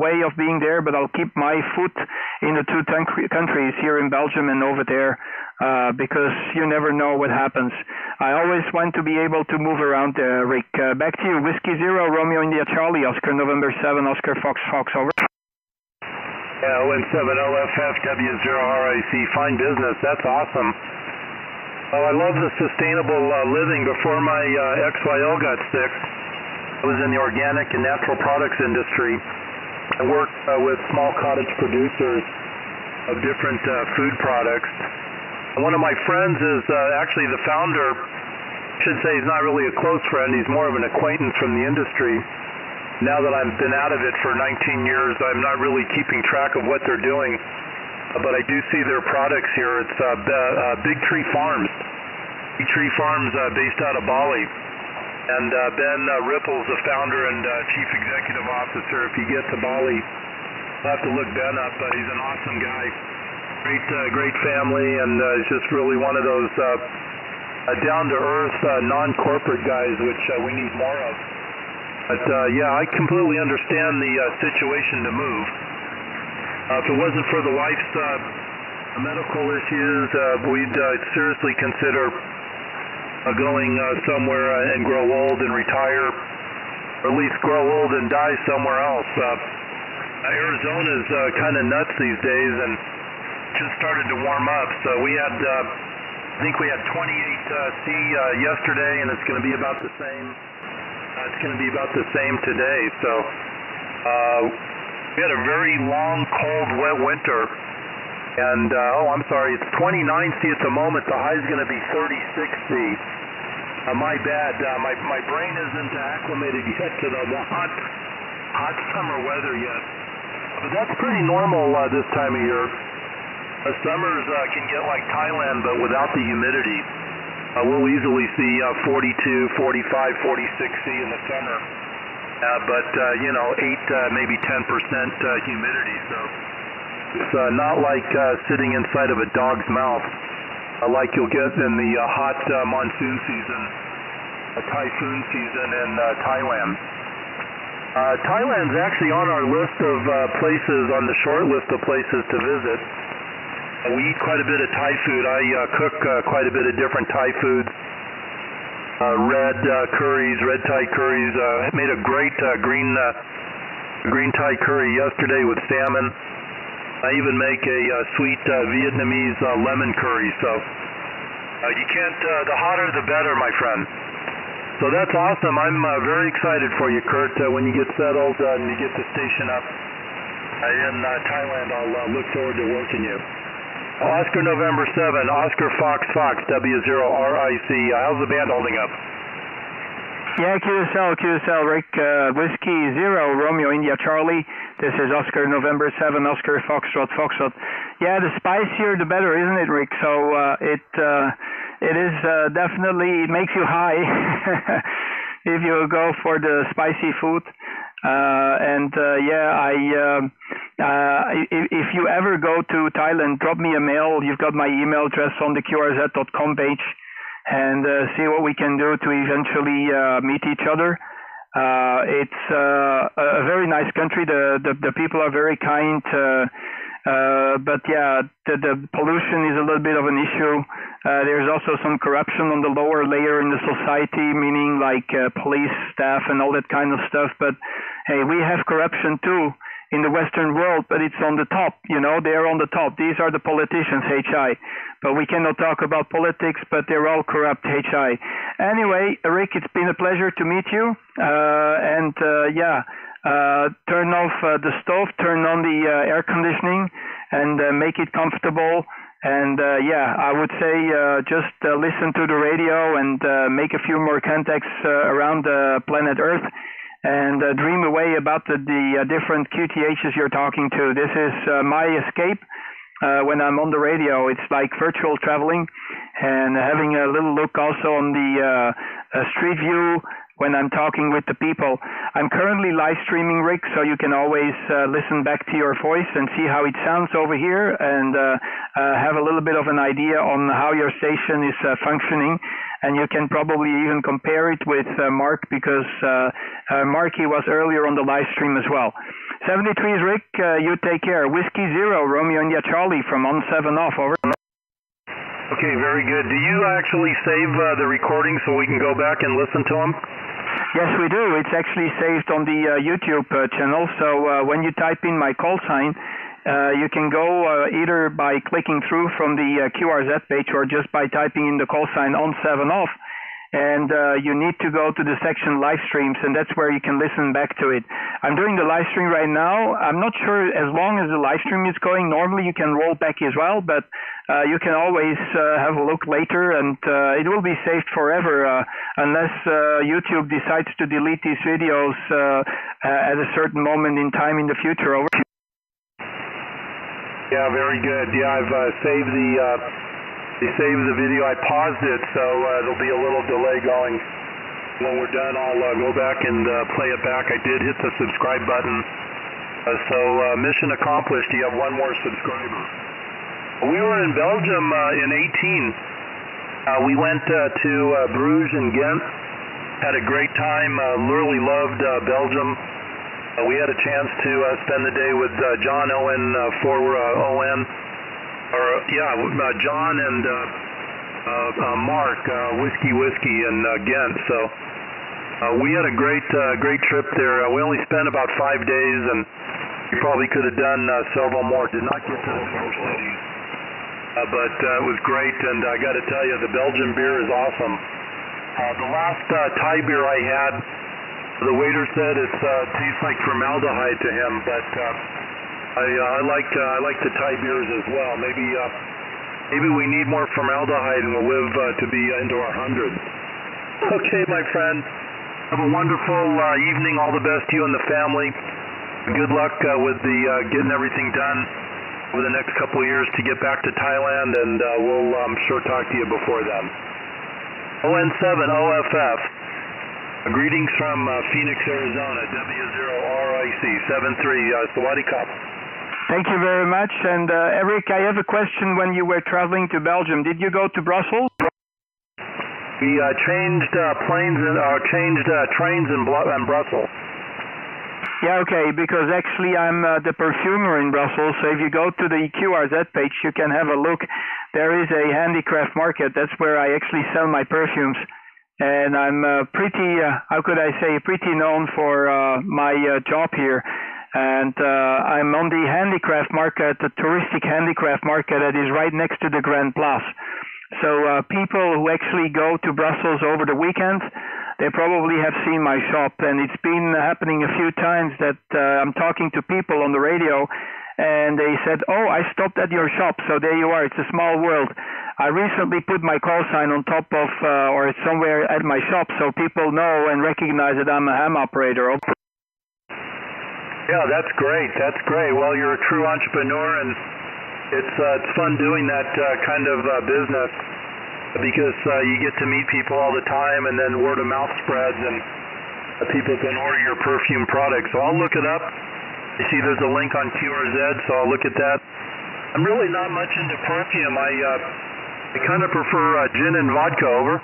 way of being there. But I'll keep my foot in the two countries, here in Belgium and over there. Because you never know what happens. I always want to be able to move around, Rick. Back to you. Whiskey 0, Romeo India Charlie, Oscar November 7, Oscar Fox Fox, over. Yeah, ON7OFFW0RIC, fine business. That's awesome. Oh, I love the sustainable living. Before my XYL got sick, I was in the organic and natural products industry. I worked with small cottage producers of different food products. One of my friends is actually the founder. I should say he's not really a close friend. He's more of an acquaintance from the industry. Now that I've been out of it for 19 years, I'm not really keeping track of what they're doing. But I do see their products here. It's Big Tree Farms. Big Tree Farms based out of Bali. And Ben Ripple's the founder and chief executive officer. If you get to Bali, you'll have to look Ben up. He's an awesome guy. Great family, and he's just really one of those down-to-earth, non-corporate guys, which we need more of. But yeah, I completely understand the situation to move. If it wasn't for the wife's medical issues, we'd seriously consider going somewhere and grow old and retire, or at least grow old and die somewhere else. Arizona's kind of nuts these days, and just started to warm up. So we had, I think we had 28 C yesterday, and it's going to be about the same. It's going to be about the same today. So we had a very long, cold, wet winter. And oh, I'm sorry, it's 29 C at the moment. The high is going to be 36 C. My bad. My brain isn't acclimated yet to the hot summer weather yet. But that's pretty normal this time of year. Summers can get like Thailand, but without the humidity. We'll easily see 42, 45, 46 C in the summer. But, you know, 8, maybe 10% humidity. So it's not like sitting inside of a dog's mouth like you'll get in the hot monsoon season, typhoon season in Thailand. Thailand's actually on our list of places, on the short list of places to visit. We eat quite a bit of Thai food. I cook quite a bit of different Thai foods. Red curries, red Thai curries. I made a great green Thai curry yesterday with salmon. I even make a sweet Vietnamese lemon curry. So you can't, the hotter the better, my friend. So that's awesome. I'm very excited for you, Kurt. When you get settled and you get the station up in Thailand, I'll look forward to working you. Oscar November 7, Oscar Fox Fox, W0RIC. How's the band holding up? Yeah, QSL, Rick, Whiskey 0, Romeo India Charlie. This is Oscar November 7, Oscar Foxtrot. Yeah, the spicier the better, isn't it, Rick? So it is definitely, it makes you high if you go for the spicy food. If you ever go to Thailand, drop me a mail. You've got my email address on the QRZ.com page. And see what we can do to eventually meet each other. It's a very nice country. The people are very kind, but yeah, the pollution is a little bit of an issue. There's also some corruption on the lower layer in the society, meaning like police staff and all that kind of stuff. But hey, we have corruption too in the Western world, but it's on the top, you know, they're on the top. These are the politicians, HI. But we cannot talk about politics, but they're all corrupt, HI. Anyway, Rick, it's been a pleasure to meet you. Turn off the stove, turn on the air conditioning, and make it comfortable. And I would say just listen to the radio and make a few more contacts around the planet Earth. And dream away about the different QTHs you're talking to. This is my escape when I'm on the radio. It's like virtual traveling and having a little look also on the street view when I'm talking with the people. I'm currently live streaming, Rick, so you can always listen back to your voice and see how it sounds over here and have a little bit of an idea on how your station is functioning. And you can probably even compare it with Mark because Marky was earlier on the live stream as well. 73 is Rick, you take care. Whiskey 0, Romeo India Charlie from on 7 off, over. Okay, very good. Do you actually save the recording so we can go back and listen to them? Yes, we do. It's actually saved on the YouTube channel. So when you type in my call sign, you can go either by clicking through from the QRZ page or just by typing in the call sign on 7 off. And you need to go to the section live streams, and that's where you can listen back to it. I'm doing the live stream right now. I'm not sure as long as the live stream is going. Normally you can roll back as well, but you can always have a look later, and it will be saved forever unless YouTube decides to delete these videos at a certain moment in time in the future. Over. Yeah, very good. Yeah, I've saved the video. I paused it, so there'll be a little delay going. When we're done, I'll go back and play it back. I did hit the subscribe button. So mission accomplished. You have one more subscriber. We were in Belgium in 18. We went to Bruges and Ghent. Had a great time. Really loved Belgium. We had a chance to spend the day with John Owen for ON. John and Mark, Whiskey in Ghent. So we had a great trip there. We only spent about 5 days, and we probably could have done several more. Did not get to the bigger cities, but it was great. And I got to tell you, the Belgian beer is awesome. The last Thai beer I had, the waiter said it tastes like formaldehyde to him, but I like the Thai beers as well. Maybe we need more formaldehyde and we'll live to be into our hundreds. Okay, my friend. Have a wonderful evening. All the best to you and the family. Good luck with the getting everything done over the next couple of years to get back to Thailand, and we'll I'm sure talk to you before then. ON7 OFF. Greetings from Phoenix, Arizona. W0RIC 73. Sawadee Krap. Thank you very much. And Eric, I have a question. When you were traveling to Belgium, did you go to Brussels? We changed trains in Brussels. Yeah, okay, because actually I'm the perfumer in Brussels, so if you go to the QRZ page, you can have a look. There is a handicraft market. That's where I actually sell my perfumes. And I'm pretty known for my job here. And I'm on the handicraft market, the touristic handicraft market that is right next to the Grand Place. So people who actually go to Brussels over the weekend, they probably have seen my shop. And it's been happening a few times that I'm talking to people on the radio, and they said, "Oh, I stopped at your shop." So there you are. It's a small world. I recently put my call sign on top of, or it's somewhere at my shop, so people know and recognize that I'm a ham operator. Yeah, that's great. That's great. Well, you're a true entrepreneur, and it's fun doing that kind of business because you get to meet people all the time, and then word of mouth spreads, and people can order your perfume products. So I'll look it up. You see there's a link on QRZ, so I'll look at that. I'm really not much into perfume. I kind of prefer gin and vodka, over.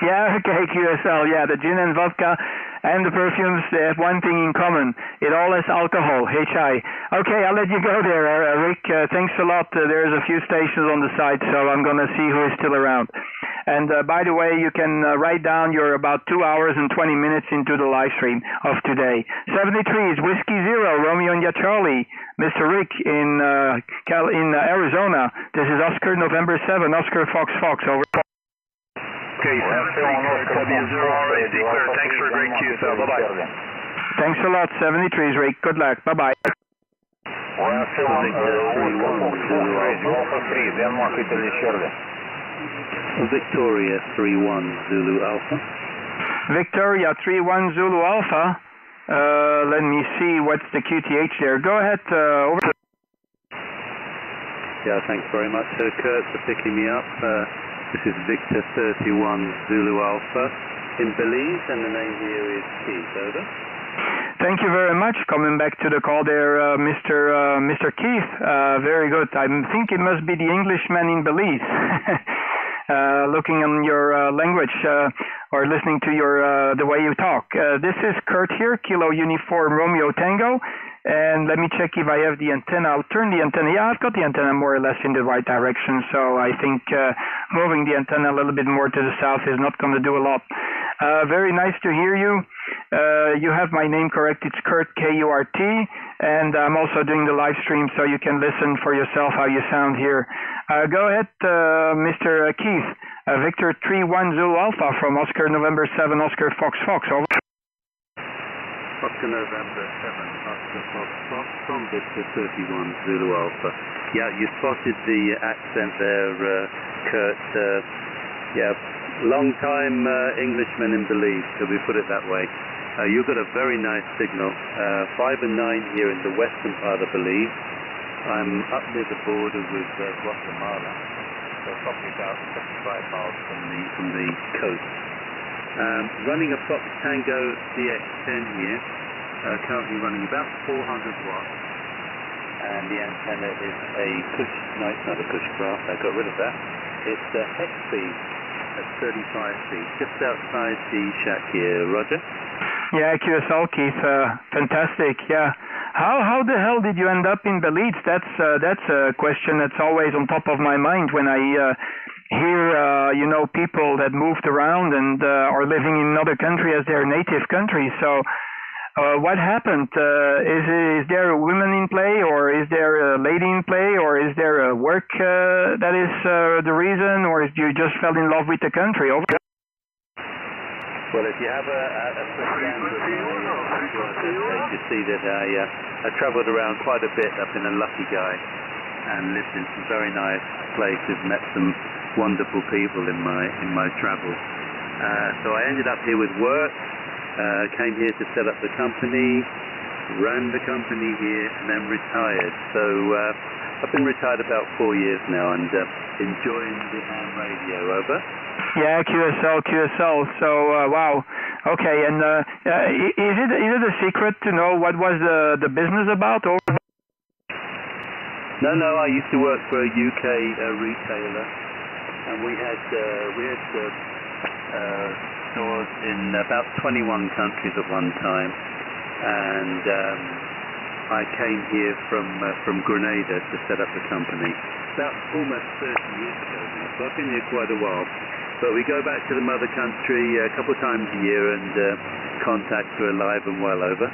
Yeah, okay, QSL. Yeah, the gin and vodka and the perfumes, they have one thing in common. It all has alcohol, HI. Okay, I'll let you go there, Rick. Thanks a lot. There's a few stations on the site, so I'm going to see who is still around. And by the way, you can write down you're about 2 hours and 20 minutes into the live stream of today. 73 is Whiskey Zero, Romeo and Charlie. Mr. Rick in Arizona. This is Oscar November 7, Oscar Fox Fox, over. Okay, 73 W0, already clear. Thanks for a great QSL. Bye-bye. Thanks a lot, 73 is Rick. Good luck. Bye-bye. Victoria 3-1 Zulu Alpha. Victoria 3-1 Zulu Alpha. Let me see what's the QTH there. Go ahead, over. Yeah, thanks very much, Kurt, for picking me up. This is Victor 31 Zulu Alpha in Belize, and the name here is Keith. Over. Thank you very much. Coming back to the call there, Mr. Keith. Very good. I think it must be the Englishman in Belize. Looking on your language or listening to your the way you talk. This is Kurt here, Kilo Uniform Romeo Tango. And let me check if I have the antenna. I'll turn the antenna. Yeah, I've got the antenna more or less in the right direction. So I think moving the antenna a little bit more to the south is not going to do a lot. Very nice to hear you. You have my name correct. It's Kurt, K-U-R-T. And I'm also doing the live stream so you can listen for yourself how you sound here. Go ahead, Mr. Keith. Victor 3-1 Zulu Alpha from Oscar November 7, Oscar Fox Fox. Over. Oscar November 7, Oscar Fox Fox from Victor 31 Zulu Alpha. Yeah, you spotted the accent there, Kurt. Yeah, long-time Englishman in Belize, so we put it that way. You've got a very nice signal. 5 and 9 here in the western part of Belize. I'm up near the border with Guatemala, so probably about 75 miles from the coast. Running a Fox Tango DX10 here, currently running about 400 watts, and the antenna is a push, no, it's not a push craft, I got rid of that. It's a hex speed at 35 feet, just outside the shack here, Roger? Yeah, QSL, Keith, fantastic, yeah. How the hell did you end up in Belize? That's a question that's always on top of my mind when I hear people that moved around and are living in another country as their native country. So what happened? Is there a woman in play, or is there a lady in play, or is there a work that is the reason, or you just fell in love with the country? Over. Well, if you have a quick scan of you see that I travelled around quite a bit. I've been a lucky guy and lived in some very nice places, met some wonderful people in my travels. So I ended up here with work, came here to set up the company, ran the company here, and then retired. So I've been retired about 4 years now, and enjoying the ham radio. Over. Yeah, QSL. So wow. Okay, and is it a secret to know what was the business about? Or? No, I used to work for a UK retailer, and we had stores in about 21 countries at one time, and I came here from Grenada to set up the company about almost 30 years ago now, so I've been here quite a while. But we go back to the mother country a couple of times a year, and contacts are alive and well. Over.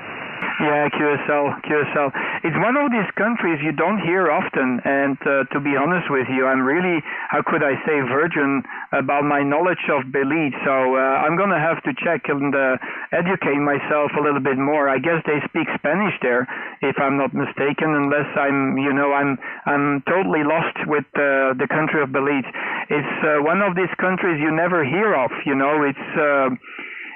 Yeah, QSL. It's one of these countries you don't hear often, and to be honest with you, I'm really, how could I say, virgin about my knowledge of Belize. So I'm going to have to check and educate myself a little bit more. I guess they speak Spanish there, if I'm not mistaken, unless I'm totally lost with the country of Belize. It's one of these countries you never hear of.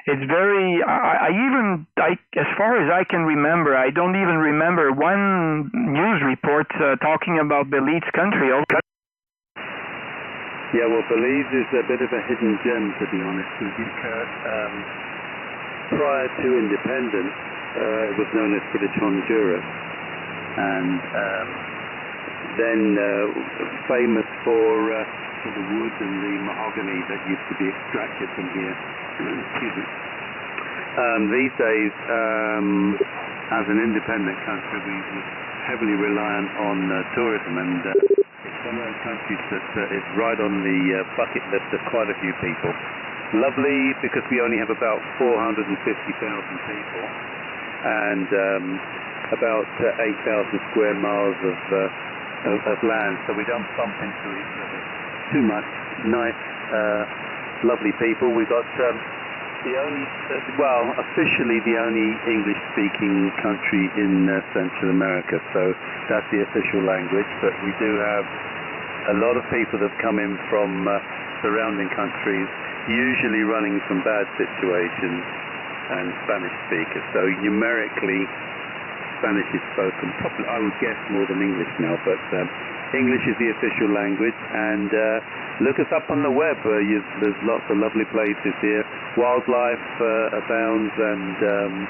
It's very, as far as I can remember, I don't even remember one news report talking about Belize country. Yeah, well, Belize is a bit of a hidden gem, to be honest with you, Kurt. Prior to independence, it was known as British Honduras, and then famous for the wood and the mahogany that used to be extracted from here. Excuse me. These days, as an independent country, we're heavily reliant on tourism, and it's one of those countries that is right on the bucket list of quite a few people. Lovely because we only have about 450,000 people and about 8,000 square miles of land, so we don't bump into each other too much. Nice, lovely people. We got officially the only English-speaking country in Central America, so that's the official language, but we do have a lot of people that come in from surrounding countries, usually running from bad situations, and Spanish speakers. So numerically, Spanish is spoken, probably, I would guess, more than English now, but English is the official language, and look us up on the web. There's lots of lovely places here. Wildlife abounds, and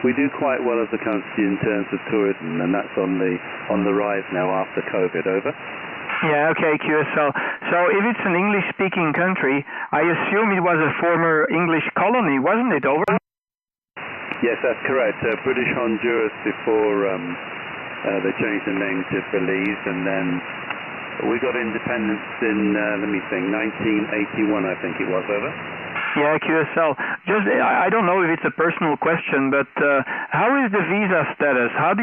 we do quite well as a country in terms of tourism, and that's on the rise now after COVID. Over. Yeah, okay, QSL. So if it's an English-speaking country, I assume it was a former English colony, wasn't it? Over? Yes, that's correct. British Honduras before they changed the name to Belize, and then we got independence in, 1981, I think it was. Over. Yeah, QSL. I don't know if it's a personal question, but how is the visa status? How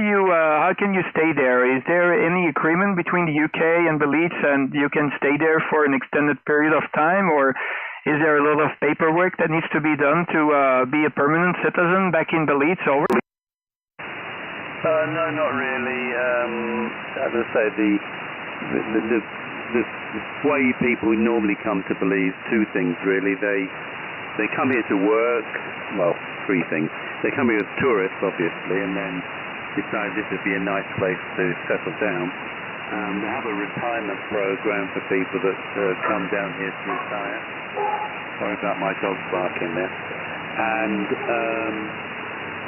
can you stay there? Is there any agreement between the UK and Belize, and you can stay there for an extended period of time, or is there a lot of paperwork that needs to be done to be a permanent citizen back in Belize? Over. No, not really. As I say, the way people normally come to Belize, two things really. They come here to work, well, three things. They come here as tourists, obviously, and then decide this would be a nice place to settle down. They have a retirement program for people that come down here to retire. Sorry about my dog barking there. And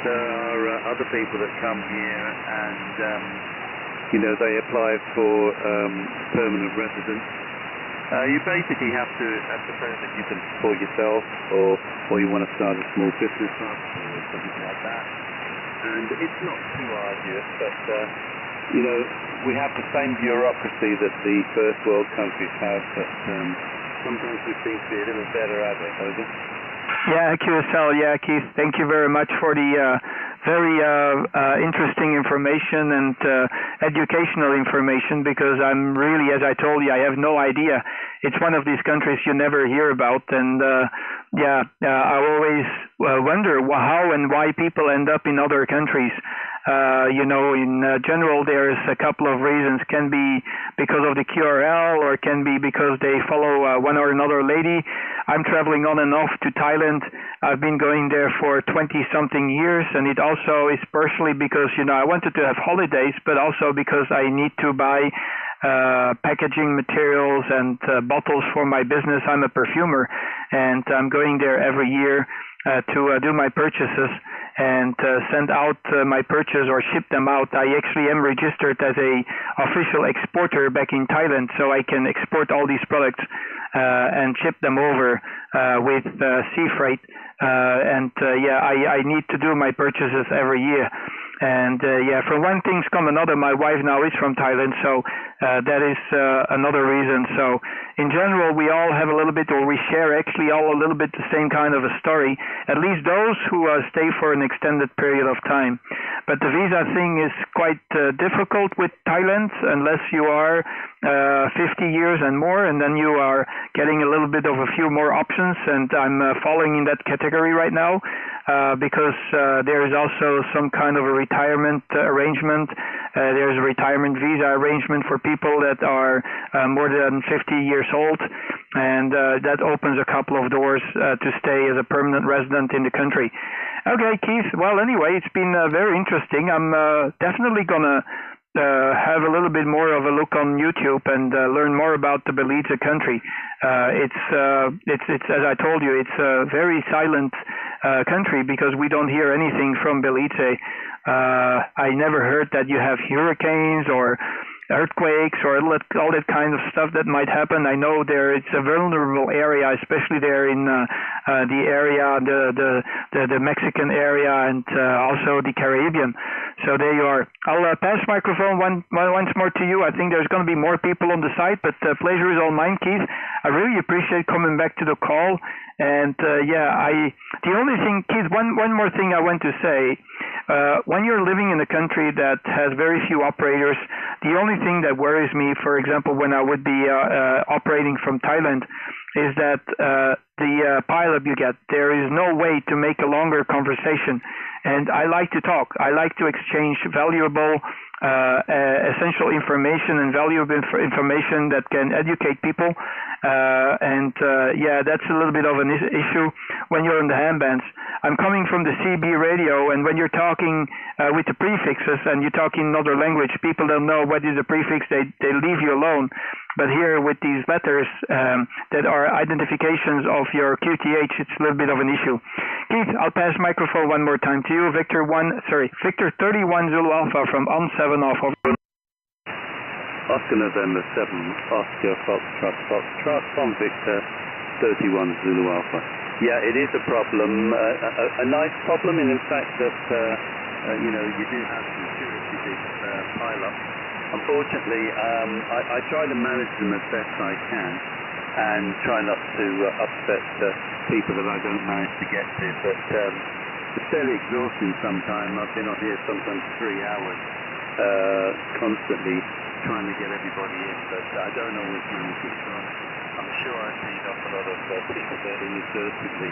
there are other people that come here and they apply for permanent residence. You basically have to prove that you can support yourself, or you want to start a small business up, or something like that. And it's not too arduous, but we have the same bureaucracy that the first world countries have, but sometimes we seem to be a little better at it. Over. Yeah, QSL. Yeah, Keith. Thank you very much for the very interesting information and educational information, because I'm really, as I told you, I have no idea. It's one of these countries you never hear about, and I always wonder how and why people end up in other countries. In general, there's a couple of reasons. Can be because of the QRL, or can be because they follow one or another lady. I'm traveling on and off to Thailand. I've been going there for 20-something years, and it also is partially because, I wanted to have holidays, but also because I need to buy packaging materials and bottles for my business. I'm a perfumer, and I'm going there every year to do my purchases and send out my purchase or ship them out. I actually am registered as a official exporter back in Thailand, so I can export all these products and ship them over with sea freight. I need to do my purchases every year. And yeah, from one thing's come another. My wife now is from Thailand, so that is another reason. So in general, we all have a little bit, or we share actually all a little bit the same kind of a story, at least those who stay for an extended period of time. But the visa thing is quite difficult with Thailand unless you are 50 years and more, and then you are getting a little bit of a few more options, and I'm falling in that category right now because there is also some kind of a retirement arrangement. There's a retirement visa arrangement for people that are more than 50 years old, and that opens a couple of doors to stay as a permanent resident in the country. Okay, Keith, well, anyway, it's been very interesting. I'm definitely going to have a little bit more of a look on YouTube and learn more about the Belize country. It's as I told you, it's a very silent country because we don't hear anything from Belize. I never heard that you have hurricanes or earthquakes or all that kind of stuff that might happen. I know it's a vulnerable area, especially there in the area, the Mexican area, and also the Caribbean. So there you are. I'll pass microphone once more to you. I think there's going to be more people on the site, but the pleasure is all mine, Keith. I really appreciate coming back to the call. And the only thing, Keith, one more thing I want to say. When you're living in a country that has very few operators, the only thing that worries me, for example, when I would be operating from Thailand, is that the pileup you get, there is no way to make a longer conversation. And I like to talk. I like to exchange valuable, essential information and valuable information that can educate people. That's a little bit of an issue when you're in the handbands. I'm coming from the CB radio, and when you're talking with the prefixes and you talk in another language, people don't know what is a prefix. They leave you alone. But here with these letters that are identifications of your QTH, it's a little bit of an issue. Keith, I'll pass microphone one more time to you. Victor 31 Zulu Alpha from ON7 off. Oscar November 7, Oscar Foxtrot from Victor 31 Zulu Alpha. Yeah, it is a problem, a nice problem in fact that, you do have some seriously big pile-ups. Unfortunately, I try to manage them as best I can and try not to upset people that I don't manage to get to, but it's fairly exhausting sometimes. I've been on here sometimes 3 hours constantly trying to get everybody in, but I don't always manage it, so I'm sure I feed off a lot of people there inadvertently.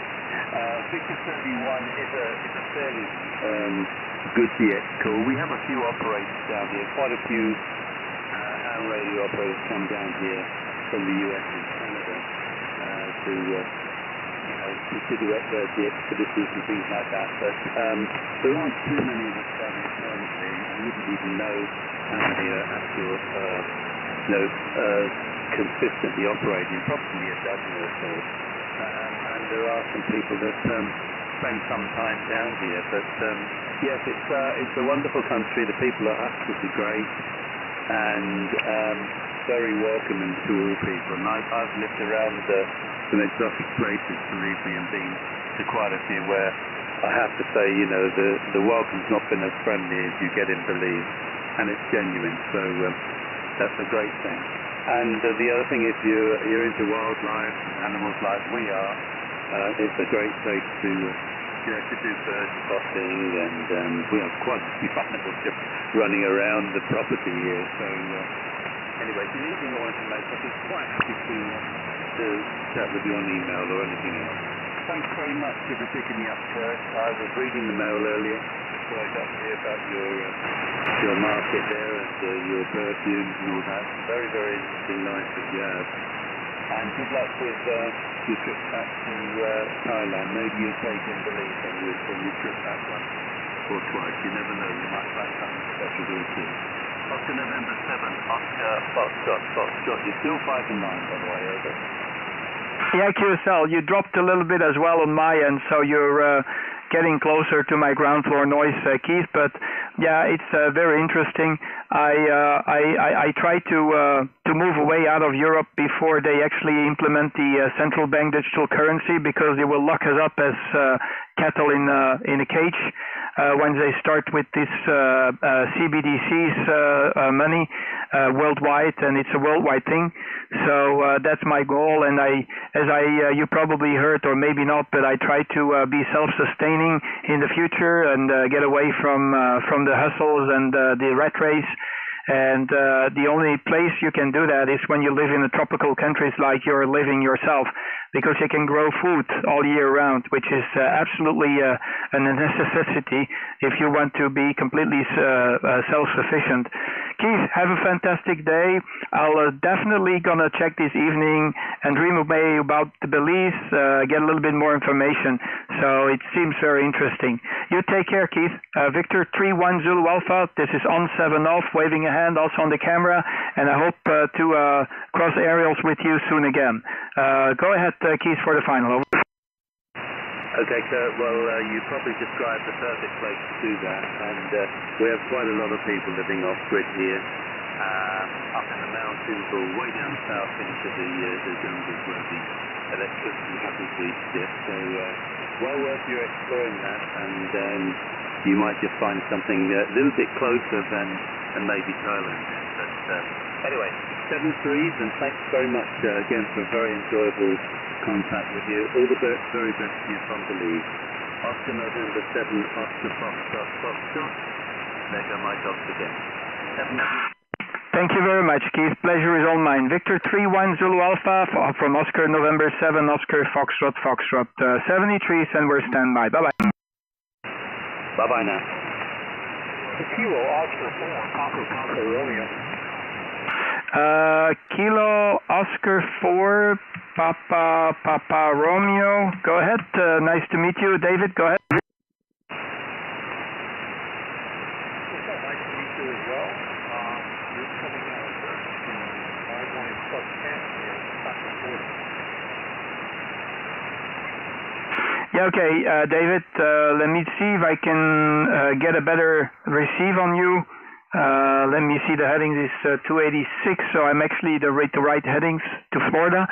Victor 31 is a fairly good DX call. We have a few operators down here, quite a few ham radio operators come down here from the US and Canada to do the expeditions and things like that, but there aren't too many of us down here currently. I wouldn't even know how many are actual consistently operating, probably a dozen or so. And there are some people that spend some time down here, but yes, it's a wonderful country. The people are absolutely great and very welcoming to all people. And I've lived around some exotic places, believe me, and been to quite a few where I have to say, the welcome's not been as friendly as you get in Belize, and it's genuine. So that's a great thing. And the other thing, if you're into wildlife, animals like we are, it's a great place to do bird spotting, and we have quite a few animals just running around the property here. So anyway, if you need any more information, I'd be quite happy to chat with you on email or anything else. Thanks very much for picking me up, Kurt. I was reading the mail earlier, so I got to hear about your market there and your perfumes and all that. Very, very interesting, nice that you have. And good luck with your trip back to Thailand. Maybe you'll take in Belize when you trip back once or twice. You never know, you might find something special to do. Oscar November 7, Oscar Foxtrot. You're still 5 and 9, by the way, over. Yeah, QSL, you dropped a little bit as well on my end, so you're getting closer to my ground floor noise, Keith. But yeah, it's very interesting. I try to move away out of Europe before they actually implement the central bank digital currency, because they will lock us up as cattle in a cage. when they start with this CBDC's money worldwide, and it's a worldwide thing. So that's my goal, and you probably heard, or maybe not, but I try to be self-sustaining in the future and get away from the hustles and the rat race. And the only place you can do that is when you live in the tropical countries like you're living yourself, because you can grow food all year round, which is absolutely a necessity if you want to be completely self-sufficient. Keith, have a fantastic day. I'll definitely gonna check this evening and dream away about the Belize, get a little bit more information. So it seems very interesting. You take care, Keith. Victor 31 Zulu Alpha, this is on 7 off, waving a hand also on the camera, and I hope to cross aerials with you soon again. Go ahead, Keith, for the final. Over. Okay, Kurt, well, you probably described the perfect place to do that, and we have quite a lot of people living off-grid here, up in the mountains or way down south into the jungles where the electricity hasn't reached yet, so well worth you exploring that, and you might just find something a little bit closer than maybe Thailand. But anyway, 7-3s, and thanks very much again for a very enjoyable contact with you. All the very best to you from Belize. Oscar November 7, Oscar Foxtrot. There go my dogs again. 7. Thank you very much, Keith. Pleasure is all mine. Victor 31 Zulu Alpha from Oscar November 7, Oscar Foxtrot 73s, and we're standby. Bye-bye. Bye-bye now. Kilo Oscar 4, Papa Romeo. Kilo Oscar 4, Papa Romeo. Go ahead. Nice to meet you, David. Go ahead. Nice to meet you as well. You're coming out of I-1 plus 10 here, Papa 4. Yeah, okay, David, let me see if I can get a better receive on you. Let me see, the headings is 286, so I'm actually the right headings to Florida.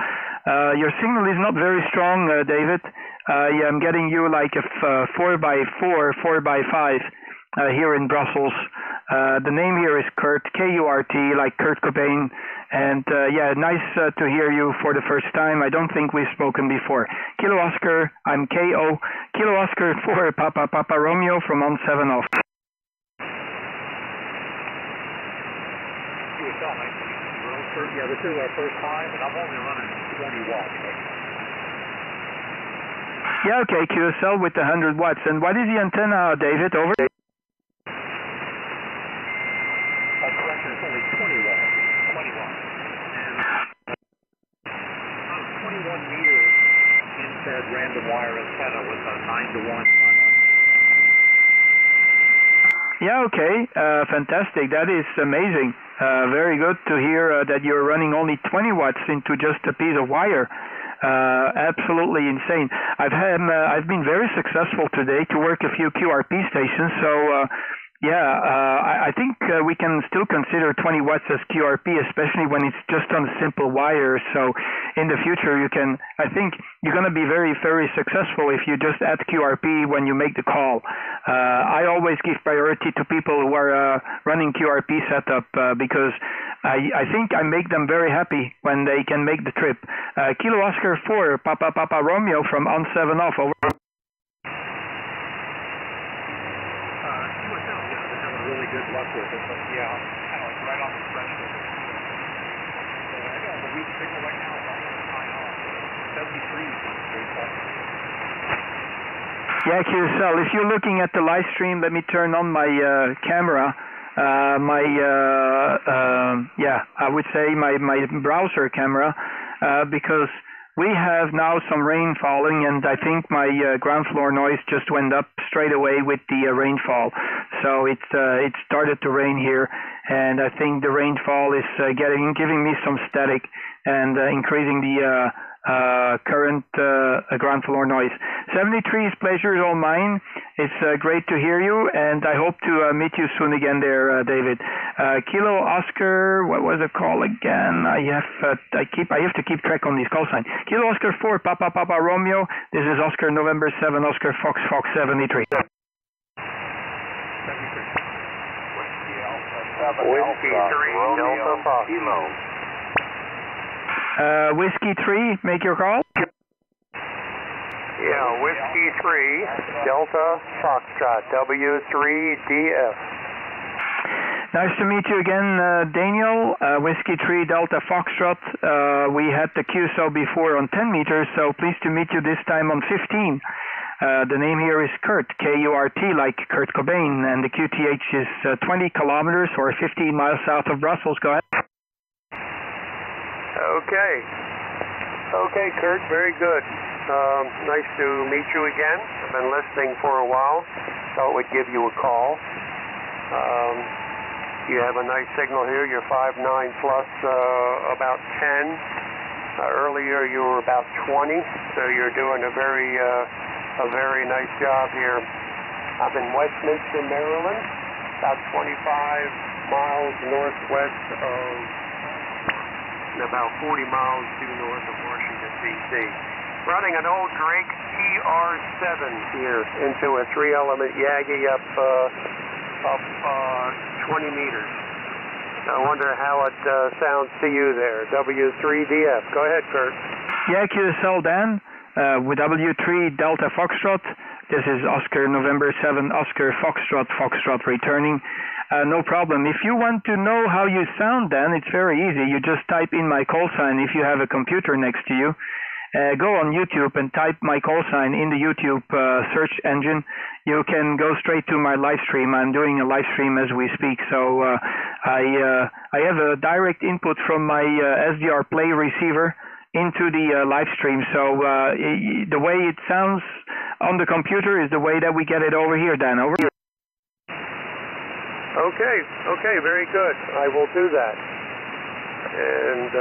Your signal is not very strong, David. Yeah, I'm getting you like a 4x4, 4x5 here in Brussels. The name here is Kurt, K-U-R-T, like Kurt Cobain. And yeah, nice to hear you for the first time. I don't think we've spoken before. Kilo Oscar, I'm K-O. Kilo Oscar 4, Papa Romeo from on 7 off. Yeah, this is our first time, and I'm only running 20 watts. Yeah, okay, QSL with the 100 watts. And what is the antenna, David? Over? Correction, it's only 20 watts. 20 watts. And 21 meter infrared random wire antenna with a 9-to-1. Yeah, okay, fantastic. That is amazing. Very good to hear that you're running only 20 watts into just a piece of wire. Absolutely insane. I've been very successful today to work a few QRP stations, so I think we can still consider 20 watts as QRP, especially when it's just on a simple wire. So in the future, I think you're going to be very, very successful if you just add QRP when you make the call. I always give priority to people who are running QRP setup because I think I make them very happy when they can make the trip. Kilo Oscar 4, Papa Romeo from on 7 off. Over. Really good luck with it, but yeah, kind of right on the threshold. So I got the weak signal right now, about 73. Yeah, QSL, if you're looking at the live stream, let me turn on my camera. I would say my browser camera, because we have now some rain falling, and I think my ground floor noise just went up straight away with the rainfall. So it started to rain here, and I think the rainfall is giving me some static and increasing the current ground floor noise. 73's pleasure is all mine. It's great to hear you, and I hope to meet you soon again there, David. Kilo Oscar, what was the call again? I have to keep track on these call signs. Kilo Oscar 4, Papa Romeo. This is Oscar November 7, Oscar Fox 73. Whiskey 3 Delta Fox. Whiskey 3, make your call. Yeah, Whiskey 3 Delta Foxtrot, W3DF. Nice to meet you again, Daniel. Whiskey 3 Delta Foxtrot. We had the QSO before on 10 meters, so pleased to meet you this time on 15. The name here is Kurt, K-U-R-T, like Kurt Cobain, and the QTH is 20 kilometers or 15 miles south of Brussels. Go ahead. Okay, Kurt, very good. Nice to meet you again. I've been listening for a while. Thought we'd give you a call. You have a nice signal here. You're 5.9 plus about 10. Earlier you were about 20, so you're doing a very nice job here. I'm in Westminster, Maryland, about 25 miles northwest of, and about 40 miles due north of Washington, D.C. Running an old Drake TR7 here into a 3-element Yagi up 20 meters. I wonder how it sounds to you there. W3DF. Go ahead, Kurt. Yeah, QSL Dan, with W3 Delta Foxtrot. This is Oscar November 7 Oscar Foxtrot returning. No problem. If you want to know how you sound, Dan, it's very easy. You just type in my call sign if you have a computer next to you. Go on YouTube and type my call sign in the YouTube search engine. You can go straight to my live stream. I'm doing a live stream as we speak, so I have a direct input from my SDR Play receiver into the live stream. So the way it sounds on the computer is the way that we get it over here, Dan. Over. Okay, very good. I will do that. And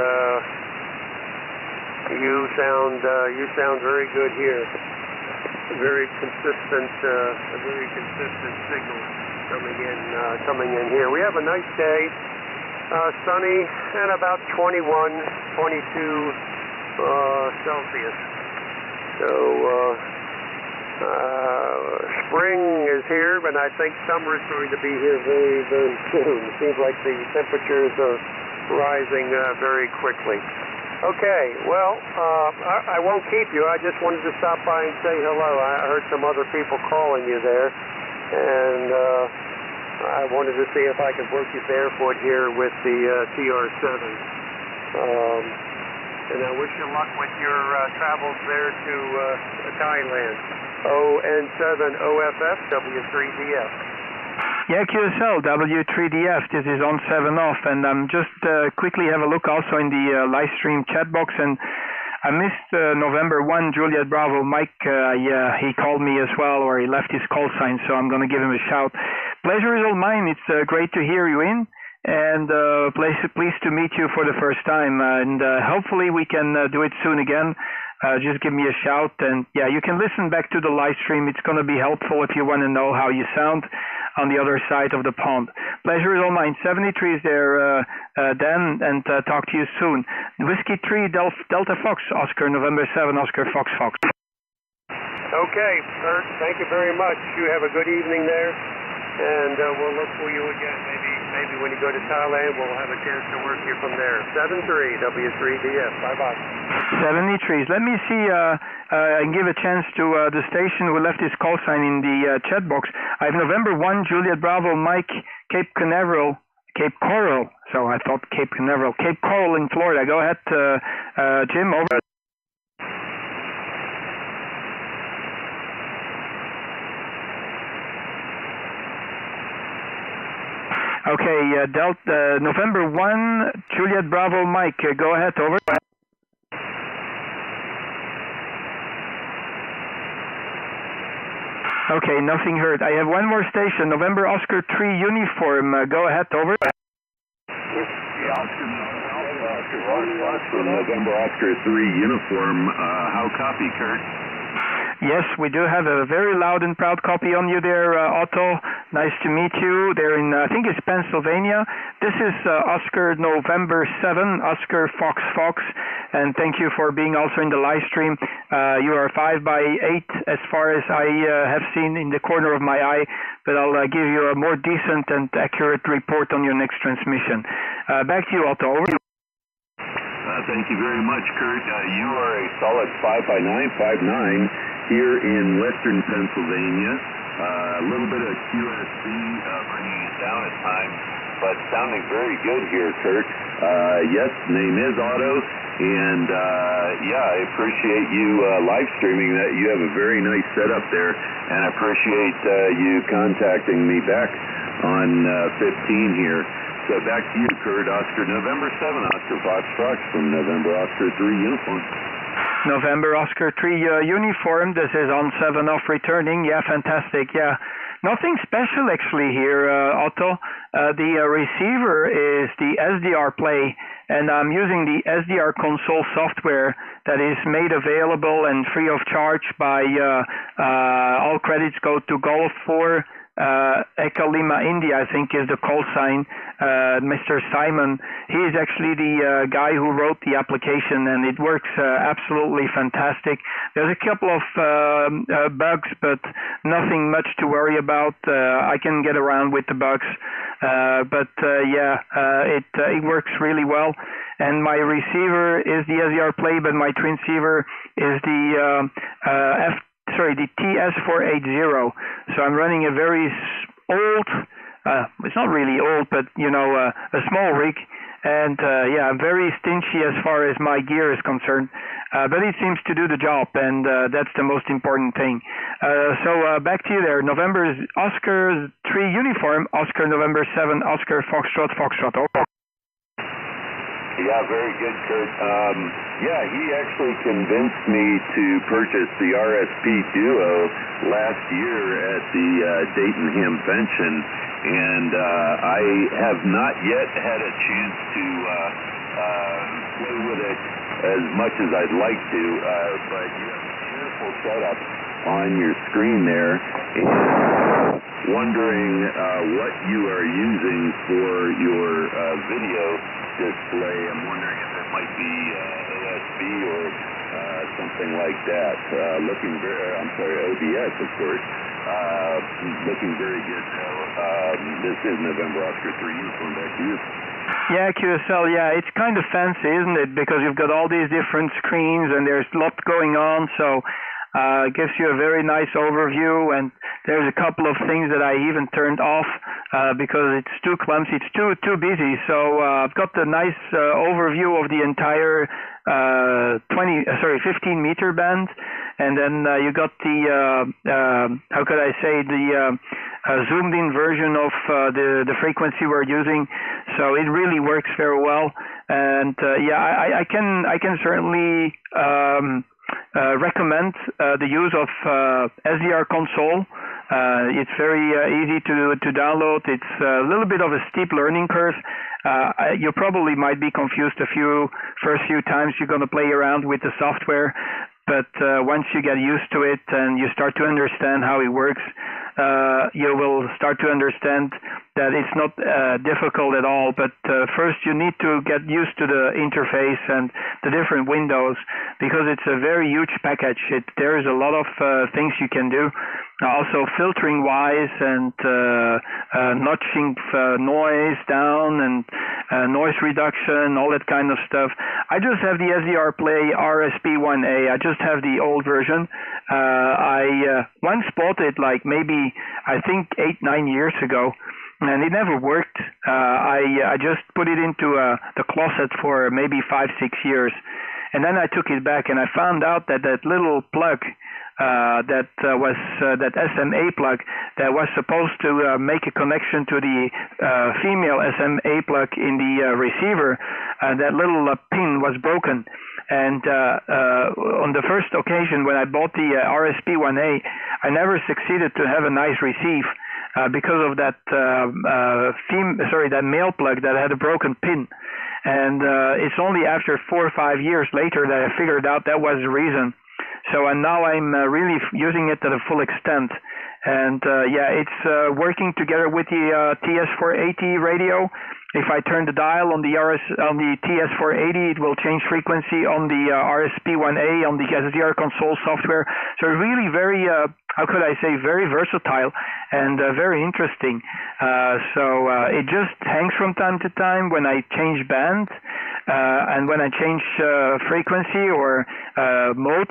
you sound very good here. A very consistent signal coming in here. We have a nice day, sunny and about 21, 22 Celsius. So spring is here, but I think summer is going to be here very, very soon. It seems like the temperatures are rising very quickly. Okay, well, I won't keep you. I just wanted to stop by and say hello. I heard some other people calling you there, and I wanted to see if I could work you to the airport here with the TR7. And I wish you luck with your travels there to Thailand. ON7 OFF W3DF. Yeah, QSL, W3DF, this is on 7 off, and I'm just quickly have a look also in the live stream chat box, and I missed November 1, Juliet Bravo, Mike, he called me as well, or he left his call sign, so I'm going to give him a shout. Pleasure is all mine, it's great to hear you in, and pleased to meet you for the first time, and hopefully we can do it soon again. Just give me a shout, and yeah, you can listen back to the live stream. It's going to be helpful if you want to know how you sound on the other side of the pond. Pleasure is all mine. 73 is there, Dan, and talk to you soon. Whiskey 3 Delta Fox, Oscar November 7 Oscar Fox. Okay, Kurt, thank you very much. You have a good evening there, and we'll look for you again. Maybe when you go to Thailand, we'll have a chance to work you from there. 73 W3DF. Bye-bye. 73. Let me see and give a chance to the station who left his call sign in the chat box. I have November 1, Juliet Bravo, Mike, Cape Coral. So I thought Cape Canaveral. Cape Coral in Florida. Go ahead, Jim, over. Okay, November 1, Juliet Bravo, Mike, go ahead, over. Okay, nothing heard. I have one more station, November Oscar 3 uniform, go ahead, over. November Oscar 3 uniform, how copy, Kurt? Yes, we do have a very loud and proud copy on you there, Otto. Nice to meet you. They're in, I think it's Pennsylvania. This is Oscar November 7, Oscar Fox Fox, and thank you for being also in the live stream. You are 5 by 8 as far as I have seen in the corner of my eye, but I'll give you a more decent and accurate report on your next transmission. Back to you, Otto. Over. Thank you very much, Kurt. You are a solid 5 by 9, 5'9", here in western Pennsylvania. A little bit of QSC bringing it down at times, but sounding very good here, Kurt. Yes, name is Otto, and yeah, I appreciate you live streaming that. You have a very nice setup there, and I appreciate you contacting me back on 15 here. So back to you, Kurt. Oscar November 7, Oscar Fox Fox from November Oscar 3 uniform. November Oscar 3 uniform. This is on 7 off returning. Yeah, fantastic. Yeah, nothing special actually here, Otto. The receiver is the SDR Play, and I'm using the SDR console software that is made available and free of charge by all credits go to Golf 4. Echo Lima India, I think, is the call sign. Mr. Simon, he is actually the guy who wrote the application, and it works absolutely fantastic. There's a couple of bugs, but nothing much to worry about. I can get around with the bugs, but yeah, it works really well. And my receiver is the SDR Play, but my transceiver is the the TS480. So I'm running a very old, it's not really old, but you know, a small rig. And yeah, I'm very stingy as far as my gear is concerned, but it seems to do the job, and that's the most important thing. So back to you there. November Oscar 3 uniform, Oscar November 7, Oscar Foxtrot Foxtrot. Over. Yeah, very good, Kurt. Yeah, he actually convinced me to purchase the RSP Duo last year at the Dayton Hamvention, and I have not yet had a chance to play with it as much as I'd like to, but you have a beautiful setup on your screen there, and wondering what you are using for your video display. I'm wondering if it might be ASB or something like that. Looking very, I'm sorry, OBS, of course. Looking very good though. This is November Oscar 3 uniform. Back to you. Yeah, QSL, yeah, it's kind of fancy, isn't it? Because you've got all these different screens and there's a lot going on, so it gives you a very nice overview, and there's a couple of things that I even turned off because it's too clumsy, it's too busy. So I've got the nice overview of the entire 15 meter band, and then you got the how could I say, the zoomed in version of the frequency we're using. So it really works very well, and yeah, I can certainly recommend the use of SDR console. It's very easy to download. It's a little bit of a steep learning curve. You probably might be confused first few times you're going to play around with the software, but once you get used to it and you start to understand how it works, you will start to understand that it's not difficult at all. But first you need to get used to the interface and the different windows, because it's a very huge package. There's a lot of things you can do. Also filtering wise and notching noise down and noise reduction, all that kind of stuff. I just have the SDR Play RSP1A. I just have the old version. I once bought it like maybe I think 8-9 years ago, and it never worked. I just put it into the closet for maybe 5-6 years, and then I took it back and I found out that little plug that was that SMA plug that was supposed to make a connection to the female SMA plug in the receiver, that little pin was broken. And on the first occasion when I bought the RSP1A, I never succeeded to have a nice receive because of that that male plug that had a broken pin. And it's only after 4 or 5 years later that I figured out that was the reason. So and now I'm really using it to the full extent. And yeah, it's working together with the TS480 radio. If I turn the dial on the TS480, it will change frequency on the RSP1A on the SDR console software. So really very, how could I say, very versatile and very interesting. So it just hangs from time to time when I change band and when I change frequency or mode.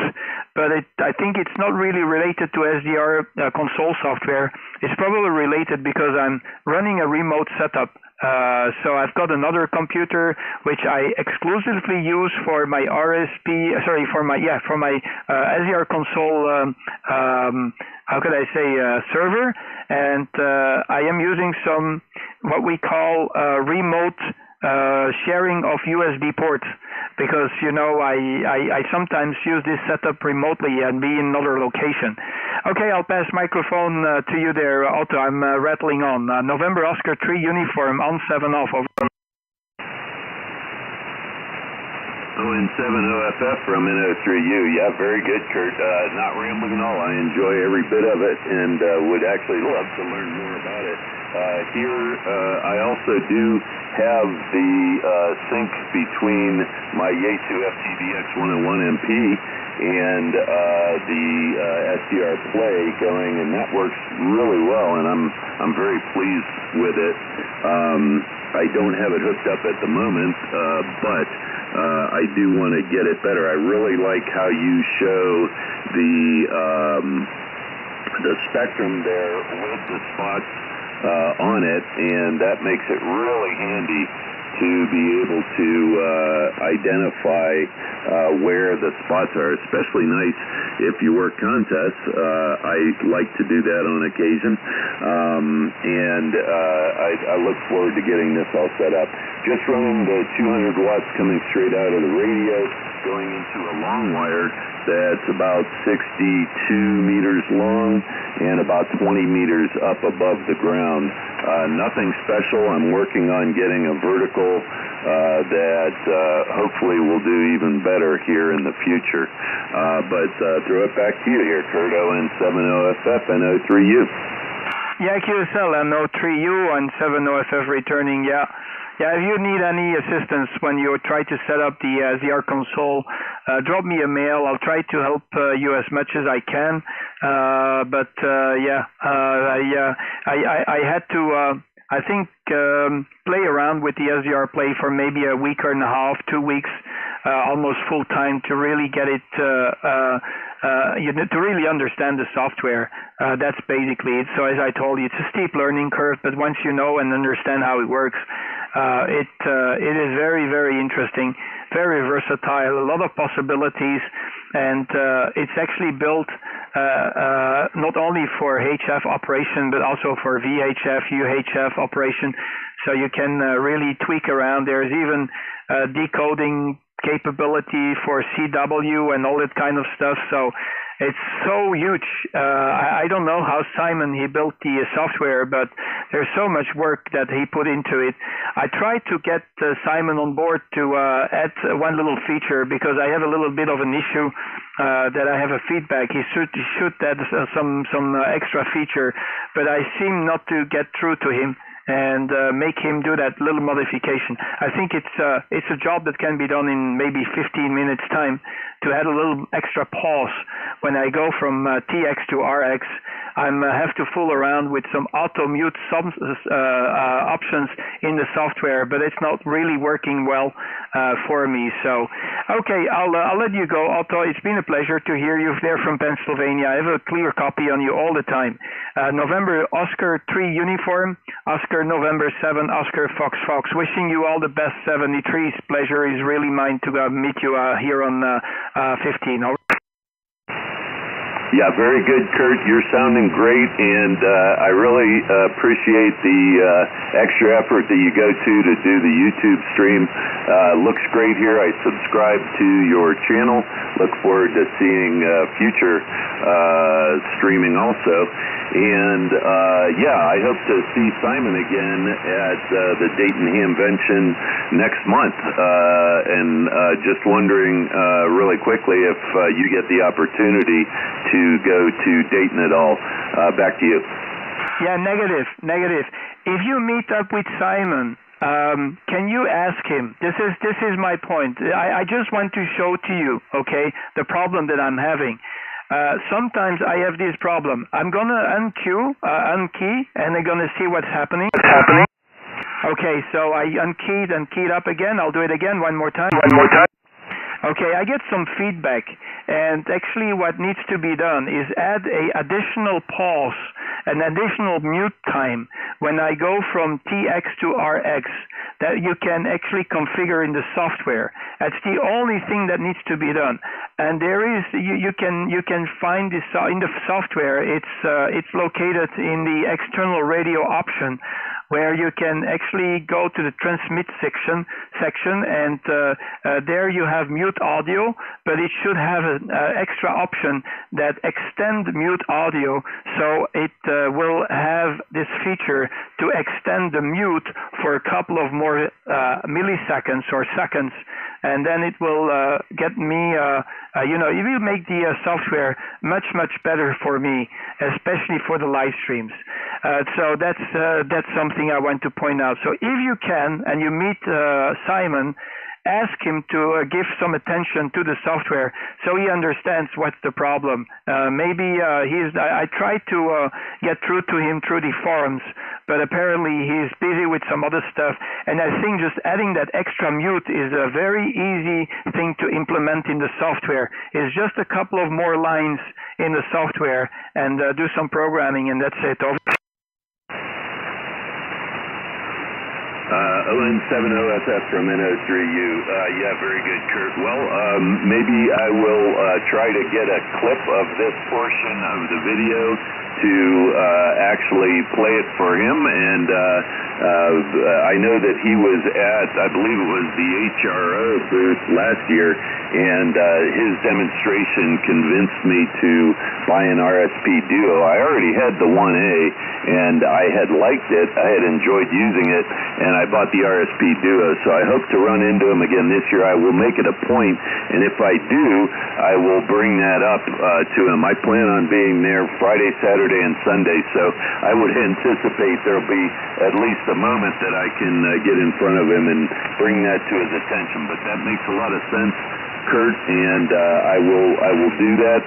But I think it's not really related to SDR console software. It's probably related because I'm running a remote setup. So I've got another computer which I exclusively use for my for my SDR console how could I say server, and I am using some what we call remote sharing of USB ports, because you know I sometimes use this setup remotely and be in another location. Okay, I'll pass microphone to you there, Otto. I'm rattling on. November Oscar 3 uniform on 7 off. Over. ON70FF from NO3U. Yeah, very good, Kurt. Not rambling at all. I enjoy every bit of it and would actually love to learn more about it. Here, I also do have the sync between my Yaesu FTDX101MP and the SDR Play going, and that works really well, and I'm very pleased with it. I don't have it hooked up at the moment, but I do want to get it better. I really like how you show the spectrum there with the spots on it, and that makes it really handy to be able to identify where the spots are. Especially nice if you work contests. I like to do that on occasion, and I look forward to getting this all set up. Just running the 200 watts coming straight out of the radio, going into a long wire that's about 62 meters long and about 20 meters up above the ground. Nothing special. I'm working on getting a vertical that hopefully will do even better here in the future. But throw it back to you here, Kurt. ON70FF and NO3U. Yeah, QSL and NO3U and 70FF returning, yeah. Yeah, if you need any assistance when you try to set up the ZR console, drop me a mail. I'll try to help you as much as I can. I had to, I think, play around with the SDR Play for maybe a week and a half, 2 weeks, almost full time to really get it, to really understand the software. That's basically it. So as I told you, it's a steep learning curve, but once you know and understand how it works, it is very, very interesting, very versatile, a lot of possibilities, and it's actually built not only for HF operation, but also for VHF, UHF operation. So you can really tweak around. There's even decoding capability for CW and all that kind of stuff. So it's so huge. I don't know how Simon he built the software, but there's so much work that he put into it. I tried to get Simon on board to add one little feature, because I have a little bit of an issue that I have a feedback. He should add some extra feature, but I seem not to get through to him and make him do that little modification. I think it's a job that can be done in maybe 15 minutes time, to add a little extra pause when I go from TX to RX. I have to fool around with some auto mute options in the software, but it's not really working well for me. So, okay, I'll let you go, Otto. It's been a pleasure to hear you there from Pennsylvania. I have a clear copy on you all the time. November Oscar 3 uniform, Oscar November 7, Oscar Fox Fox. Wishing you all the best, 73's. Pleasure is really mine to meet you here on 15. Yeah, very good, Kurt. You're sounding great, and I really appreciate the extra effort that you go to do the YouTube stream. Looks great here. I subscribe to your channel. Look forward to seeing future streaming also. And yeah, I hope to see Simon again at the Dayton Hamvention next month. And just wondering really quickly if you get the opportunity to go to Dayton at all. Back to you. Yeah, negative. If you meet up with Simon, can you ask him? This is my point. I just want to show to you, okay, the problem that I'm having. Sometimes I have this problem. I'm gonna unkey, and I'm gonna see what's happening. Okay, so I unkeyed and keyed up again. I'll do it again one more time. Okay, I get some feedback, and actually what needs to be done is add a additional pause, an additional mute time when I go from TX to RX that you can actually configure in the software. That's the only thing that needs to be done. And there is, you can find this in the software. It's located in the external radio option, where you can actually go to the transmit section, and there you have mute audio, but it should have an extra option that extend mute audio, so it will have this feature to extend the mute for a couple of more milliseconds or seconds, and then it will get me, it will make the software much better for me, especially for the live streams. So that's something I want to point out. So if you can, and you meet Simon, ask him to give some attention to the software so he understands what's the problem. Maybe I tried to get through to him through the forums, but apparently he's busy with some other stuff, and I think just adding that extra mute is a very easy thing to implement in the software. It's just a couple of more lines in the software and do some programming, and that's it. ON70FF from NO3U. Yeah, very good, Kurt. Well, maybe I will try to get a clip of this portion of the video to actually play it for him, and I know that he was at, I believe it was the HRO booth last year, and his demonstration convinced me to buy an RSP Duo. I already had the 1A, and I had liked it. I had enjoyed using it, and I bought the RSP Duo, so I hope to run into him again this year. I will make it a point, and if I do, I will bring that up to him. I plan on being there Friday, Saturday, and Sunday, so I would anticipate there'll be at least a moment that I can get in front of him and bring that to his attention. But that makes a lot of sense, Kurt, and I will do that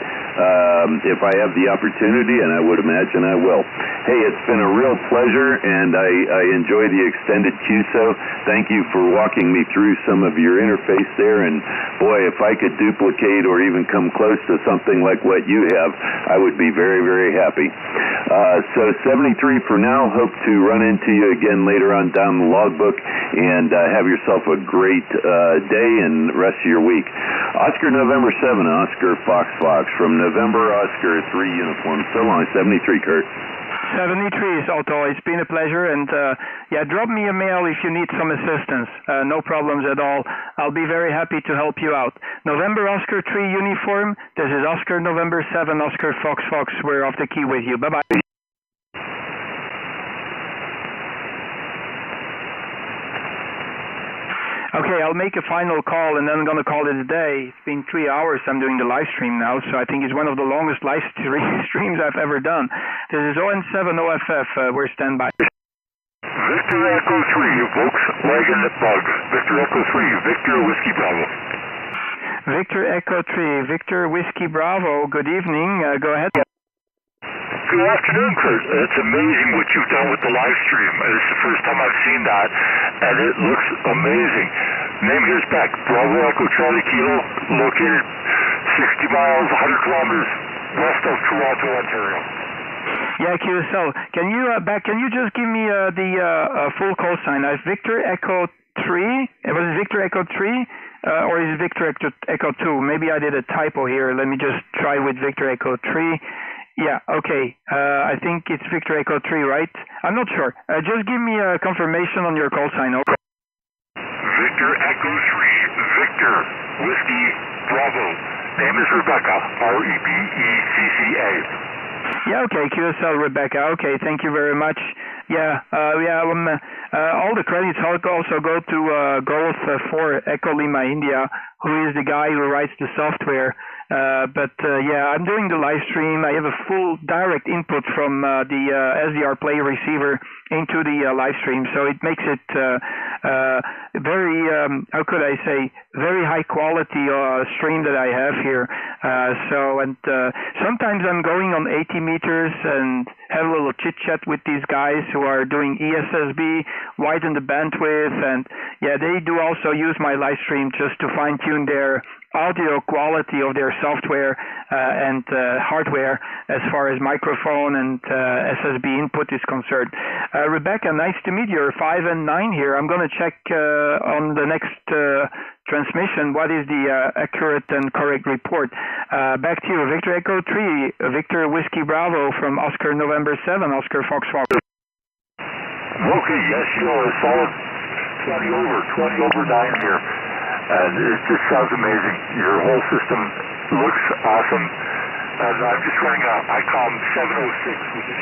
if I have the opportunity, and I would imagine I will. Hey, it's been a real pleasure, and I enjoy the extended QSO. Thank you for walking me through some of your interface there, and boy, if I could duplicate or even come close to something like what you have, I would be very happy. So 73 for now. Hope to run into you again later on down the logbook, and have yourself a great day and rest of your week. Oscar November 7, Oscar Fox from November Oscar 3 uniform. So long, 73, Kurt. 73 is Otto. It's been a pleasure, and yeah, drop me a mail if you need some assistance. No problems at all. I'll be very happy to help you out. November Oscar 3 uniform. This is Oscar November 7, Oscar Fox. We're off the key with you. Bye-bye. Okay, I'll make a final call, and then I'm going to call it a day. It's been 3 hours I'm doing the live stream now, so I think it's one of the longest live streams I've ever done. This is ON7OFF. We're standby. Victor Echo 3, Volkswagen Bug. Victor Echo 3, Victor Whiskey Bravo. Victor Echo 3, Victor Whiskey Bravo. Good evening. Go ahead. Good afternoon, Kurt. It's amazing what you've done with the live stream. It's the first time I've seen that, and it looks amazing. Name here's back. Bravo Echo Charlie Kilo, located 60 miles, 100 kilometers west of Toronto, Ontario. Yeah, QSL. Can you just give me the full call sign? Victor Echo 3. Was it Victor Echo 3? or is it Victor Echo 2? Maybe I did a typo here. Let me just try with Victor Echo 3. Yeah, okay. I think it's Victor Echo 3, right? I'm not sure. Just give me a confirmation on your call sign. Okay. Victor Echo 3, Victor, Whiskey, Bravo. Name is Rebecca, R-E-B-E-C-C-A. Yeah, okay, QSL Rebecca. Okay, thank you very much. Yeah, all the credits also go to Golf 4 Echo Lima India, who is the guy who writes the software. Yeah, I'm doing the live stream. I have a full direct input from the SDR Play receiver into the live stream, so it makes it very, how could I say, very high quality stream that I have here. Sometimes I'm going on 80 meters and have a little chit chat with these guys who are doing ESSB, widen the bandwidth, and yeah, they do also use my live stream just to fine tune their audio quality of their software and hardware as far as microphone and SSB input is concerned. Rebecca, nice to meet you. You're 5 and 9 here. I'm going to check on the next transmission what is the accurate and correct report. Back to you, Victor Echo 3, Victor Whiskey Bravo from Oscar November 7, Oscar Fox Fox. Okay, yes, you're solid 20 over 9 here. And it just sounds amazing. Your whole system looks awesome. And I'm just running a ICOM 706, which is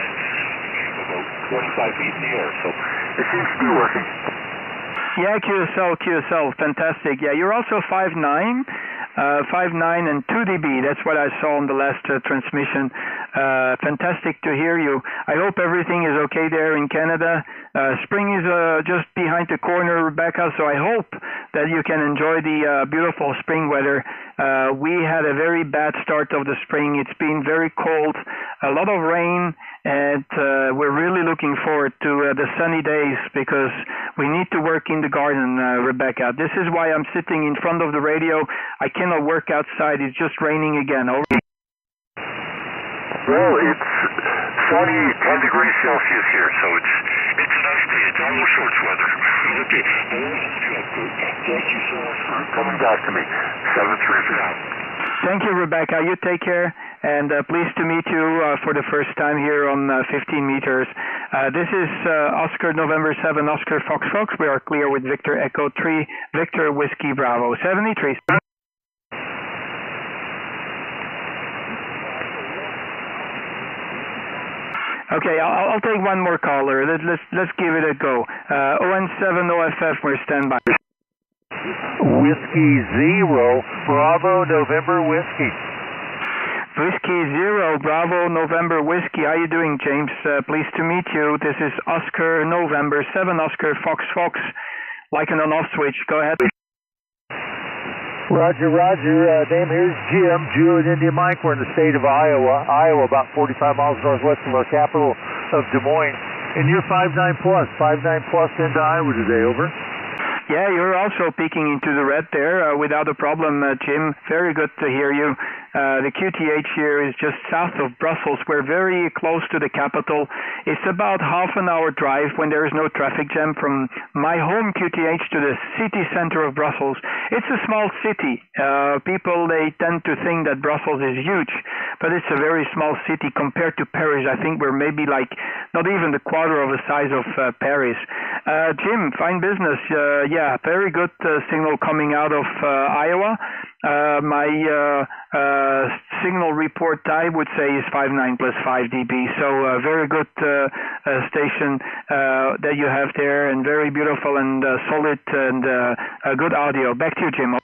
about 25 feet in the air. So it seems to be working. Yeah, QSL, fantastic. Yeah, you're also 5'9", 5'9" and 2 dB. That's what I saw on the last transmission. Fantastic to hear you. I hope everything is okay there in Canada. Spring is just behind the corner, Rebecca, so I hope that you can enjoy the beautiful spring weather. We had a very bad start of the spring. It's been very cold, a lot of rain, and we're really looking forward to the sunny days because we need to work in the garden, Rebecca. This is why I'm sitting in front of the radio. I cannot work outside. It's just raining again. Over. Well, it's sunny, 10 degrees Celsius here, so it's a nice day. It's almost shorts weather. Okay, thank you so much for coming back to me. 7-3 for now. Thank you, Rebecca. You take care, and pleased to meet you for the first time here on 15 meters. This is Oscar November 7, Oscar Fox Fox. We are clear with Victor Echo 3, Victor Whiskey Bravo 73. Okay, I'll take one more caller. Let's give it a go. ON7 OFF, we're standby. Whiskey 0, Bravo November Whiskey. Whiskey 0, Bravo November Whiskey. How are you doing, James? Pleased to meet you. This is Oscar November 7, Oscar Fox Fox. Like an on-off switch. Go ahead. Roger. Name here's Jim, Juliet India Mike. We're in the state of Iowa, about 45 miles northwest of our capital of Des Moines. And you're 5'9 plus into Iowa today, over. Yeah, you're also peeking into the red there without a problem, Jim. Very good to hear you. The QTH here is just south of Brussels. We're very close to the capital. It's about half an hour drive when there is no traffic jam from my home QTH to the city center of Brussels. It's a small city. People, they tend to think that Brussels is huge, but it's a very small city compared to Paris. I think we're maybe like not even the quarter of the size of Paris. Jim, fine business. Yeah, very good signal coming out of Iowa. My signal report I would say is 5.9 plus 5 dB. So very good station that you have there, and very beautiful and solid and good audio. Back to you, Jim.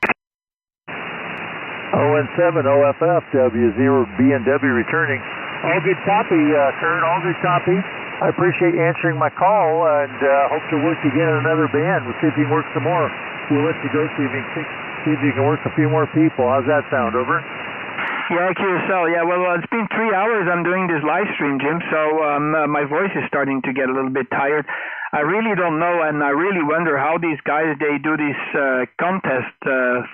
ON7 OFF W0 BNW returning. All good copy, Kurt. All good copy. I appreciate you answering my call, and hope to work again in another band. We'll see if you can work some more. We'll let you go see if you can work a few more people. How's that sound? Over. Yeah, QSL. Yeah, well, it's been 3 hours I'm doing this live stream, Jim, so my voice is starting to get a little bit tired. I really don't know, and I really wonder how these guys, they do this contest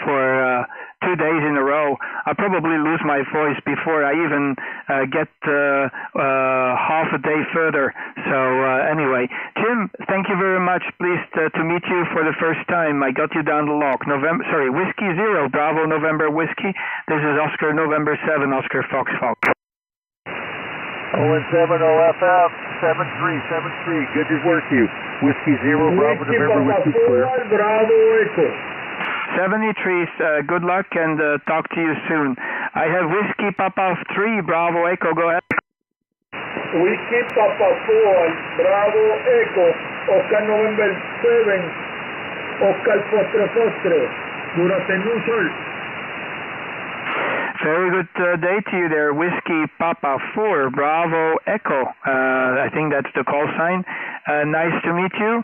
for 2 days in a row. I'll probably lose my voice before I even get half a day further. So anyway, Jim, Jim, thank you very much. Pleased to meet you for the first time. I got you down the lock. Whiskey 0, Bravo November Whiskey. This is Oscar November 7, Oscar Fox Fox. 070 OFF, 7373. Good to work you. Whiskey 0, Bravo November Whiskey clear. Bravo Echo. 73, good luck and talk to you soon. I have Whiskey Papa 3, Bravo Echo, go ahead. Whiskey Papa 4, Bravo Echo, Oscar November 7, Oscar Foxtrot, good afternoon, sir. Very good day to you there, Whiskey Papa 4, Bravo Echo. I think that's the call sign. Nice to meet you.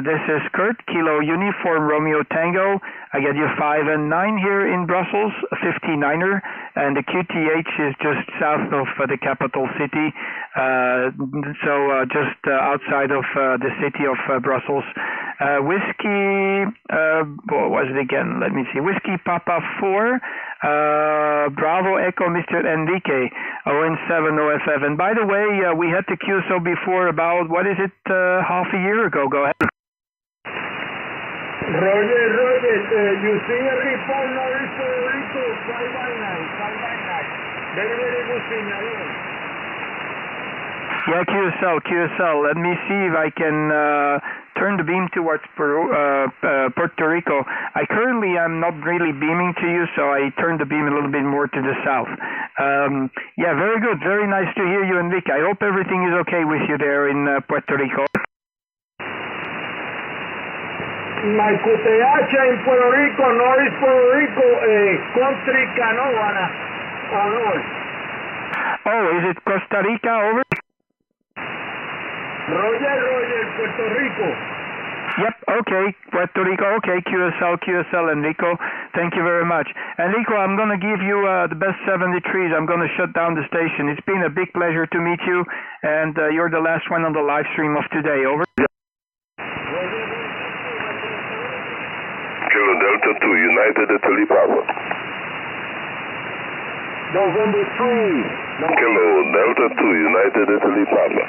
This is Kurt, Kilo Uniform Romeo Tango. I get you 5 and 9 here in Brussels, 59er, and the QTH is just south of the capital city, just outside of the city of Brussels. Whiskey, what was it again? Let me see. Whiskey Papa 4, Bravo Echo Mr. Enrique, 070 OFF. And by the way, we had the QSO before about, what is it, half a year ago? Go ahead. Roger, you see a report now in Puerto Rico, 5 by 9. Very, very good signal. Yeah, QSL. Let me see if I can turn the beam towards Puerto Rico. I currently am not really beaming to you, so I turned the beam a little bit more to the south. Yeah, very good. Very nice to hear you, Enrique. I hope everything is okay with you there in Puerto Rico. My QTH in Puerto Rico, Norris Puerto Rico, country Canóvana, honor. Oh, is it Costa Rica over? Roger, Puerto Rico. Yep, okay, Puerto Rico, okay, QSL, Enrico, thank you very much. Enrico, I'm going to give you the best 73s. I'm going to shut down the station. It's been a big pleasure to meet you, and you're the last one on the live stream of today, over. Kilo Delta 2, United Italy Papa. November 3. Kilo Delta 2, United Italy Papa.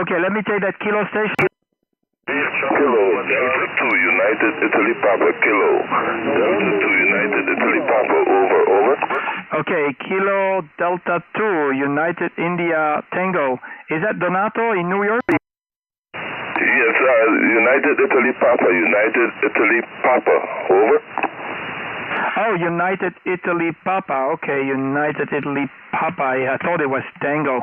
Okay, let me take that Kilo station. Kilo Delta 2, United Italy Papa. Kilo Delta 2, United Italy Papa. Over. Okay, Kilo Delta 2, United India Tango. Is that Donato in New York? Yes, United Italy Papa. United Italy Papa. Over. Oh, United Italy Papa. Okay, United Italy Papa. I thought it was Tango.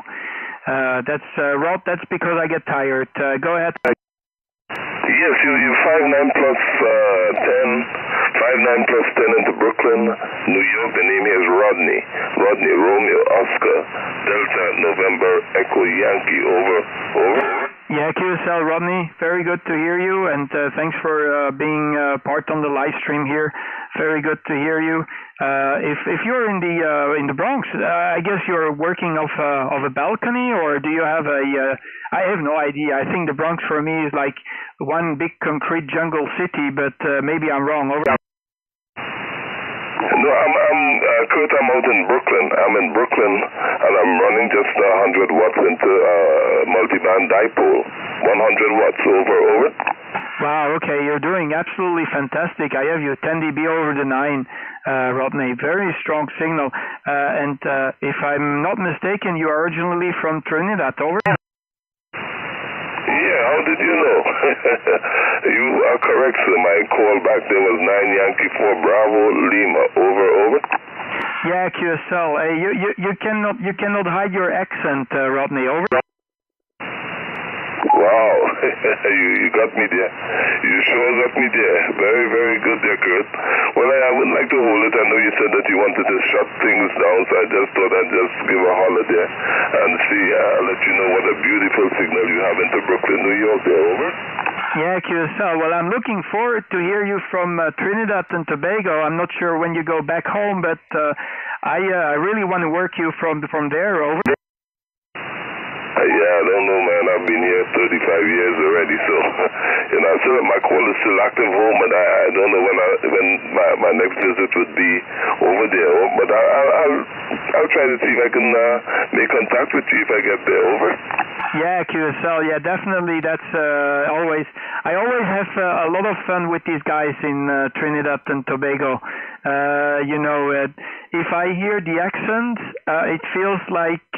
Rob, that's because I get tired. Go ahead. Yes, you 5-9 plus 10, 5-9 plus 10 into Brooklyn, New York. The name here is Rodney. Rodney, Romeo, Oscar, Delta, November, Echo, Yankee. Over. Yeah, QSL, Rodney, very good to hear you, and thanks for being part on the live stream here. Very good to hear you. If you're in the Bronx, I guess you're working off a balcony, or do you have I have no idea. I think the Bronx for me is like one big concrete jungle city, but maybe I'm wrong. Over. No, Kurt, I'm out in Brooklyn. I'm in Brooklyn, and I'm running just 100 watts into multiband dipole. 100 watts. Over. Wow, okay, you're doing absolutely fantastic. I have you 10 dB over the 9, Rodney. Very strong signal. And if I'm not mistaken, you are originally from Trinidad. Over. Yeah, how did you know? You are correct, sir. My call back there was 9 Yankee 4 Bravo Lima. Over. Yeah, QSL. You cannot hide your accent, Rodney. Over. Wow, you got me there. You sure got me there. Very, very good there, Kurt. Well, I wouldn't like to hold it. I know you said that you wanted to shut things down, so I just thought I'd just give a holler there and see, let you know what a beautiful signal you have into Brooklyn, New York there. Over. Yeah, QSL. Well, I'm looking forward to hear you from Trinidad and Tobago. I'm not sure when you go back home, but I really want to work you from there. Over. Yeah, I don't know, man. I've been here 35 years already, so my call is still active home, and I don't know when my next visit would be over there. But I'll try to see if I can make contact with you if I get there. Over. Yeah, QSL. Yeah, definitely. That's always. I always have a lot of fun with these guys in Trinidad and Tobago. You know, if I hear the accent, it feels like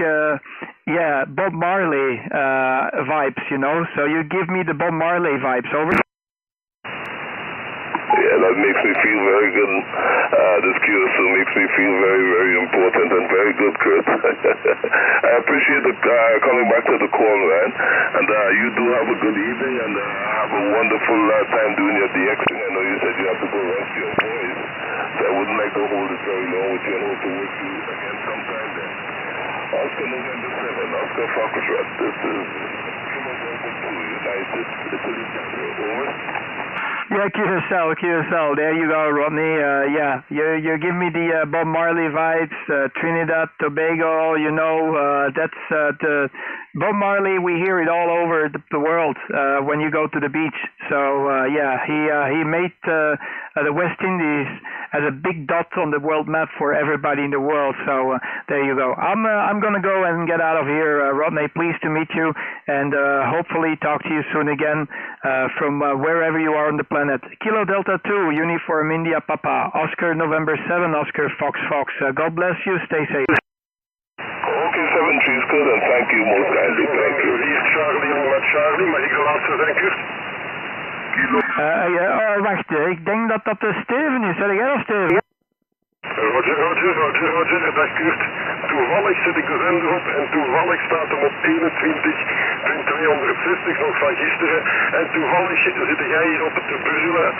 yeah, Bob Marley vibes. You know, so you give me the Bob Marley vibes. Over. Yeah, that makes me feel very good. This QSL makes me feel very, very important and very good, Kurt. I appreciate the coming back to the call, man. And you do have a good evening and have a wonderful time doing your DXing. I know you said you have to go rest your voice, so I wouldn't like to hold it very long with you. I hope to work you again sometime then. Oscar November 7, Oscar Foxtrot. This is Kilo Bravo 2, United Italy Tango. Over. Yeah, QSL. There you go, Rodney. Yeah, you give me the Bob Marley vibes. Trinidad, Tobago. You know, that's the Bob Marley. We hear it all over the world when you go to the beach. So yeah, he made the West Indies as a big dot on the world map for everybody in the world. So there you go. I'm gonna go and get out of here, Rodney. Pleased to meet you, and hopefully talk to you soon again from wherever you are on the planet. Kilo Delta 2, Uniform India Papa, Oscar November 7, Oscar Fox. God bless you. Stay safe. Okay, 7 is good, and thank you most kindly. Thank you. Hier Charlie met Charlie, mag ik de laatste zijn, Kurt? Wacht, ik denk dat dat Steven is. Zeg jij dat, Steven? Roger, dag Kurt. Toevallig zet ik de zender op en toevallig staat hem op 21.260 nog van gisteren. En toevallig zit jij hier op te buzzelen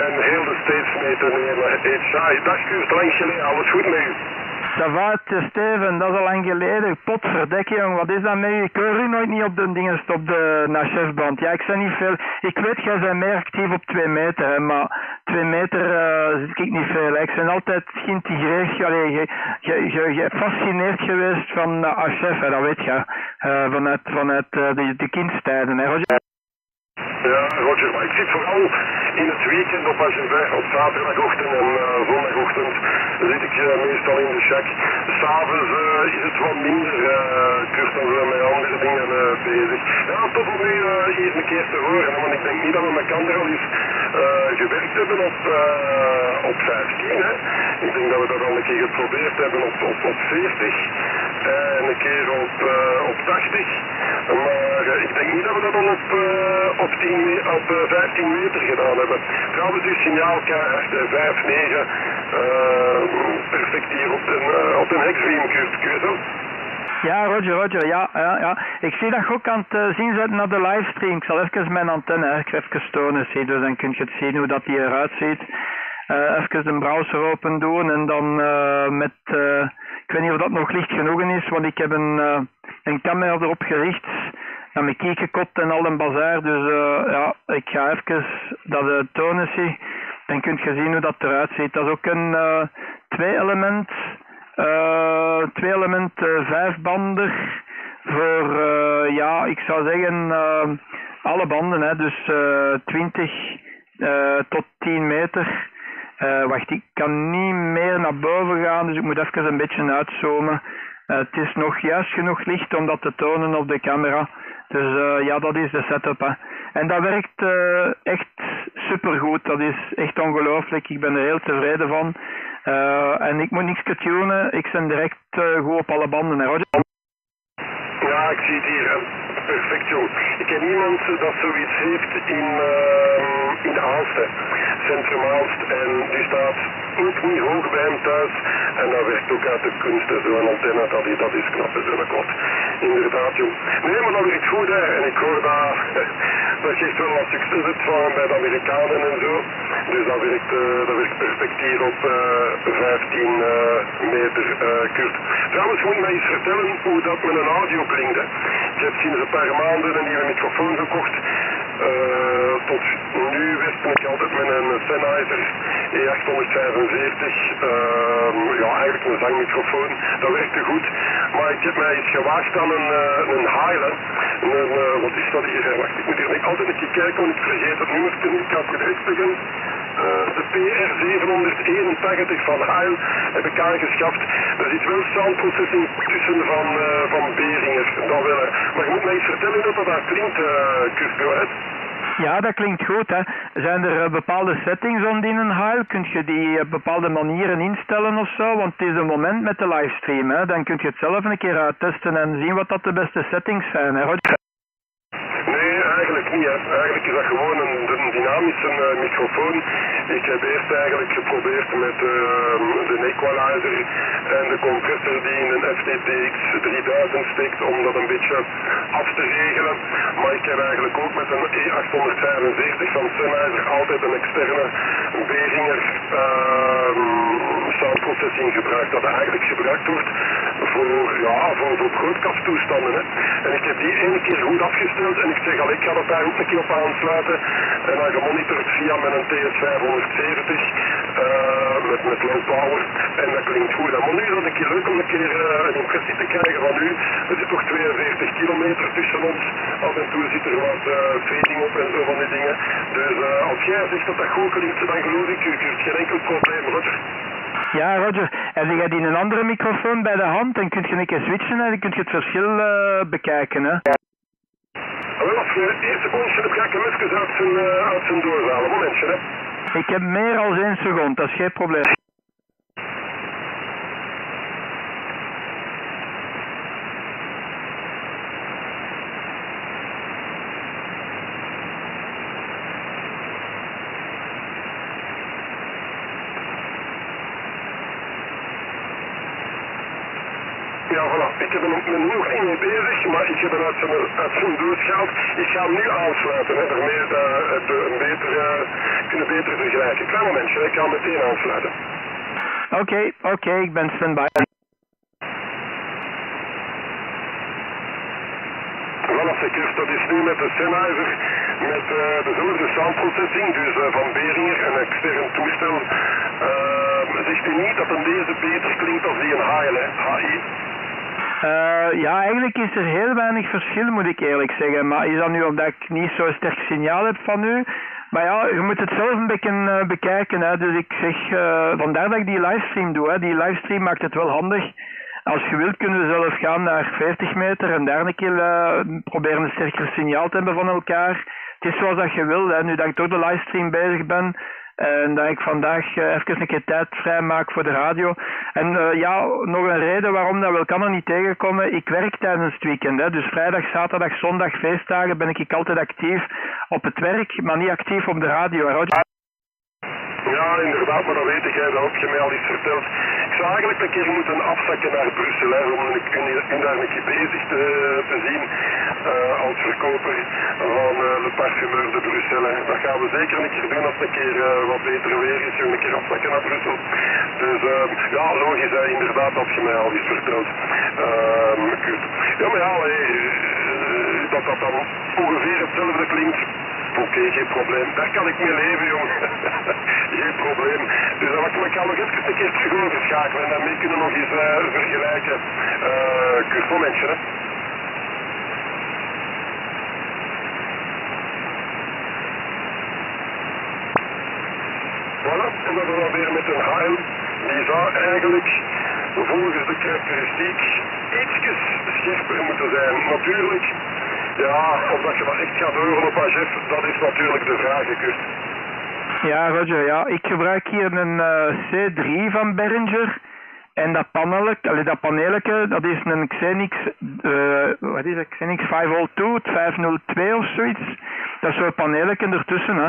en heel de steeds mee te nemen. Dag Kurt, lang geleden, alles goed met u? Ça va, Steven, dat is al lang geleden. Potverdekke, jong, wat is dat met u? Ik hoor u nooit niet op de dingen op de nachefband. Ja, ik ben niet veel. Ik weet, jij bent meer actief op 2 meter, hè, maar 2 meter zit ik niet veel. Ik ben altijd geïntegreerd, gefascineerd geweest van Achef, dat weet je. Vanuit de kindstijden, hè, Roger? Ja, Roger, maar ik zit vooral in het weekend op Agevin, op zaterdagochtend en zondagochtend zit ik meestal in de shack. S'avonds is het wat minder, Kurt, dan zijn we met andere dingen bezig. Ja, toch om u hier een keer te horen, want ik denk niet dat we met elkaar al eens gewerkt hebben op 15, hè. Ik denk dat we dat al een keer geprobeerd hebben op 40 en een keer op 80, maar ik denk niet dat we dat al op 15 meter gedaan hebben. Trouwens, uw signaal K8 5-9, perfect hier op de hexbeam, Kurt. Ja, Roger, ja. Ik zie dat je ook aan het zien zitten naar de livestream. Ik zal even mijn antenne even tonen, dus dan kun je het zien hoe dat die eruit ziet. Even de browser open doen en dan met, ik weet niet of dat nog licht genoeg is, want ik heb een camera erop gericht. Naar mijn kiekenkot en al een bazaar, dus ja, ik ga even dat tonen zien. Dan kun je zien hoe dat eruit ziet. Dat is ook een 2-element 5-bander voor, ja, ik zou zeggen alle banden, hè, dus 20 tot 10 meter. Wacht, ik kan niet meer naar boven gaan, dus ik moet even een beetje uitzoomen. Het is nog juist genoeg licht om dat te tonen op de camera. Dus ja, dat is de setup, hè. En dat werkt echt supergoed. Dat is echt ongelooflijk. Ik ben er heel tevreden van. En ik moet niks tunen. Ik ben direct goed op alle banden, hè, Roger? Ja, ik zie het hier. Perfect, jong. Ik ken iemand dat zoiets heeft in de Aalst, Centrum Aalst. En die staat ook niet hoog bij hem thuis. En dat werkt ook uit de kunst, zo'n antenne, dat is knap, zo'n kot. Inderdaad, jong. Nee, maar dat werkt goed, hè. En ik hoor dat je echt wel wat succes hebt van bij de Amerikanen en zo. Dus dat werkt perfect hier op 15 meter, Kurt. Trouwens, moet je mij eens vertellen hoe dat met een audio klinkt, hè. Ik heb sinds een paar maanden een nieuwe microfoon gekocht. Tot nu werkte ik altijd met een Sennheiser E875. Ja, eigenlijk een zangmicrofoon. Dat werkte goed. Maar ik heb mij eens gewaagd aan een Highland. Wat is dat hier? Wacht, ik moet hier altijd een keer kijken, want ik vergeet het nummer. Ik kan het direct zeggen. De PR781 van Heil heb ik aangeschaft. Er zit wel soundprocessing tussen van Beringer. Dat wel. Maar je moet mij eens vertellen dat dat klinkt, Kurt Goret. Ja, dat klinkt goed. Hè. Zijn er bepaalde settings on in een Heil? Kun je die op bepaalde manieren instellen of zo? Want het is een moment met de livestream. Hè. Dan kun je het zelf een keer uittesten en zien wat dat de beste settings zijn. Hè. Nee, eigenlijk niet. Hè. Eigenlijk is dat gewoon een dynamische microfoon. Ik heb eerst eigenlijk geprobeerd met de equalizer en de compressor die in een FTTX 3000 steekt om dat een beetje af te regelen. Maar ik heb eigenlijk ook met een E845 van Sennheiser altijd een externe Beringer soundprocessing gebruikt. Dat eigenlijk gebruikt wordt voor broadcasttoestanden. Hè. En ik heb die ene keer goed afgesteld en ik zeg al, ik ga dat daar ook een keer op aansluiten en dan gemonitord via met een TS570 met low power en dat klinkt goed. Maar nu is het een keer leuk om een keer een impressie te krijgen van u. Er zit toch 42 kilometer tussen ons. Af en toe zit er wat fading op en zo van die dingen. Dus als jij zegt dat dat goed klinkt, dan geloof ik u. Geen enkel probleem, Roger. Ja, Roger. En je hebt een andere microfoon bij de hand en kun je een keer switchen en dan kun je het verschil bekijken. Hè? Wel, als je het eerste boontje hebt, ga ik hem even uit zijn doos halen. Momentje, hè. Ik heb meer dan 1 seconde, dat is geen probleem. Ja, voilà. Ik heb hem nog niet mee bezig, maar ik heb hem uit zijn doos gehaald. Ik ga hem nu aansluiten, hè, daarmee kunnen beter vergelijken. Klein momentje, ik ga hem meteen aansluiten. Oké, ik ben standby. Voilà, Kurt, dat is nu met de Sennheiser, met dezelfde soundprocessing, dus van Beringer, een extern toestel. Zegt u niet dat deze beter klinkt als die een Heil, hè? HI? Ja, eigenlijk is er heel weinig verschil, moet ik eerlijk zeggen. Maar is dat nu omdat ik niet zo'n sterk signaal heb van u? Maar ja, je moet het zelf een beetje bekijken. Hè. Dus ik zeg, vandaar dat ik die livestream doe. Hè. Die livestream maakt het wel handig. Als je wilt kunnen we zelf gaan naar 40 meter en daar een keer proberen een sterker signaal te hebben van elkaar. Het is zoals dat je wil. Hè. Nu dat ik door de livestream bezig ben, en dat ik vandaag even een keer tijd vrij maak voor de radio. En ja, nog een reden waarom dat we elkaar niet tegenkomen. Ik werk tijdens het weekend. Hè. Dus vrijdag, zaterdag, zondag, feestdagen ben ik altijd actief op het werk, maar niet actief op de radio. Roger? Ja, inderdaad, maar dat weet jij, dat heb je mij al iets verteld. Ik zou eigenlijk een keer moeten afzakken naar Brussel, hè, om u daar een keer bezig te zien als verkoper van Le Parfumeur de Bruxelles. Hè. Dat gaan we zeker een keer doen als het een keer wat beter weer is, een keer afzakken naar Brussel. Dus ja, logisch, hè, inderdaad, dat je mij al iets verteld. Kurt. Ja, maar ja, dat dan ongeveer hetzelfde klinkt. Oké, geen probleem. Daar kan ik mee leven, jongen. Geen probleem. Dus dan kan nog even een keer terug overschakelen en daarmee kunnen we nog eens vergelijken. Kurt, momentje, hè. Voilà, en dat is dan weer met een Heil. Die zou eigenlijk volgens de karakteristiek ietsjes scherper moeten zijn. Natuurlijk. Ja, of dat je dat echt gaat horen op AGF, dat is natuurlijk de vraag, Kurt. Ja, Roger, ja. Ik gebruik hier een C3 van Behringer. En dat paneletje, dat is een Xenix, wat is het? Xenix 502, 502 of zoiets. Dat is zo'n paneletje ertussen, hè.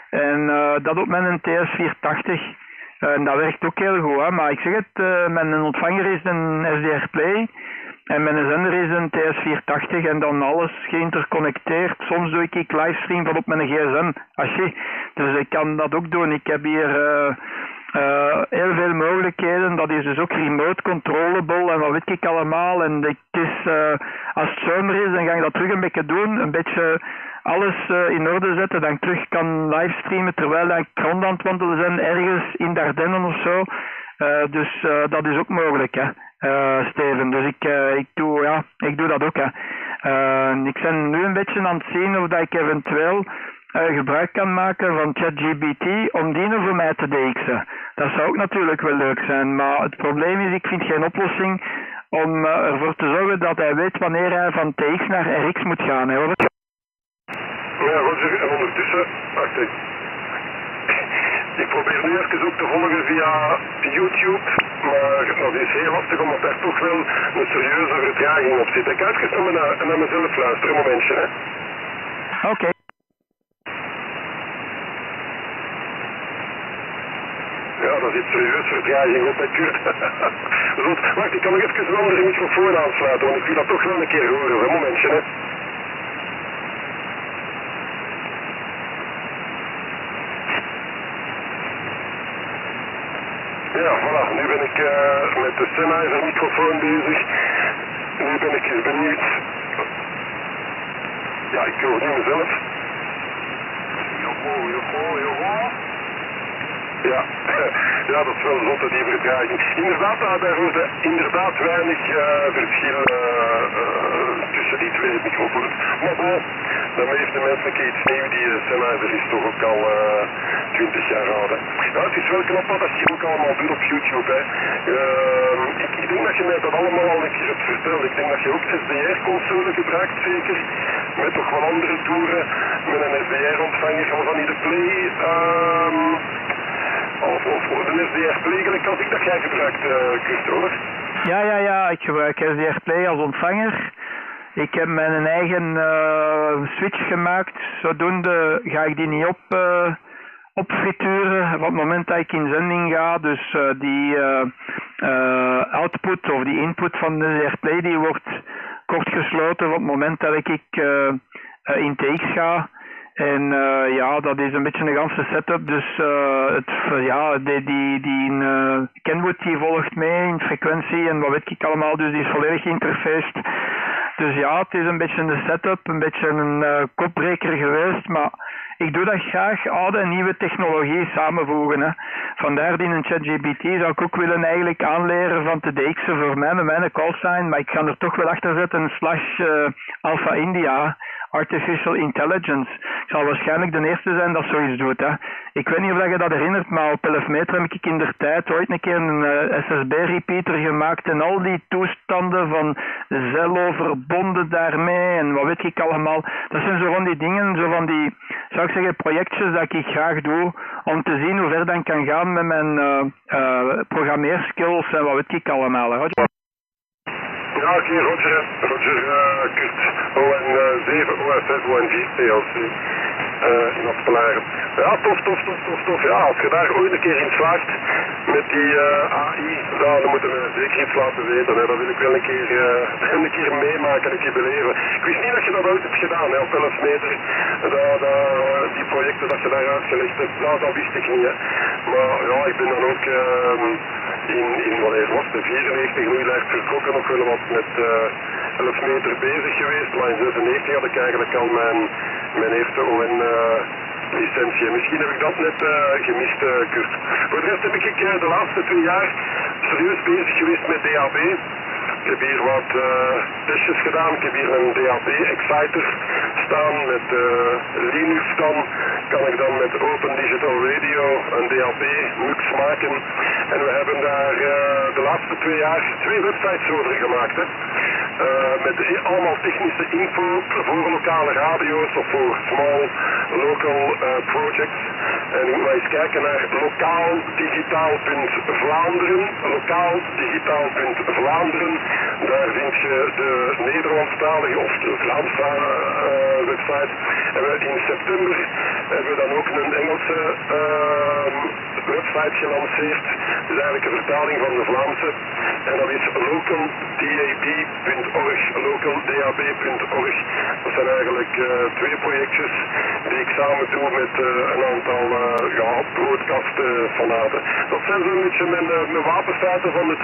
En dat op mijn TS480. En dat werkt ook heel goed, hè. Maar ik zeg het, mijn ontvanger is een SDR Play. En mijn zender is een TS480 en dan alles geïnterconnecteerd. Soms doe ik livestream van op mijn gsm. Dus ik kan dat ook doen. Ik heb hier heel veel mogelijkheden. Dat is dus ook remote controllable en wat weet ik allemaal. En het is, als het zomer is, dan ga ik dat terug een beetje doen. Een beetje alles in orde zetten. Dan terug kan livestreamen terwijl ik rond aan het wandelen ben ergens in de Ardennen of zo. Dus dat is ook mogelijk, hè. Steven, dus ik doe dat ook, hè. Ik ben nu een beetje aan het zien of dat ik eventueel gebruik kan maken van ChatGPT om die voor mij te DX'en. Dat zou ook natuurlijk wel leuk zijn, maar het probleem is, ik vind geen oplossing om ervoor te zorgen dat hij weet wanneer hij van TX naar RX moet gaan. Hè, hoor. Ja, Roger, en ondertussen, wacht even. Ik probeer nu even ook te volgen via YouTube, maar dat is heel lastig omdat daar toch wel een serieuze vertraging op zit. Ik ga even naar mezelf luisteren, een momentje. Hè. Oké. Ja, daar zit serieus vertraging op met Kurt. Wacht, ik kan nog even een andere microfoon aansluiten, want ik wil dat toch wel een keer horen. Een momentje, hè. Ja, voilà, nu ben ik met de Sennheiser microfoon bezig. Nu ben ik eens benieuwd. Ja, ik hoor nu mezelf. Ja, ja, dat is wel zotte die vertraging. Inderdaad, daar wordt inderdaad weinig verschil tussen die twee microfoons. Maar bon, dan heeft de mensen een keer iets nieuws. Die Sennheiser is toch ook al 20 jaar oud. Hè. Ja, het is wel knap wat je ook allemaal doet op YouTube. Hè. Ik denk dat je mij dat allemaal al een keer hebt verteld. Ik denk dat je ook SDR-console gebruikt, zeker. Met toch wel andere toeren. Met een SDR-ontvanger van die de Play. Of de SDR Play, gelijk als ik dat jij gebruikt, Kurt, hoor. Ja, ik gebruik SDR Play als ontvanger. Ik heb mijn eigen switch gemaakt, zodoende ga ik die niet opfrituren op het moment dat ik in zending ga. Dus die output of die input van de SDR Play die wordt kort gesloten op het moment dat ik in TX ga. En ja, dat is een beetje een ganse setup, dus Kenwood die volgt mee in frequentie en wat weet ik allemaal, dus die is volledig geïnterfaced. Dus ja, het is een beetje een setup, een beetje een kopbreker geweest, maar ik doe dat graag, oude en nieuwe technologie samenvoegen. Hè. Vandaar die een ChatGPT zou ik ook willen eigenlijk aanleren van te DX'en voor mij met mijn callsign, maar ik ga er toch wel achter zetten /Alpha India. Artificial Intelligence. Ik zal waarschijnlijk de eerste zijn dat zoiets doet. Hè. Ik weet niet of je dat herinnert, maar op 11 meter heb ik in der tijd ooit een keer een SSB-repeater gemaakt en al die toestanden van Zello verbonden daarmee en wat weet ik allemaal. Dat zijn zo van die dingen, zo van die, zou ik zeggen, projectjes dat ik graag doe om te zien hoe ver dat kan gaan met mijn programmeerskills en wat weet ik allemaal. Hè. Ja, oké, Roger, Kurt, ON7, OSS, ONG, PLC, in Aspelaren. Ja, tof. Ja, als je daar ooit een keer in slaagt met die AI, dan moeten we zeker iets laten weten. Hè. Dat wil ik wel een keer meemaken, een keer beleven. Ik wist niet dat je dat ooit hebt gedaan, hè, op 11 meter. Die projecten dat je daar uitgelegd hebt, dat wist ik niet. Hè. Maar ja, ik ben dan ook in wanneer was het, 94 Loeilaert vertrokken, nog wel wat met 11 meter bezig geweest, maar in 96 had ik eigenlijk al mijn eerste ON licentie. Misschien heb ik dat net gemist, Kurt. Voor de rest heb ik de laatste 2 jaar serieus bezig geweest met DAB. Ik heb hier wat testjes gedaan. Ik heb hier een DAB Exciter staan met Linux dan. Kan ik dan met Open Digital Radio een DAB mux maken. En we hebben daar de laatste 2 jaar 2 websites over gemaakt. Hè. Met allemaal technische info voor lokale radio's of voor small local projects. En ik moet maar eens kijken naar lokaaldigitaal.Vlaanderen. Lokaaldigitaal.Vlaanderen. Daar vind je de Nederlandstalige of de Vlaamstalige website. En in september hebben we dan ook een Engelse website gelanceerd. Dat is eigenlijk een vertaling van de Vlaamse. En dat is localdab.org. Localdab.org. Dat zijn eigenlijk 2 projectjes die ik samen doe met een aantal broadcast-fanaten. Dat zijn zo'n beetje mijn wapenfeiten van de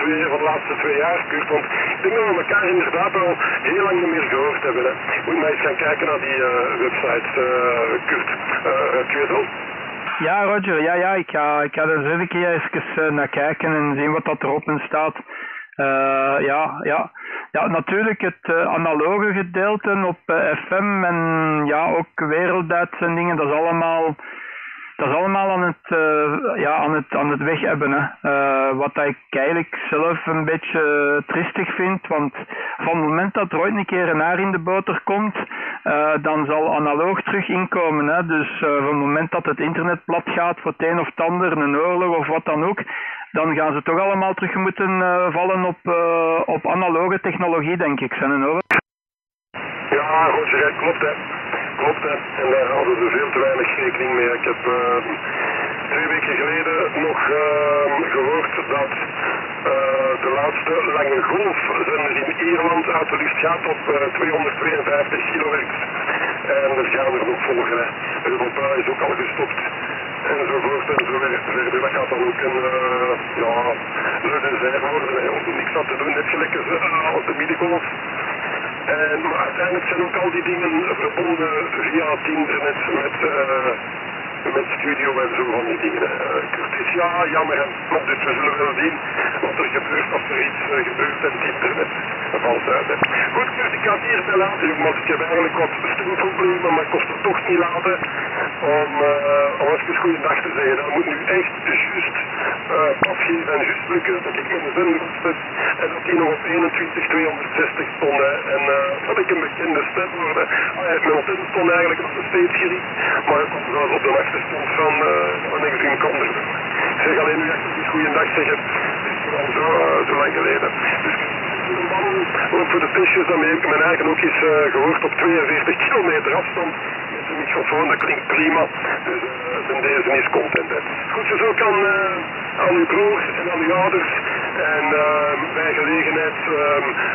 laatste 2 jaar, Kurt. Want ik denk dat we elkaar inderdaad al heel lang niet meer gehoord hebben. Hè. Moet maar eens gaan kijken naar die websites, Kurt. Kwezel? Ja, Roger, ja, ik ga er eens even naar kijken en zien wat dat erop in staat. Ja, Ja, natuurlijk het analoge gedeelte op FM en ja, ook werelduitzendingen, dat is allemaal aan het weg hebben. Hè. Wat ik eigenlijk zelf een beetje triestig vind, want van het moment dat er ooit een keer een haar in de boter komt, dan zal analoog terug inkomen. Hè. Dus van het moment dat het internet plat gaat voor het een of het ander, een oorlog of wat dan ook, dan gaan ze toch allemaal terug moeten vallen op analoge technologie, denk ik. Zijn een over? Ja, Roger, klopt hè. Klopt hè. En daar houden we veel te weinig rekening mee. Ik heb 2 weken geleden nog gehoord dat de laatste lange golfzender in Ierland uit de lucht gaat op 252 kilohertz. En er gaan er nog volgen. Hè. Europa is ook al gestopt. Enzovoort en zo verder. Dat gaat dan ook een luid en zij worden. Hè. Om niks aan te doen, net gelijk als op de middengolf. Maar uiteindelijk zijn ook al die dingen verbonden via het internet met studio en zo van die dingen. Curtis, ja, jammer, maar dus we zullen wel zien wat er gebeurt als er iets gebeurt en het internet valt uit. Hè. Goed, Kurt, ik ga het hier bij laten, want ik heb eigenlijk wat stemproblemen, maar ik kost het toch niet laten om even goeiedag te zeggen. Dat moet nu echt juist pas geven en juist lukken dat ik mijn zender opzet en dat die nog op 21 260 ton en dat ik een bekende stem worden. Mijn antenne stond eigenlijk nog steeds gericht, maar ik kom wel op de achterstand van Extreme Condor. Ik zeg alleen nu echt een goeiedag zeggen, het is al zo lang geleden. Dus ook voor de testjes, dan heb ik mijn eigen ook eens gehoord op 42 kilometer afstand. Met de microfoon, dat klinkt prima. Dus ben deze is content. Hè. Goed, dus ook aan uw broer en aan uw ouders. En bij gelegenheid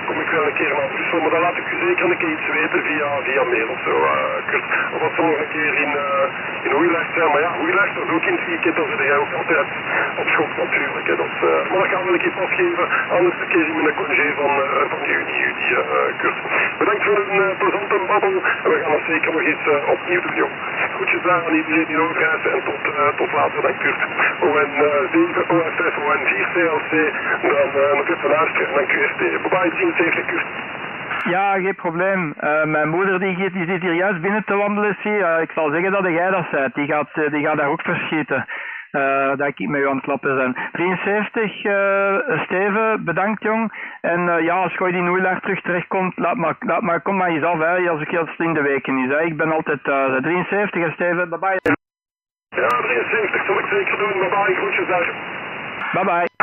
kom ik wel een keer naar Brussel, maar dan laat ik u zeker een keer iets weten via mail of zo, Kurt. Of wat zal nog een keer in Hoeilacht zijn. Maar ja, Hoeilacht is ook in het weekend, dan zit jij ook altijd op schop natuurlijk. Hè. Maar dat gaan we een keer afgeven, anders een keer in mijn congé van juni, Kurt. Bedankt voor een plezante babbel en we gaan dat zeker nog eens opnieuw doen, joh. Goedjes daar aan iedereen in Overijs en tot later, dan Kurt. ON7, OFF, ON4, CLC, dan nog even luisteren en dan QST. Bye-bye, zien zeker, Kurt. Ja, geen probleem. Mijn moeder die zit hier juist binnen te wandelen, zie. Ik zal zeggen dat jij dat zei. Die gaat daar ook verschieten. Dat ik met u aan het klappen ben. 73, Steven, bedankt jong. En ja, als je in Hoeilacht terug terechtkomt, kom maar eens af, hè, als het in de weken is. Hè. Ik ben altijd thuis. 73, Steven, bye bye. Ja, 73 zal ik zeker doen. Bye bye, groetjes daar. Bye bye.